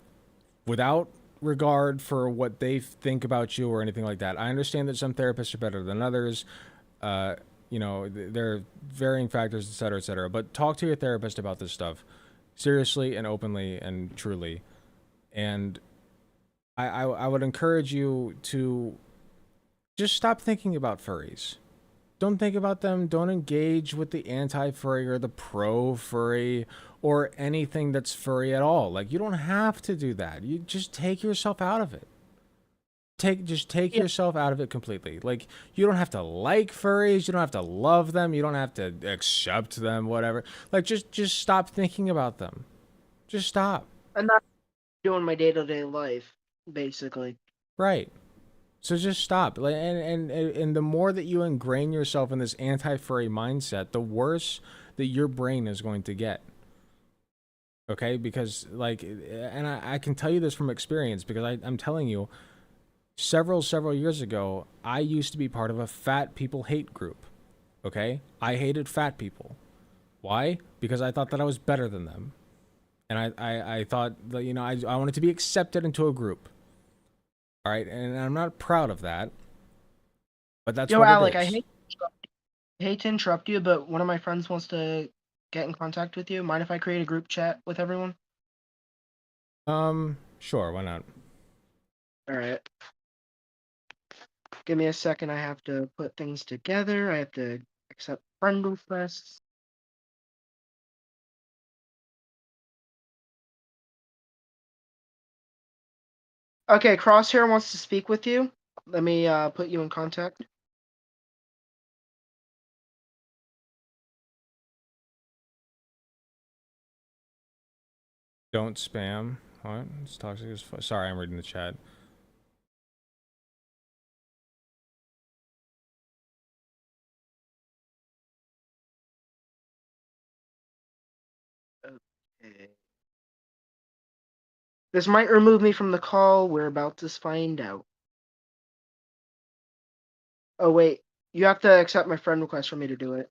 without regard for what they think about you or anything like that. I understand that some therapists are better than others. You know, there are varying factors, etc., etc. But talk to your therapist about this stuff seriously and openly and truly. And I would encourage you to just stop thinking about furries. Don't think about them. Don't engage with the anti-furry or the pro-furry or anything that's furry at all. Like, you don't have to do that. You just take yourself out of it. Just take yourself out of it completely. Like, you don't have to like furries. You don't have to love them. You don't have to accept them, whatever. Like, just stop thinking about them. Just stop. I'm not doing my day-to-day life, basically. Right. So just stop. And the more that you ingrain yourself in this anti-furry mindset, the worse that your brain is going to get. Okay? Because, like, and I can tell you this from experience, because I'm telling you, several years ago, I used to be part of a fat people hate group. Okay? I hated fat people. Why? Because I thought that I was better than them. And I thought that, you know, I wanted to be accepted into a group. All right, and I'm not proud of that, but that's what Alec, it is. I hate to interrupt you, but one of my friends wants to get in contact with you. Mind if I create a group chat with everyone? Sure, why not? Alright. Give me a second, I have to put things together. I have to accept friend requests. Okay, Crosshair wants to speak with you. Let me put you in contact. Don't spam. What? It's toxic as fuck. Sorry, I'm reading the chat. Okay. This might remove me from the call. We're about to find out. Oh, wait. You have to accept my friend request for me to do it.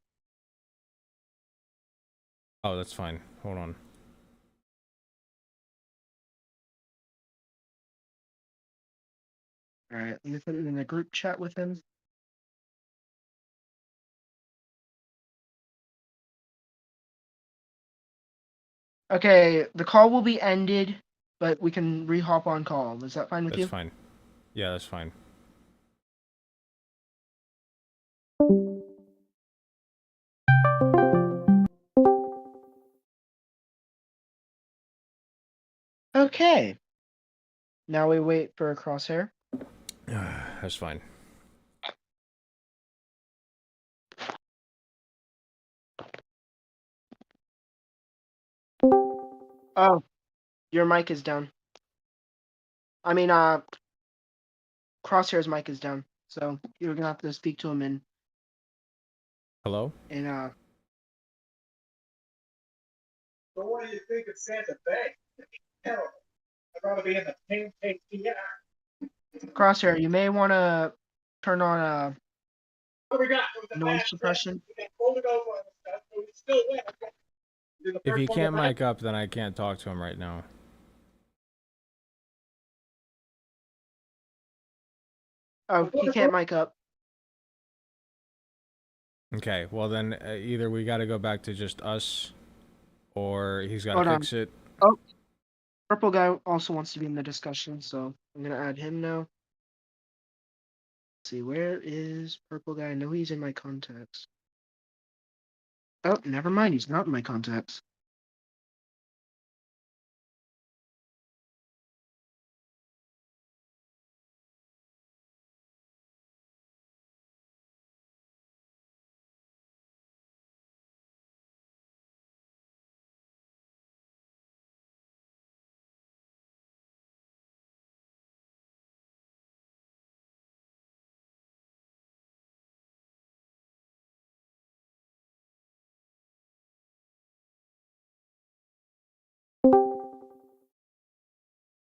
Oh, that's fine. Hold on. Alright, let me put it in a group chat with him. Okay, the call will be ended, but we can re-hop on call. Is that fine with you? That's fine. Yeah, that's fine. Okay. Now we wait for a Crosshair. That's fine. Oh, your mic is down. I mean, Crosshair's mic is down, so you're gonna have to speak to him in. Hello? So what do you think of Santa Fe? Terrible. I'd rather be in the pancake theater. Crosshair, you may want to turn on What we got? noise suppression. We got folded over and stuff, so we still win. You're the If first he one can't to mic up, then I can't talk to him right now. Oh, he can't mic up. Okay, well then either we got to go back to just us, or he's got Hold to on. fix it. Oh, purple guy also wants to be in the discussion, so I'm gonna add him now. Let's see, where is purple guy? I know he's in my contacts. Oh, never mind. He's not in my contacts.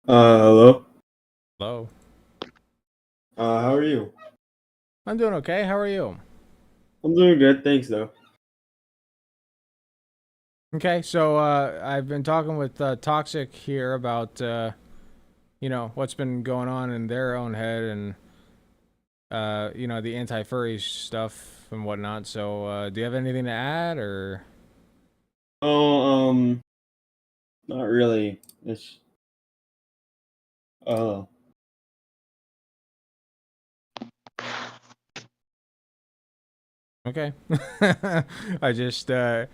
Hello? Hello? How are you? I'm doing okay. How are you? I'm doing good, thanks, though. Okay, so I've been talking with Toxic here about, you know, what's been going on in their own head and, you know, the anti-furry stuff and whatnot. So, do you have anything to add, or? Oh, not really. It's, Okay. I just, I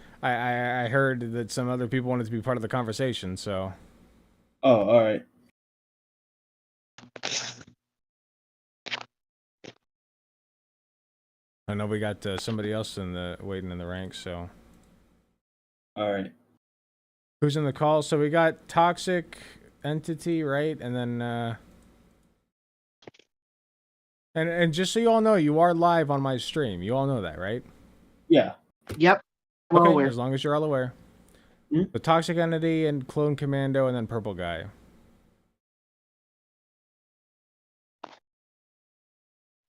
heard that some other people wanted to be part of the conversation, so. Oh, alright. I know we got somebody else waiting in the ranks, so. Alright. Who's in the call? So we got Toxic Entity, right? And then, and just so you all know, you are live on my stream. You all know that, right? Yeah. Yep. Well okay, aware. As long as you're all aware. The Toxic Entity and Clone Commando and then Purple Guy.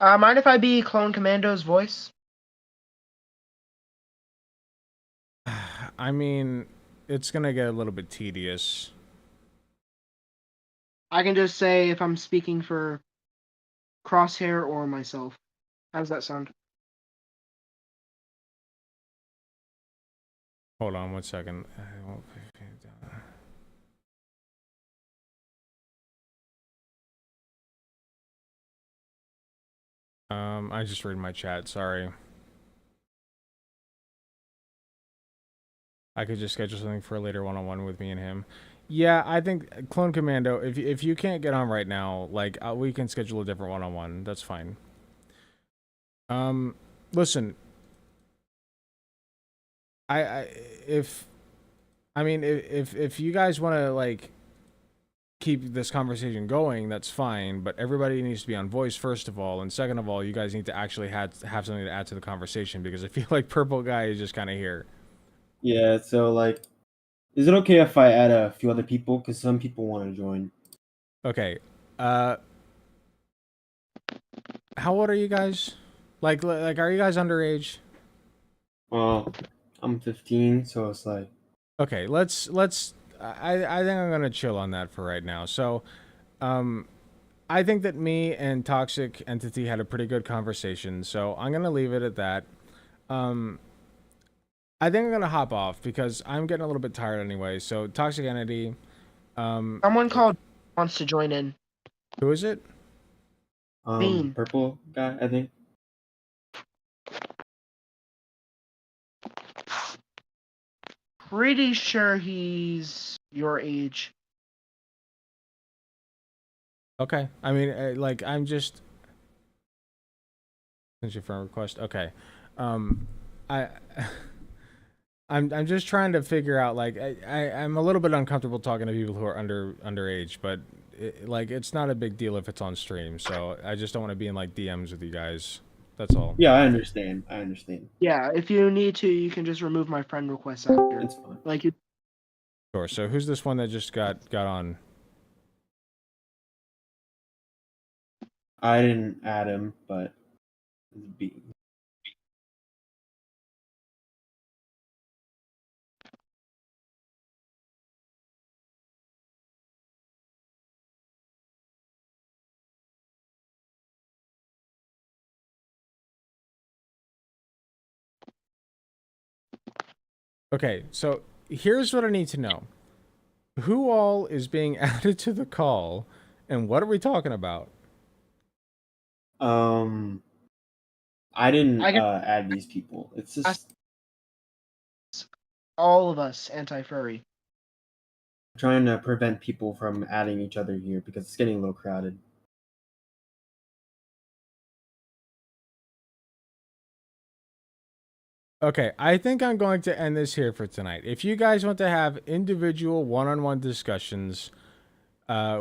Mind if I be Clone Commando's voice? I mean, it's gonna get a little bit tedious. I can just say if I'm speaking for Crosshair or myself. How does that sound? Hold on 1 second. I just read my chat, sorry. I could just schedule something for a later one-on-one with me and him. Yeah, I think Clone Commando, if you can't get on right now, like we can schedule a different one-on-one. That's fine. Listen. If you guys want to like keep this conversation going, that's fine, but everybody needs to be on voice first of all, and second of all, you guys need to actually have something to add to the conversation, because I feel like Purple Guy is just kind of here. Yeah, so like, is it okay if I add a few other people? Because some people want to join. Okay. How old are you guys? Like are you guys underage? Well, I'm 15, so it's like... Okay, let's I think I'm gonna chill on that for right now. So, I think that me and Toxic Entity had a pretty good conversation, so I'm gonna leave it at that. I think I'm gonna hop off because I'm getting a little bit tired anyway. So, Toxic Entity, someone called wants to join in. Who is it? Bean. Purple guy, I think. Pretty sure he's your age. Okay. I mean, like, I'm just... Send your friend request. Okay. I'm just trying to figure out, like, I'm a little bit uncomfortable talking to people who are underage, but like, it's not a big deal if it's on stream, so I just don't want to be in like DMs with you guys. That's all. Yeah, I understand. Yeah, if you need to, you can just remove my friend request after. It's fine. Like you. Sure. So who's this one that just got on? I didn't add him, but Bean. Okay, so here's what I need to know. Who all is being added to the call, and what are we talking about? I didn't add these people. It's just all of us anti-furry. trying to prevent people from adding each other here because it's getting a little crowded. Okay, I think I'm going to end this here for tonight. If you guys want to have individual one-on-one discussions,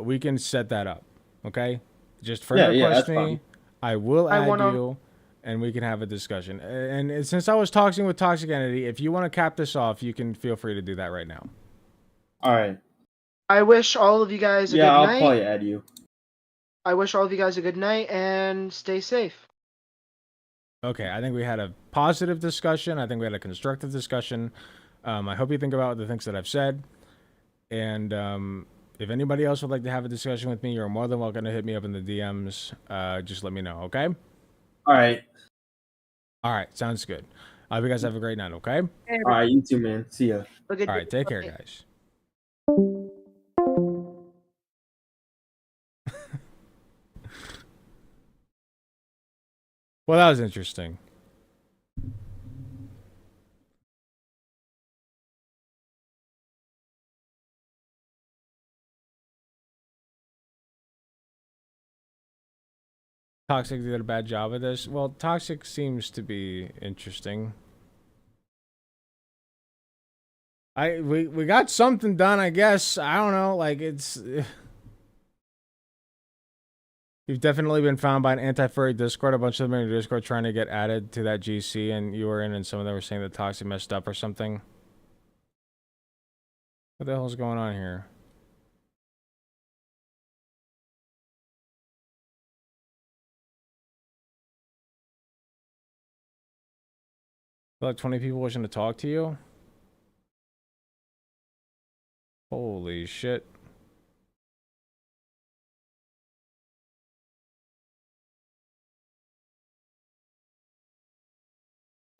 we can set that up. Okay? Just friend request me. Fine. I will add you, and we can have a discussion. And since I was talking with Toxic Entity, if you want to cap this off, you can feel free to do that right now. All right. I wish all of you guys a good night. Yeah, I'll probably add you. I wish all of you guys a good night and stay safe. Okay, I think we had a positive discussion. I think we had a constructive discussion. I hope you think about the things that I've said. And if anybody else would like to have a discussion with me, you're more than welcome to hit me up in the DMs. Just let me know, okay? All right. All right, sounds good. I hope you guys have a great night, okay? All right, you too, man. See ya. All right, take care, guys. Well, that was interesting. Toxic did a bad job of this. Well, Toxic seems to be interesting. We got something done, I guess. I don't know, like it's... You've definitely been found by an anti-furry Discord. A bunch of them in your Discord trying to get added to that GC, and you were in, and some of them were saying that Toxic messed up or something. What the hell is going on here? Like 20 people wishing to talk to you? Holy shit.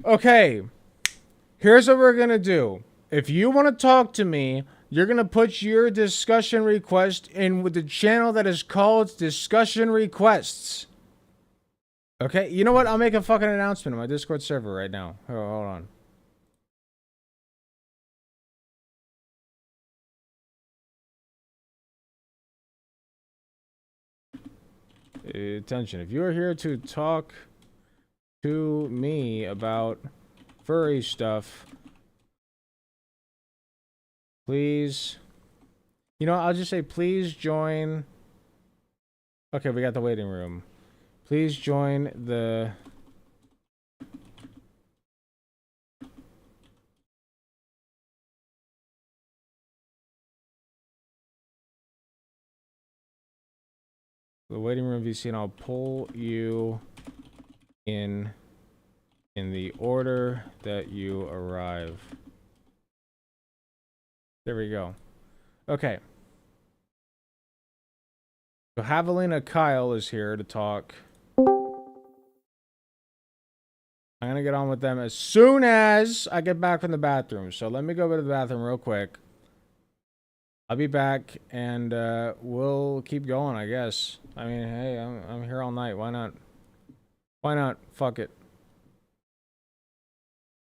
Okay, here's what we're gonna do. If you want to talk to me, you're gonna put your discussion request in with the channel that is called Discussion Requests. Okay, you know what? I'll make a fucking announcement on my Discord server right now. Hold on. Attention, if you are here to talk to me about furry stuff, please, you know, I'll just say please join. Okay, we got the waiting room. Please join the waiting room VC, and I'll pull you in the order that you arrive. There we go. Okay. So Javelina Kyle is here to talk. I'm gonna get on with them as soon as I get back from the bathroom. So let me go to the bathroom real quick. I'll be back and we'll keep going, I guess. I mean, hey, I'm here all night. Why not? Why not? Fuck it.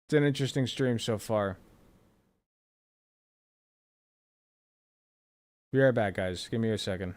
It's an interesting stream so far. Be right back, guys. Give me a second.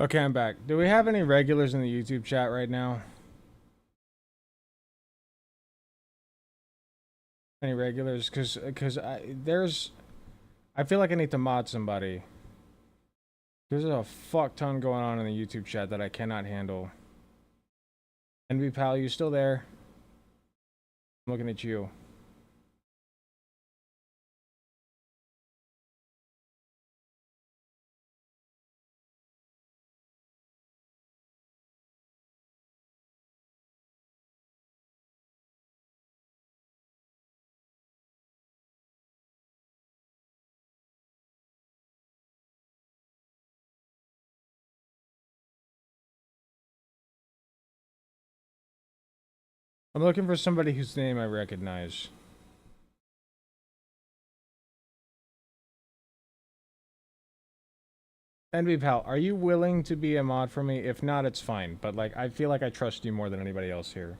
Okay, I'm back. Do we have any regulars in the YouTube chat right now? Any regulars? Because I feel like I need to mod somebody. There's a fuck ton going on in the YouTube chat that I cannot handle. NB Pal, you still there? I'm looking at you. I'm looking for somebody whose name I recognize. NB Pal, are you willing to be a mod for me? If not, it's fine. But, like, I feel like I trust you more than anybody else here.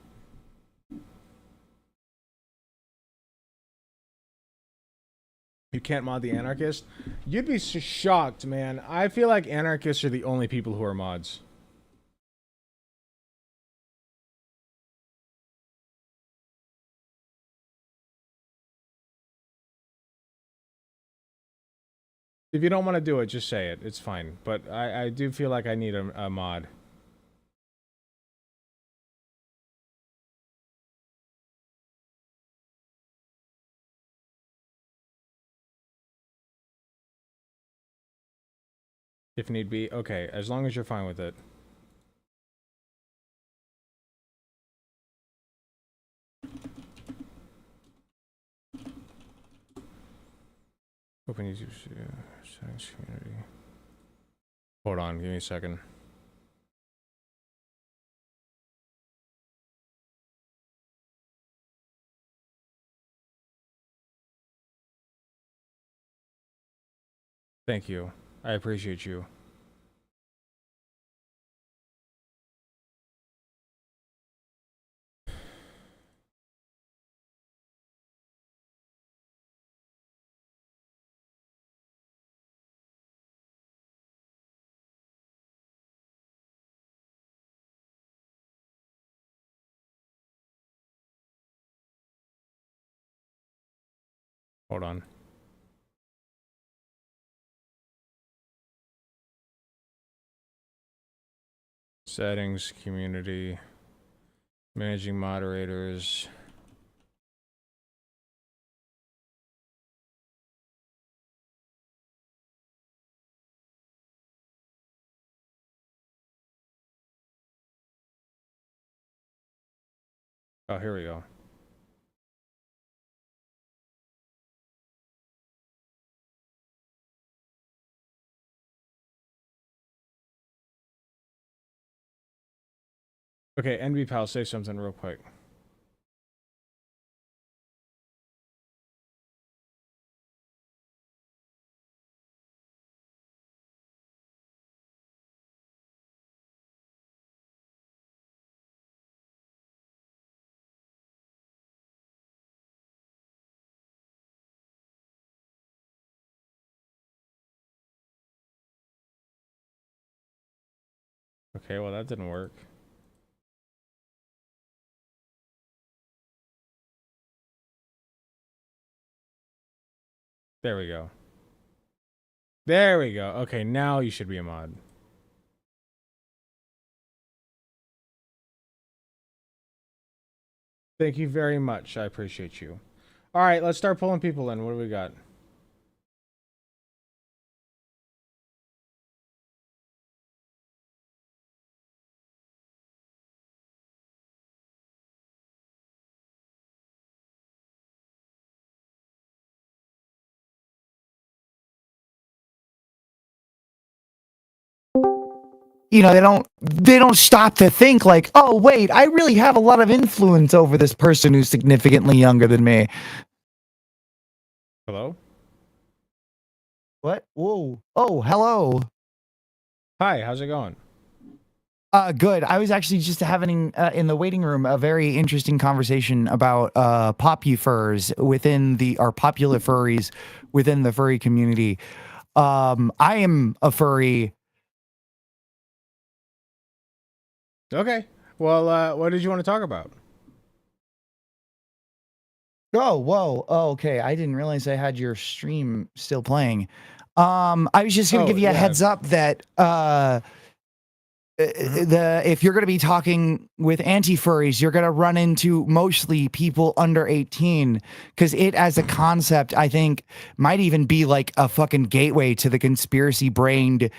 You can't mod the Anarchist? You'd be shocked, man. I feel like Anarchists are the only people who are mods. If you don't want to do it, just say it. It's fine. But I do feel like I need a mod. If need be. Okay, as long as you're fine with it. Open YouTube settings community. Hold on, give me a second. Thank you. I appreciate you. Hold on. Settings, community, managing moderators. Oh, here we go. Okay, NB Pal, say something real quick. Okay, well that didn't work. There we go. There we go. Okay, now you should be a mod. Thank you very much. I appreciate you. All right, let's start pulling people in. What do we got? You know, they don't stop to think like, oh wait, I really have a lot of influence over this person who's significantly younger than me. Hello? What? Whoa. Oh, hello. Hi, how's it going? Good. I was actually just having in the waiting room a very interesting conversation about popufurs within or popular furries within the furry community. I am a furry Okay. Well, what did you want to talk about? Oh, whoa. Oh, okay. I didn't realize I had your stream still playing. I was just gonna give you a heads up that if you're gonna be talking with anti-furries, you're gonna run into mostly people under 18, because it as a concept, I think, might even be like a fucking gateway to the conspiracy brained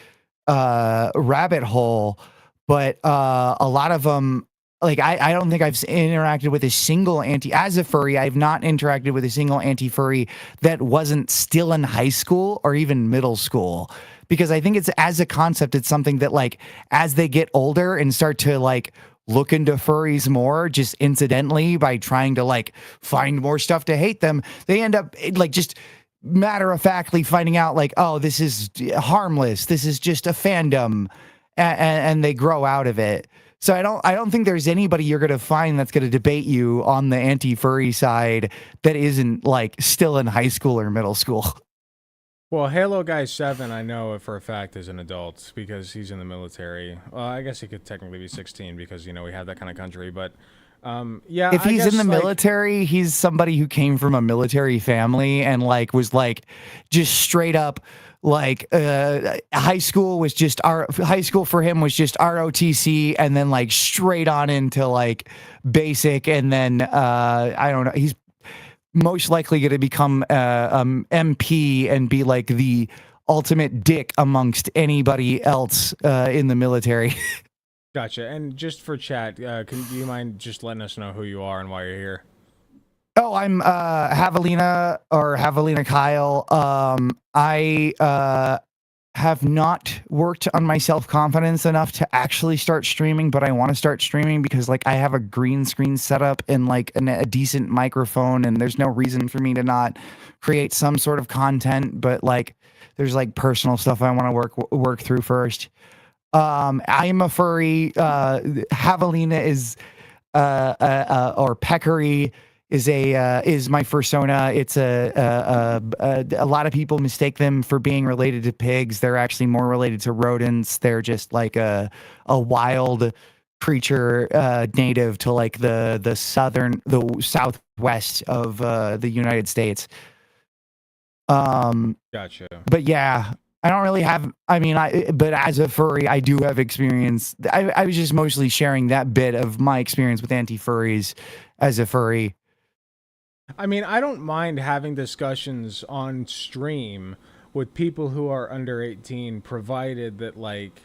rabbit hole. But a lot of them, like I don't think I've interacted with a single as a furry, I've not interacted with a single anti-furry that wasn't still in high school or even middle school, because I think it's, as a concept, it's something that, like, as they get older and start to like look into furries more, just incidentally, by trying to like find more stuff to hate them, they end up like just matter of factly finding out like, oh, this is harmless, this is just a fandom, and they grow out of it. So I don't think there's anybody you're gonna find that's gonna debate you on the anti-furry side that isn't like still in high school or middle school. Well, Halo Guy 7, I know for a fact is an adult because he's in the military. Well, I guess he could technically be 16 because, you know, we have that kind of country. But yeah, if he's in the military, he's somebody who came from a military family and like was like just straight up like high school for him was just ROTC, and then like straight on into like basic, and then I don't know, he's most likely going to become MP and be like the ultimate dick amongst anybody else in the military. Gotcha. And just for chat, do you mind just letting us know who you are and why you're here? Oh, I'm Javelina Kyle. I have not worked on my self-confidence enough to actually start streaming, but I want to start streaming because like I have a green screen setup and like a decent microphone, and there's no reason for me to not create some sort of content, but like there's like personal stuff I want to work through first. I'm a furry. Javelina is or Peccary is my fursona. It's a lot of people mistake them for being related to pigs. They're actually more related to rodents. They're just like a wild creature native to like the southwest of the United States. Gotcha. But yeah, I don't really have, but as a furry, I do have experience. I was just mostly sharing that bit of my experience with anti-furries as a furry. I mean, I don't mind having discussions on stream with people who are under 18, provided that, like,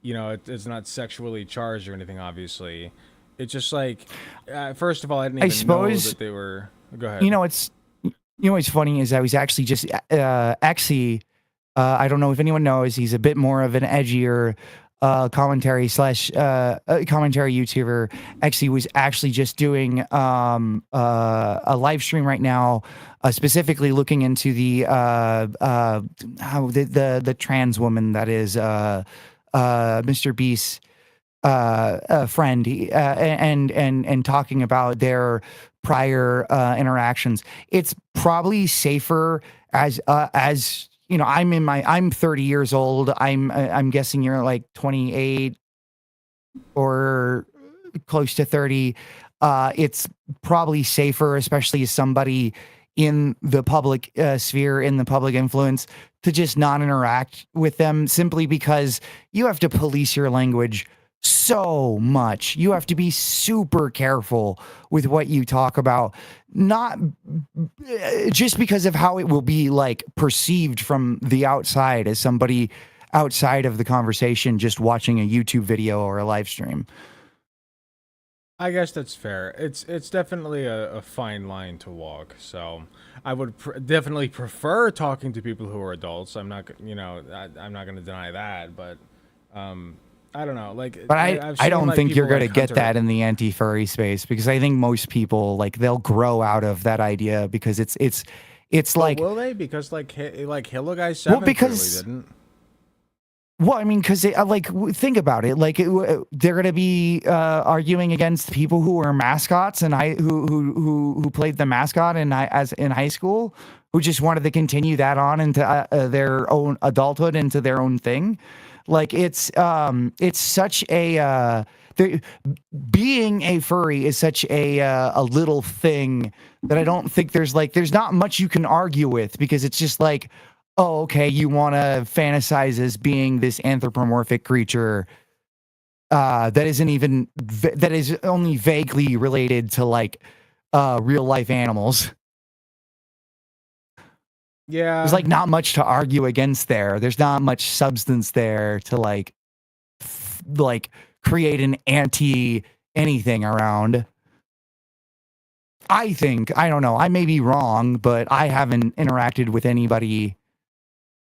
you know, it's not sexually charged or anything, obviously. It's just like, first of all, I didn't even know that they were... Go ahead. You know what's funny is I was actually just, Exy, I don't know if anyone knows, he's a bit more of an edgier commentary YouTuber. Exy was actually just doing a live stream right now, specifically looking into the trans woman that is Mr. Beast's friend, and talking about their prior interactions. It's probably safer as you know, I'm 30 years old. I'm guessing you're like 28 or close to 30. It's probably safer, especially as somebody in the public sphere, in the public influence, to just not interact with them, simply because you have to police your language so much. You have to be super careful with what you talk about, not just because of how it will be like perceived from the outside as somebody outside of the conversation just watching a YouTube video or a live stream. I guess that's fair. It's definitely a fine line to walk. So I would definitely prefer talking to people who are adults. I'm not, you know, I'm not going to deny that, but I don't know, like, but I don't think you're going to get that in the anti-furry space, because I think most people, like, they'll grow out of that idea, because it's like, will they? Because like Halo Guy 7 well, because didn't. Well, I mean, because like, think about it. Like, they're going to be arguing against people who are mascots and who played the mascot in high school, who just wanted to continue that on into their own adulthood, into their own thing. Like it's such a being a furry is such a little thing that I don't think there's not much you can argue with, because it's just like, oh, okay, you want to fantasize as being this anthropomorphic creature that isn't even that is only vaguely related to like real life animals. Yeah. There's like not much to argue against there. There's not much substance there to like create an anti anything around. I think, I don't know, I may be wrong, but I haven't interacted with anybody,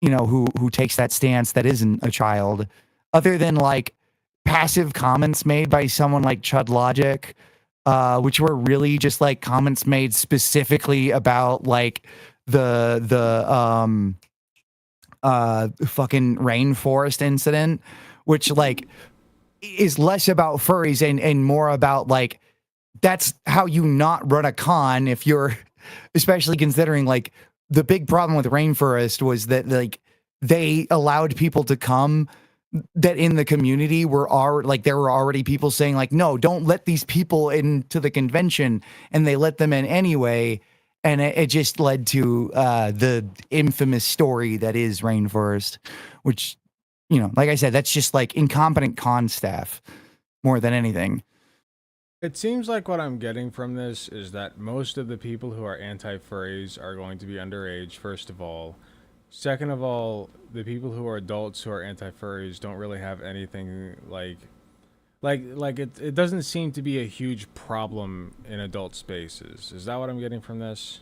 who takes that stance that isn't a child, other than like passive comments made by someone like Chud Logic, which were really just like comments made specifically about like the fucking rainforest incident, which like is less about furries and more about like, that's how you not run a con if you're, especially considering like the big problem with rainforest was that like they allowed people to come that in the community there were already people saying like, no, don't let these people into the convention, and they let them in anyway. And it just led to the infamous story that is rainforest, which, like I said, that's just like incompetent con staff more than anything. It seems like what I'm getting from this is that most of the people who are anti-furries are going to be underage, first of all. Second of all, the people who are adults who are anti-furries don't really have anything like it doesn't seem to be a huge problem in adult spaces. Is that what I'm getting from this?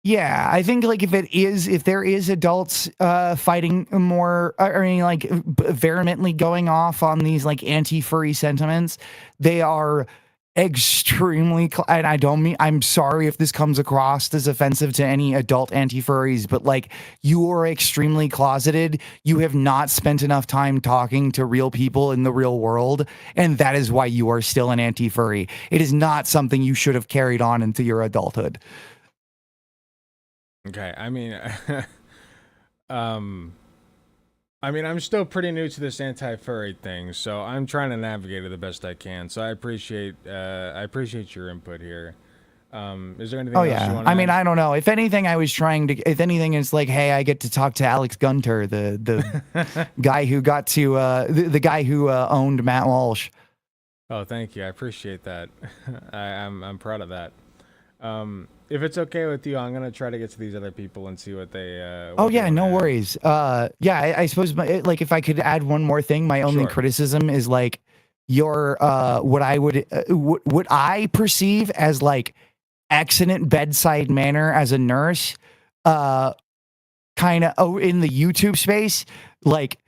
Yeah, I think like if there is adults fighting more, I mean like vehemently going off on these like anti-furry sentiments, they are extremely and I'm sorry if this comes across as offensive to any adult anti-furries, but like, you are extremely closeted. You have not spent enough time talking to real people in the real world, and that is why you are still an anti-furry. It is not something you should have carried on into your adulthood. Okay, I mean, I'm still pretty new to this anti-furry thing, so I'm trying to navigate it the best I can. So I appreciate your input here. Is there anything else you want to I mean, add? I don't know. If anything, if anything, it's like, hey, I get to talk to Alex Gunter, the guy who got to the guy who owned Matt Walsh. Oh, thank you. I appreciate that. I'm proud of that. If it's okay with you, I'm gonna try to get to these other people and see what they. No worries. I suppose like if I could add one more thing, my only criticism is like your what I perceive as like excellent bedside manner as a nurse, kind of in the YouTube space, like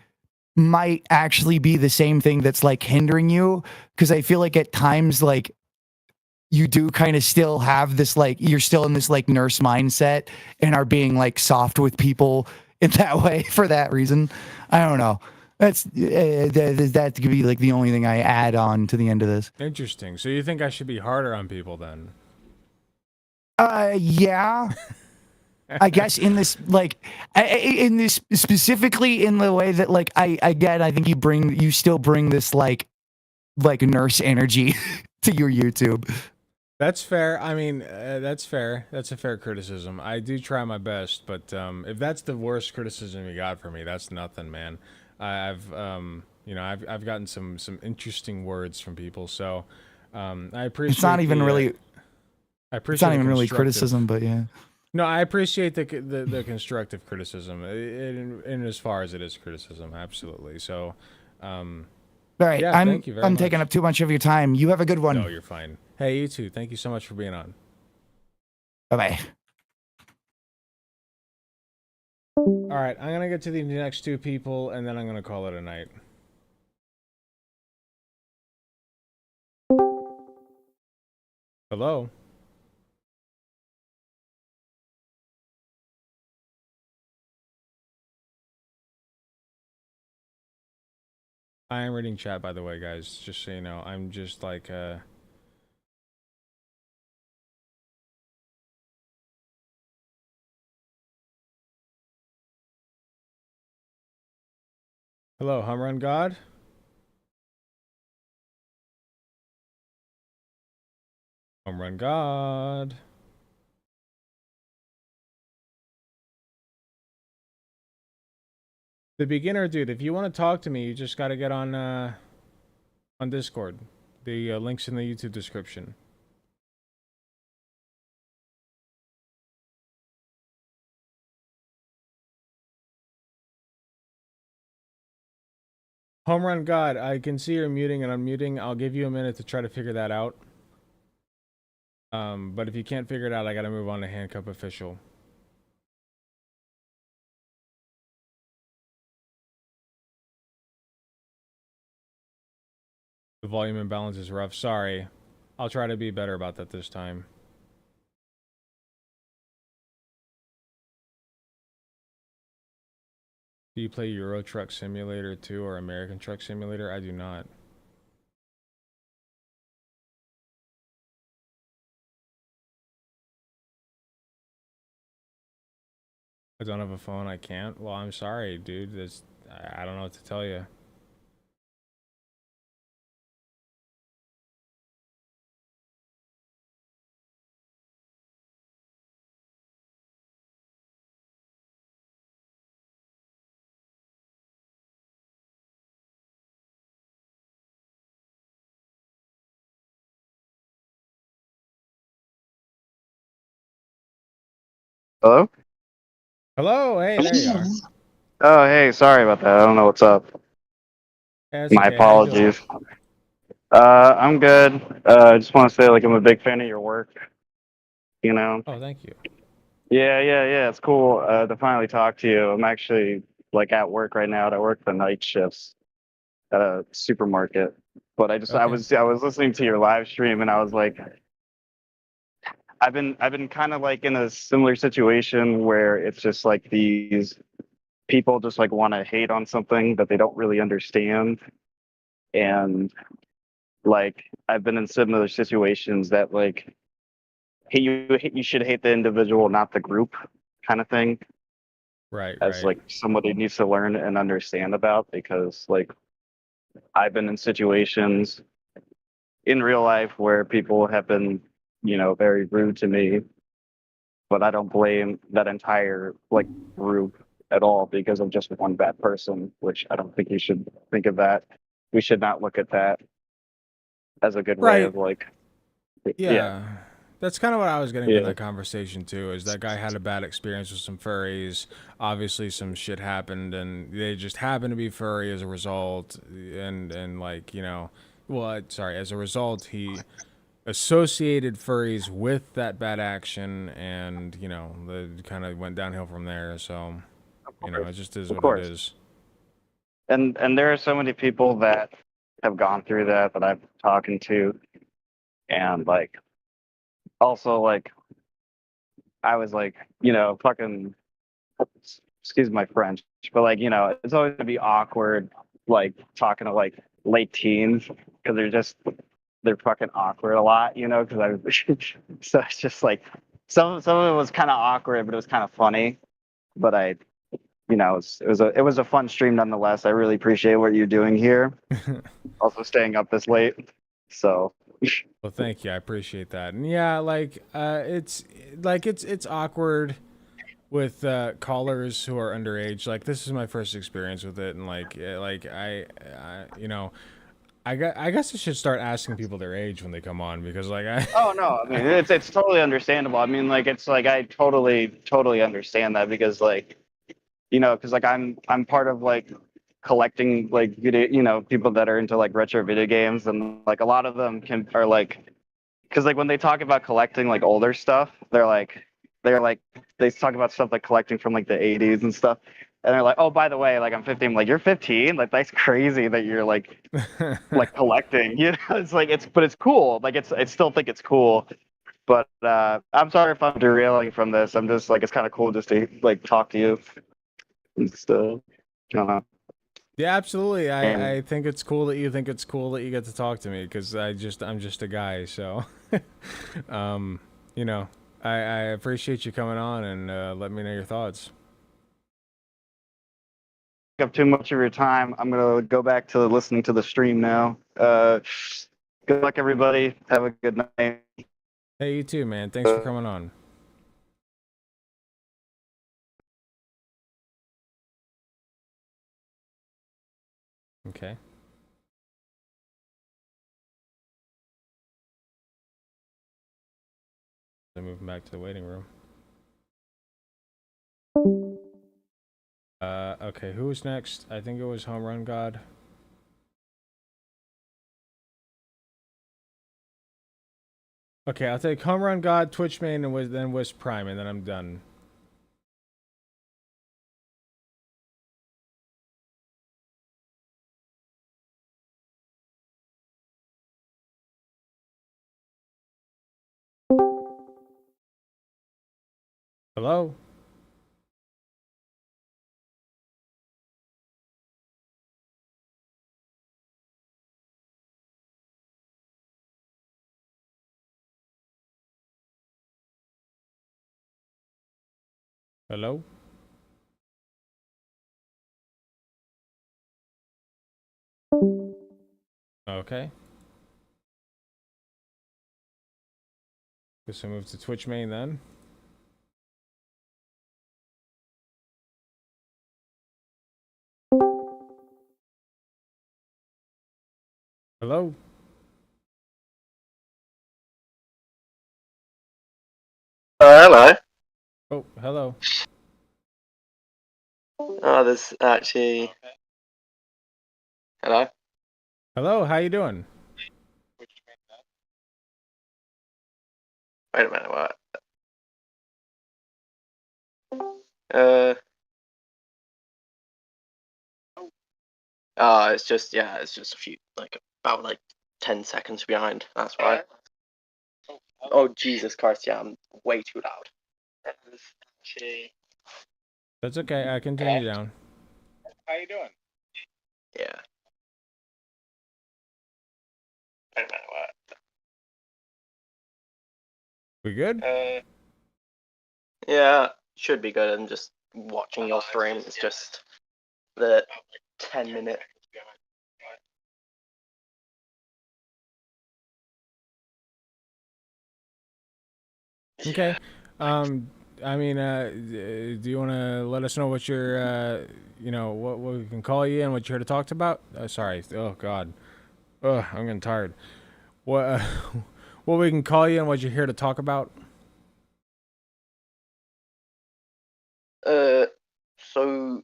might actually be the same thing that's like hindering you, because I feel like at times like you do kind of still have this like, you're still in this like nurse mindset and are being like soft with people in that way for that reason. I don't know. That's that could be like the only thing I add on to the end of this. Interesting. So you think I should be harder on people then? Yeah. I guess in this like in this specifically in the way that like I think you still bring this like nurse energy to your YouTube. That's fair. I mean, that's fair. That's a fair criticism. I do try my best, but if that's the worst criticism you got for me, that's nothing, man. I've gotten some interesting words from people, so I appreciate. It's not even really. I appreciate. It's not even really criticism, but yeah. No, I appreciate the constructive criticism, in as far as it is criticism, absolutely. So, all right, yeah, thank you very much. I'm taking up too much of your time. You have a good one. No, you're fine. Hey, you too. Thank you so much for being on. Bye-bye. All right, I'm gonna get to the next two people, and then I'm gonna call it a night. Hello. I am reading chat, by the way, guys, just so you know. I'm just like, Hello, Home Run God. Home Run God. The beginner dude, if you want to talk to me, you just got to get on Discord. The link's in the YouTube description. Home Run God, I can see you're muting and unmuting. I'll give you a minute to try to figure that out. But if you can't figure it out, I gotta move on to Handcuff Official. The volume imbalance is rough. Sorry. I'll try to be better about that this time. Do you play Euro Truck Simulator 2 or American Truck Simulator? I do not. I don't have a phone. I can't. Well, I'm sorry, dude. I don't know what to tell you. Hello? Hello. Hey, there you are. Oh, hey, sorry about that. I don't know what's up. Yeah, My okay. How you doing? apologies. I'm good. I just want to say, like, I'm a big fan of your work. You know? Oh, thank you. Yeah. It's cool to finally talk to you. I'm actually, like, at work right now. I work the night shifts at a supermarket. But I Okay. was listening to your live stream and I was like, I've been kind of like in a similar situation where it's just like these people just like want to hate on something that they don't really understand. And like I've been in similar situations that like you should hate the individual, not the group, kind of thing. Right. As like somebody needs to learn and understand about, because like I've been in situations in real life where people have been, very rude to me, but I don't blame that entire like group at all because of just one bad person, which I don't think you should think of that. We should not look at that as a good way Right. of like, Yeah. That's kind of what I was getting from Yeah. that conversation too, is that guy had a bad experience with some furries. Obviously some shit happened and they just happened to be furry as a result. And like, as a result, he associated furries with that bad action and, it kind of went downhill from there. So, it just is Of what course. it is. And there are so many people that have gone through that I've talking to, and like also like I was like, fucking excuse my French, but like, it's always gonna be awkward like talking to like late teens because they're fucking awkward a lot, because so it's just like some of it was kind of awkward, but it was kind of funny. But it was a fun stream nonetheless. I really appreciate what you're doing here. Also staying up this late. So Well, thank you. I appreciate that. And yeah, it's awkward with callers who are underage. Like this is my first experience with it, and I guess I should start asking people their age when they come on because Oh no, I mean it's totally understandable. I mean like it's like I totally understand that because like because like I'm part of like collecting like video, people that are into like retro video games, and like a lot of them are like, because like when they talk about collecting like older stuff, they're like they talk about stuff like collecting from like the 80s and stuff, and they're like, oh, by the way, like I'm 15. I'm like, you're 15? Like that's crazy that you're like collecting. But it's cool. Like I still think it's cool. But I'm sorry if I'm derailing from this. I'm just like it's kind of cool just to like talk to you and stuff. Yeah, absolutely. And I think it's cool that you think it's cool that you get to talk to me because I'm just a guy. So, I appreciate you coming on and let me know your thoughts. up too much of your time. I'm gonna go back to listening to the stream now. Good luck, everybody. Have a good night. Hey, you too, man. Thanks for coming on. Okay. They're moving back to the waiting room. Okay, who was next? I think it was Home Run God. Okay, I'll take Home Run God, Twitch main, and then Wisp Prime, and then I'm done. Hello? Hello? Okay. Guess I move to Twitch main then. Hello? Hello. Oh, hello. Oh, there's actually. Hello. Hello, how you doing? Wait a minute, what? It's just it's just a few about 10 seconds behind. That's why. Oh Jesus Christ! Yeah, I'm way too loud. That's okay, I continue down. How you doing? Yeah. Wait a minute, what? We good? Yeah, should be good. I'm just watching your stream. It's just the 10-minute. Okay. I mean, do you want to let us know what your, what we can call you and what you're here to talk about? Sorry. Oh, God. Ugh, I'm getting tired. What, what we can call you and what you're here to talk about? So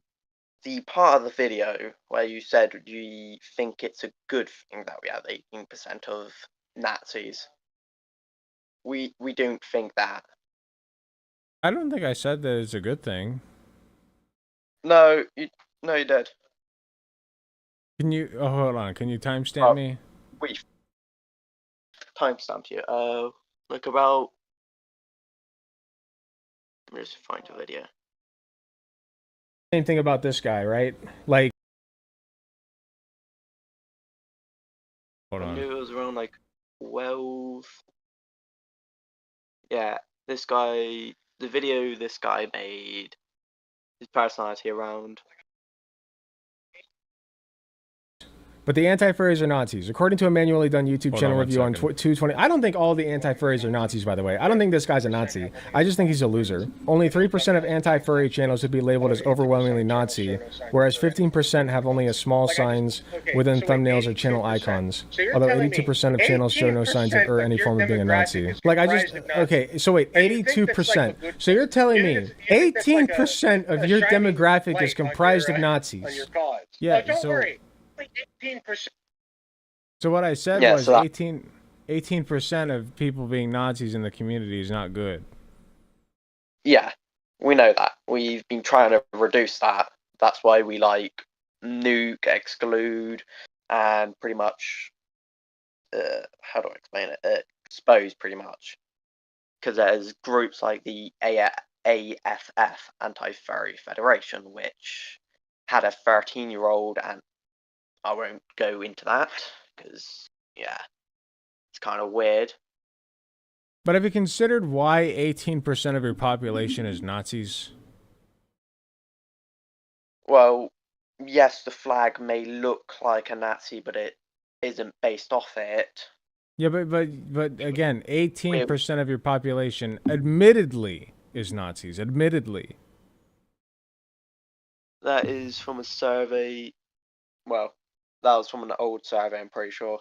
the part of the video where you said you think it's a good thing that we have 18% of Nazis. We don't think that. I don't think I said that it's a good thing. No, you did. Can you? Oh, hold on. Can you timestamp me? We timestamped you. Like about. Let me just find your video. Same thing about this guy, right? Like. Hold on. It was around 12. Yeah, this guy. The video this guy made. His personality around. But the anti-furries are Nazis. According to a manually done YouTube channel review on 220... I don't think all the anti-furries are Nazis, by the way. I don't think this guy's a Nazi. I just think he's a loser. Only 3% of anti-furry channels would be labeled as overwhelmingly Nazi, whereas 15% have only a small signs within thumbnails or channel icons. Although 82% of channels show no signs of or any form of being a Nazi. Okay, so wait, 82%. So you're telling me 18% of your demographic is comprised of Nazis? Yeah, so... 18%. So what I said was 18% of people being Nazis in the community is not good. Yeah, we know that. We've been trying to reduce that. That's why we nuke, exclude, and pretty much, how do I explain it? Expose pretty much. Because there's groups like the AFF, Anti-Furry Federation, which had a 13-year-old, and I won't go into that because, it's kind of weird. But have you considered why 18% of your population is Nazis? Well, yes, the flag may look like a Nazi, but it isn't based off it. Yeah, but again, 18% of your population admittedly is Nazis. Admittedly. That is from a survey. Well, that was from an old survey, I'm pretty sure.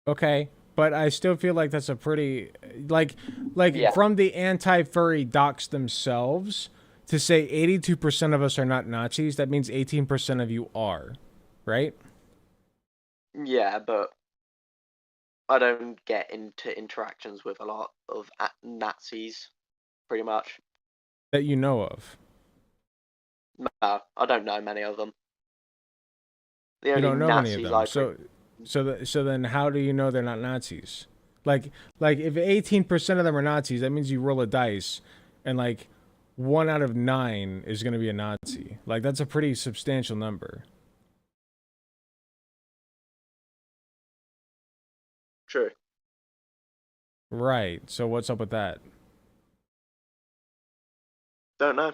Okay, but I still feel like that's a pretty Yeah. from the anti-furry docs themselves to say 82% of us are not Nazis, that means 18% of you are, right? Yeah, but I don't get into interactions with a lot of Nazis, pretty much. That you know of. No, I don't know many of them. The You only don't know many of Nazis them. So then how do you know they're not Nazis? Like if 18% of them are Nazis, that means you roll a dice and like 1 out of 9 is going to be a Nazi. Like that's a pretty substantial number. True. Right. So what's up with that? Don't know.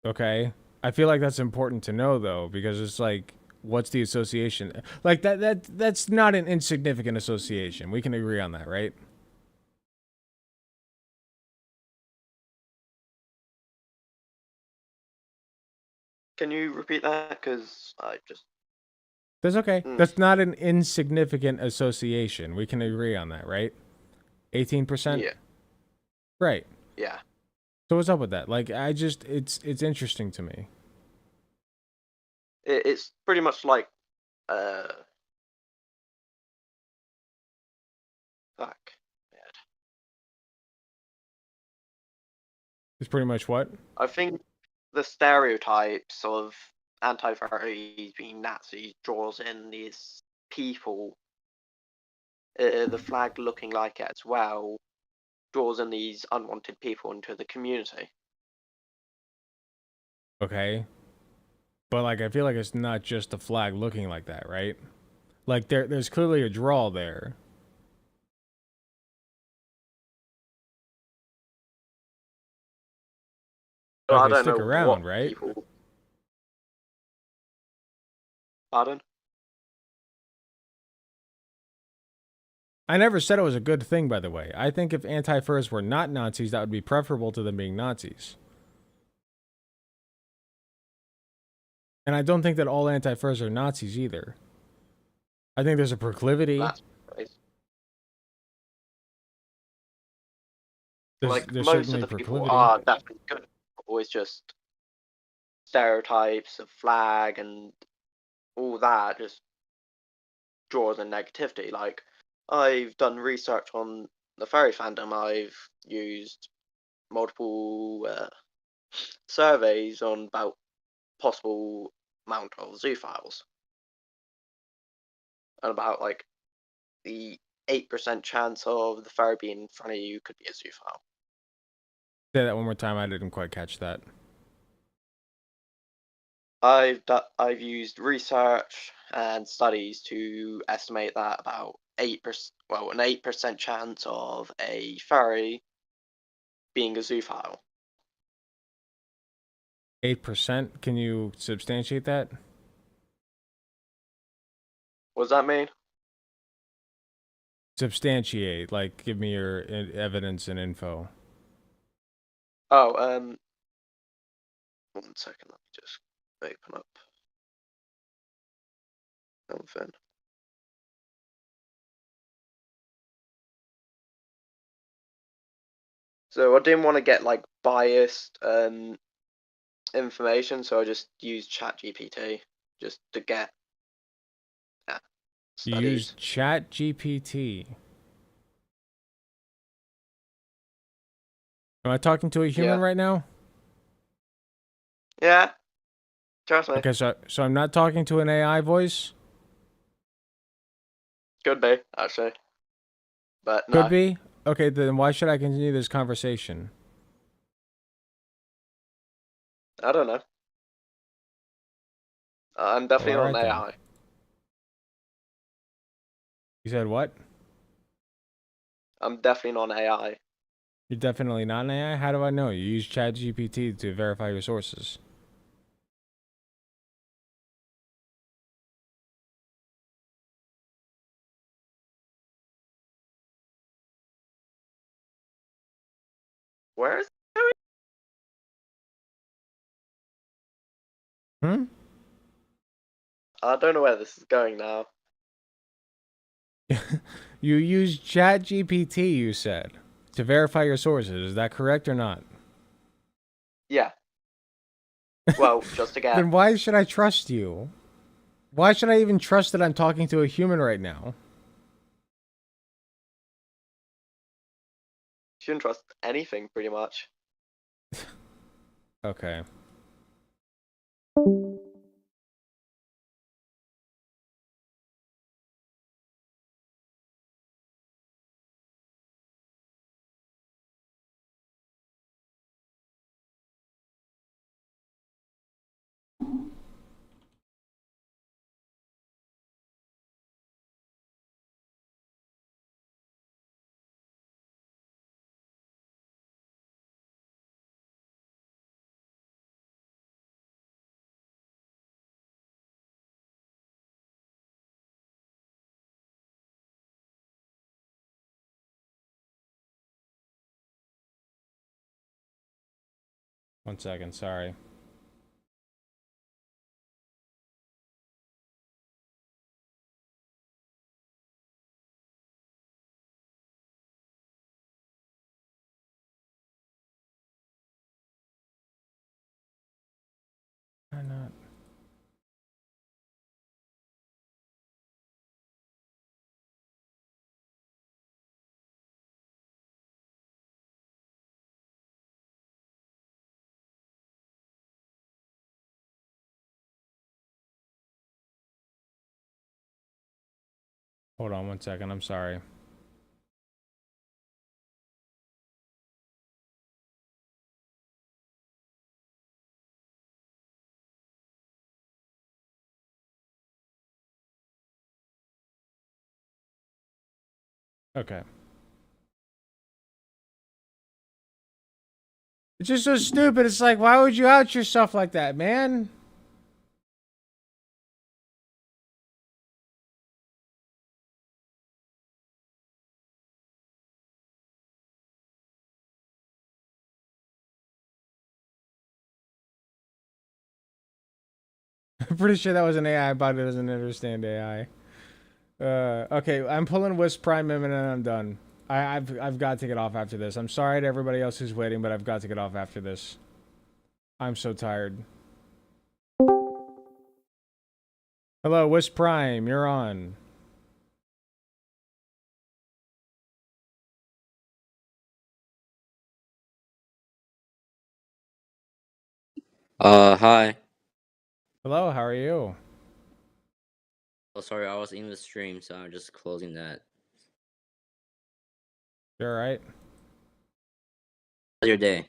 Okay. I feel like that's important to know though, because it's like, what's the association? Like that's not an insignificant association. We can agree on that, right? Can you repeat that? Because I just... That's okay. That's not an insignificant association. We can agree on that, right? 18%? Yeah. Right. Yeah. So what's up with that? Like, it's interesting to me. It's pretty much like, fuck. It's pretty much what? I think the stereotypes of anti-furries being Nazis draws in these people, the flag looking like it as well, draws in these unwanted people into the community. Okay. But like, I feel like it's not just the flag looking like that, right? Like, there's clearly a draw there. But Like, I they don't stick know around, what right? people... Pardon? I never said it was a good thing, by the way. I think if anti-furs were not Nazis, that would be preferable to them being Nazis. And I don't think that all anti-furs are Nazis either. I think there's a proclivity. That's right. There's most of the people are definitely good. Always just stereotypes of flag and all that just draws in negativity. Like, I've done research on the furry fandom. I've used multiple surveys on about possible amount of zoophiles, and about like the 8% chance of the furry being in front of you could be a zoophile. Say that one more time. I didn't quite catch that. I've used research and studies to estimate that about 8%, well, an 8% chance of a furry being a zoophile. 8%? Can you substantiate that? What does that mean? Substantiate, like give me your evidence and info. Oh, 1 second, let me just open up something. So I didn't want to get like biased information, so I just used ChatGPT just to get You use ChatGPT. Am I talking to a human right now? Yeah. Trust me. Okay, so I'm not talking to an AI voice? Could be, actually. But no. Could be? Okay, then why should I continue this conversation? I don't know. I'm definitely Well, not alright an then. AI. You said what? I'm definitely not an AI. You're definitely not an AI? How do I know? You use ChatGPT to verify your sources. Where is? Hmm? I don't know where this is going now. You use ChatGPT, you said, to verify your sources. Is that correct or not? Yeah. Well, just to get. Then why should I trust you? Why should I even trust that I'm talking to a human right now? Shouldn't trust anything, pretty much. Okay. One second, sorry. Why not? Hold on one second, I'm sorry. Okay. It's just so stupid. It's like, why would you out yourself like that, man? I'm pretty sure that was an AI bot that doesn't understand AI. Okay, I'm pulling Wisp Prime in and I'm done. I've got to get off after this. I'm sorry to everybody else who's waiting, but I've got to get off after this. I'm so tired. Hello, Wisp Prime, you're on. Hi. Hello, how are you? Oh, sorry, I was in the stream, so I'm just closing that. You alright? How's your day?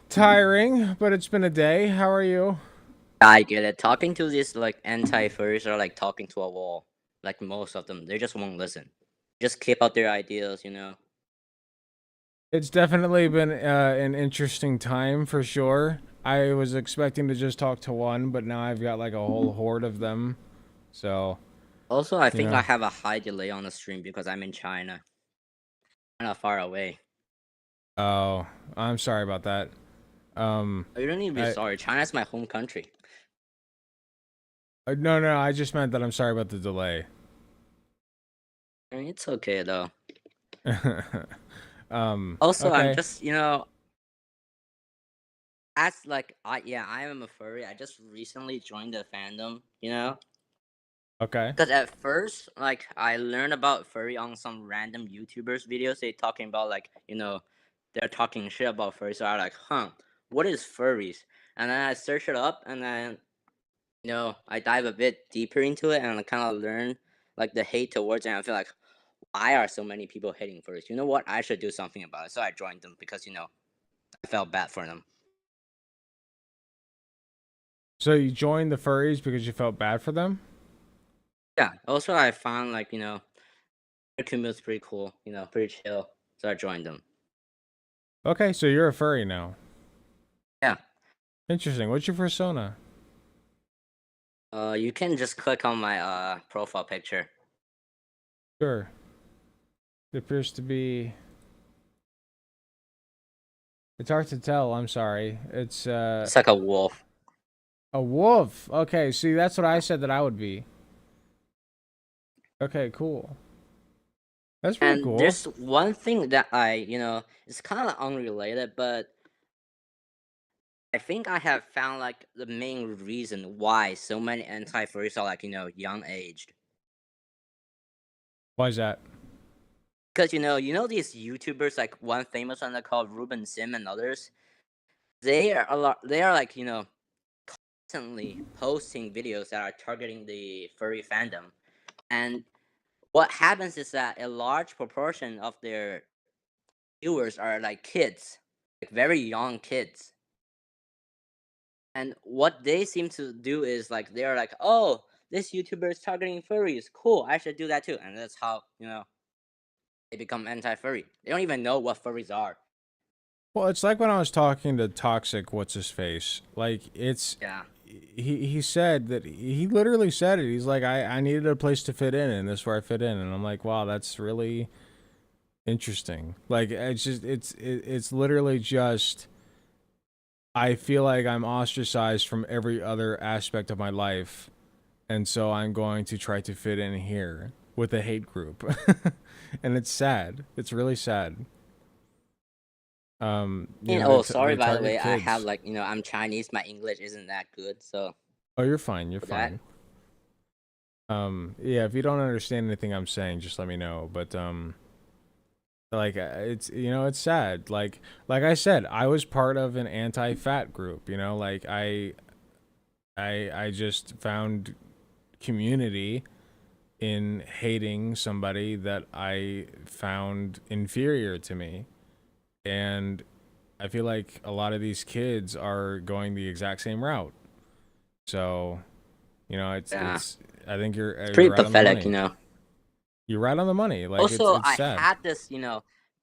Tiring, but it's been a day. How are you? I get it. Talking to these, like, anti-furries are like talking to a wall. Like, most of them. They just won't listen. Just keep out their ideas, you know? It's definitely been an interesting time for sure. I was expecting to just talk to one, but now I've got like a whole horde of them. So. Also, I think know. I have a high delay on the stream because I'm in China. Kind of far away. Oh, I'm sorry about that. Oh, you don't need to be sorry. China's my home country. No, I just meant that I'm sorry about the delay. I mean, it's okay though. Okay. Also, I'm just, you know, as like I am a furry. I just recently joined the fandom, you know. Okay. Because at first, like, I learned about furry on some random YouTubers videos. They talking about, like, you know, they're talking shit about furries. So I was like, huh, what is furries? And then I search it up, and then, you know, I dive a bit deeper into it, and I kind of learn, like, the hate towards it. And I feel like, why are so many people hating furries? You know what? I should do something about it. So I joined them because, you know, I felt bad for them. So you joined the furries because you felt bad for them? Yeah. Also, I found, like, you know, their community's pretty cool, you know, pretty chill. So I joined them. Okay, so you're a furry now. Yeah. Interesting. What's your persona? You can just click on my profile picture. Sure. It appears to be It's hard to tell. I'm sorry. It's like a wolf. A wolf. Okay, see, that's what I said that I would be. Okay, cool. That's pretty And cool. there's one thing that it's kind of unrelated, but I think I have found like the main reason why so many anti-furries are like young aged. Why is that? Because these YouTubers, like one famous one called Ruben Sim and others, they are like constantly posting videos that are targeting the furry fandom, and what happens is that a large proportion of their viewers are like kids, like very young kids. And what they seem to do is like they're like, oh, this YouTuber is targeting furries. Cool, I should do that too. And that's how they become anti-furry. They don't even know what furries are. Well, it's like when I was talking to Toxic, what's his face? Like it's he said that he literally said it. He's like, I needed a place to fit in, and this is where I fit in. And I'm like, wow, that's really interesting. Like it's literally just. I feel like I'm ostracized from every other aspect of my life, and so I'm going to try to fit in here with a hate group. And it's sad. It's really sad. Sorry, by the way, I have like I'm Chinese. My English isn't that good, so. Oh, you're fine. You're fine. Yeah, if you don't understand anything I'm saying, just let me know. But like it's it's sad. Like I said, I was part of an anti-fat group. Like I just found community in hating somebody that I found inferior to me. And I feel like a lot of these kids are going the exact same route. So, it's I think you're pretty right pathetic, You're right on the money. Like also, it's sad. I had this,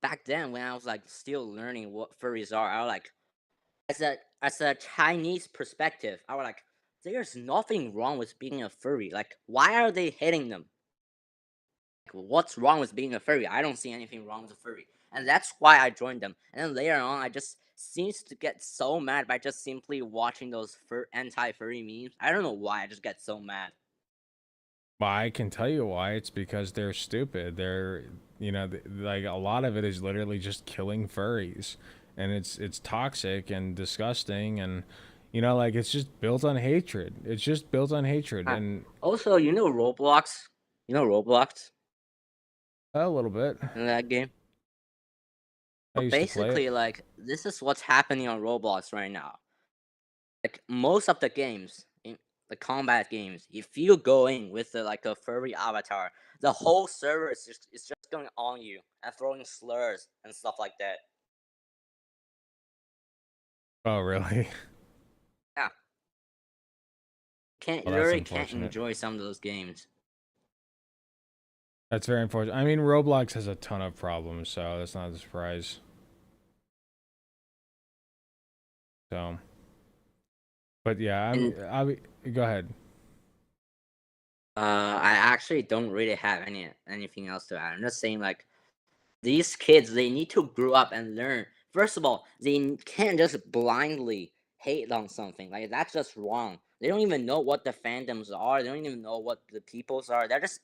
back then when I was like still learning what furries are. I was like, as a Chinese perspective, I was like, there's nothing wrong with being a furry. Like, why are they hating them? Like, what's wrong with being a furry? I don't see anything wrong with a furry, and that's why I joined them. And then later on, I just seems to get so mad by just simply watching those anti-furry memes. I don't know why. I just get so mad. Well, I can tell you why. It's because they're stupid. They're, like a lot of it is literally just killing furries, and it's toxic and disgusting, and like it's just built on hatred. It's just built on hatred. And also, Roblox. Roblox. A little bit. In that game. But basically, like this is what's happening on Roblox right now. Like most of the games, the combat games, if you go in with like a furry avatar, the whole server is just going on you and throwing slurs and stuff like that. Oh, really? Yeah. Literally can't enjoy some of those games. That's very unfortunate. I mean, Roblox has a ton of problems, so that's not a surprise. So, but yeah, go ahead. I actually don't really have anything else to add. I'm just saying, like, these kids, they need to grow up and learn. First of all, they can't just blindly hate on something. Like, that's just wrong. They don't even know what the fandoms are. They don't even know what the peoples are. They're just...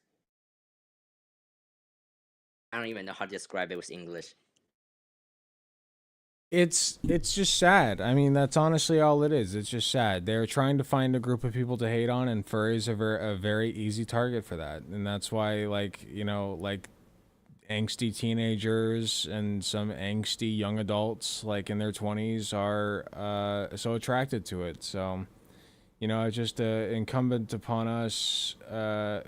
I don't even know how to describe it with English. It's just sad. I mean, that's honestly all it is. It's just sad. They're trying to find a group of people to hate on, and furries are a very easy target for that. And that's why, like, like angsty teenagers and some angsty young adults, like in their 20s, are so attracted to it. So, it's just incumbent upon us,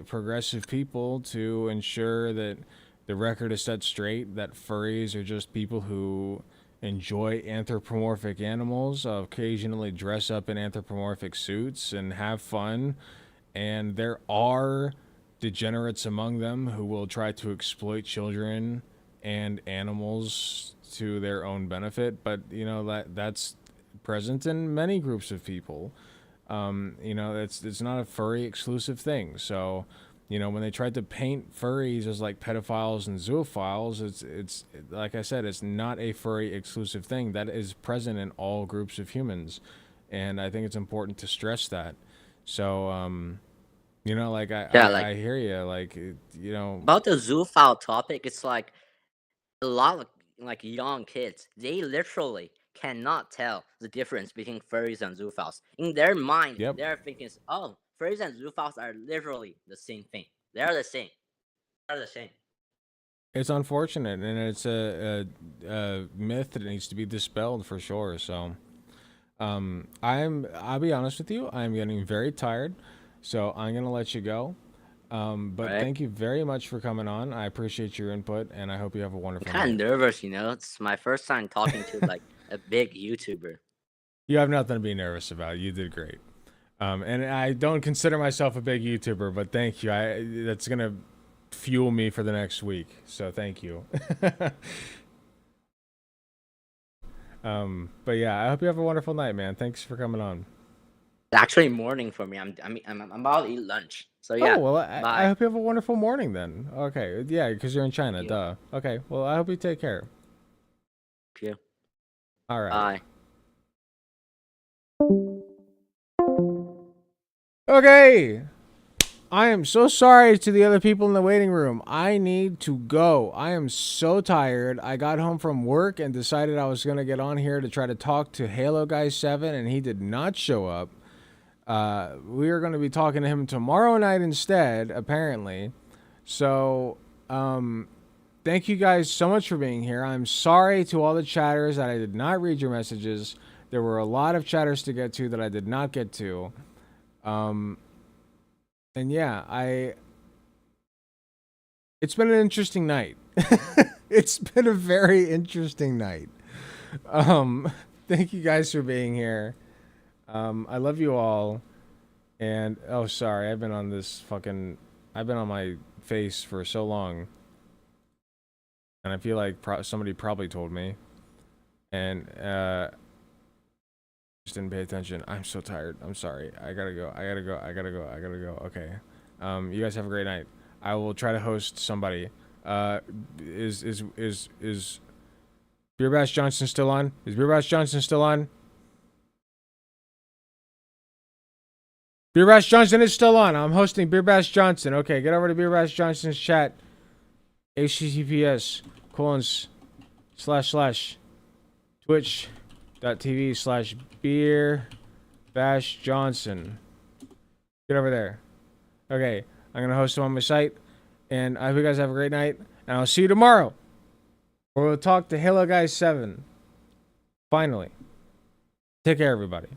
progressive people, to ensure that the record is set straight, that furries are just people who enjoy anthropomorphic animals, occasionally dress up in anthropomorphic suits and have fun. And there are degenerates among them who will try to exploit children and animals to their own benefit. But, that's present in many groups of people. It's not a furry exclusive thing. So, You know, when they tried to paint furries as like pedophiles and zoophiles, it's like I said, it's not a furry exclusive thing. That is present in all groups of humans, and I think it's important to stress that. So, you know, like I hear you. Like, you know, about the zoophile topic, it's like a lot of like young kids, they literally cannot tell the difference between furries and zoophiles. In their mind, they're thinking, oh, furries and zoophiles are literally the same thing. They're the same. They're the same. it's unfortunate, and it's a myth that needs to be dispelled for sure. So, I'll be honest with you, I'm getting very tired, so I'm gonna let you go. But thank you very much for coming on. I appreciate your input, and I hope you have a wonderful I'm kind night. of nervous, you know. It's my first time talking to like a big YouTuber. You have nothing to be nervous about. You did great. And I don't consider myself a big YouTuber, but thank you. That's gonna fuel me for the next week. So thank you. But yeah, I hope you have a wonderful night, man. Thanks for coming on. It's actually morning for me. I'm about to eat lunch. So yeah. Oh well, bye. I hope you have a wonderful morning then. Okay, yeah, because you're in China. Duh. Okay, well, I hope you take care. Thank you. All right. Bye. Okay. I am so sorry to the other people in the waiting room. I need to go. I am so tired. I got home from work and decided I was going to get on here to try to talk to Halo Guy 7, and he did not show up. We are going to be talking to him tomorrow night instead, apparently. So, thank you guys so much for being here. I'm sorry to all the chatters that I did not read your messages. There were a lot of chatters to get to that I did not get to. And yeah, it's been an interesting night. It's been a very interesting night. Thank you guys for being here. I love you all. And, oh, sorry, I've been on my face for so long. And I feel like somebody probably told me. And, just didn't pay attention. I'm so tired. I'm sorry. I gotta go. Okay. You guys have a great night. I will try to host somebody. Is Beer Bash Johnson still on? Is Beer Bash Johnson still on? Beer Bash Johnson is still on. I'm hosting Beer Bash Johnson. Okay, get over to Beer Bash Johnson's chat. https://twitch.tv/Beer Bash Johnson. Get over there. Okay, I'm gonna host him on my site, and I hope you guys have a great night. And I'll see you tomorrow, where we'll talk to Halo Guy 7. Finally, take care, everybody.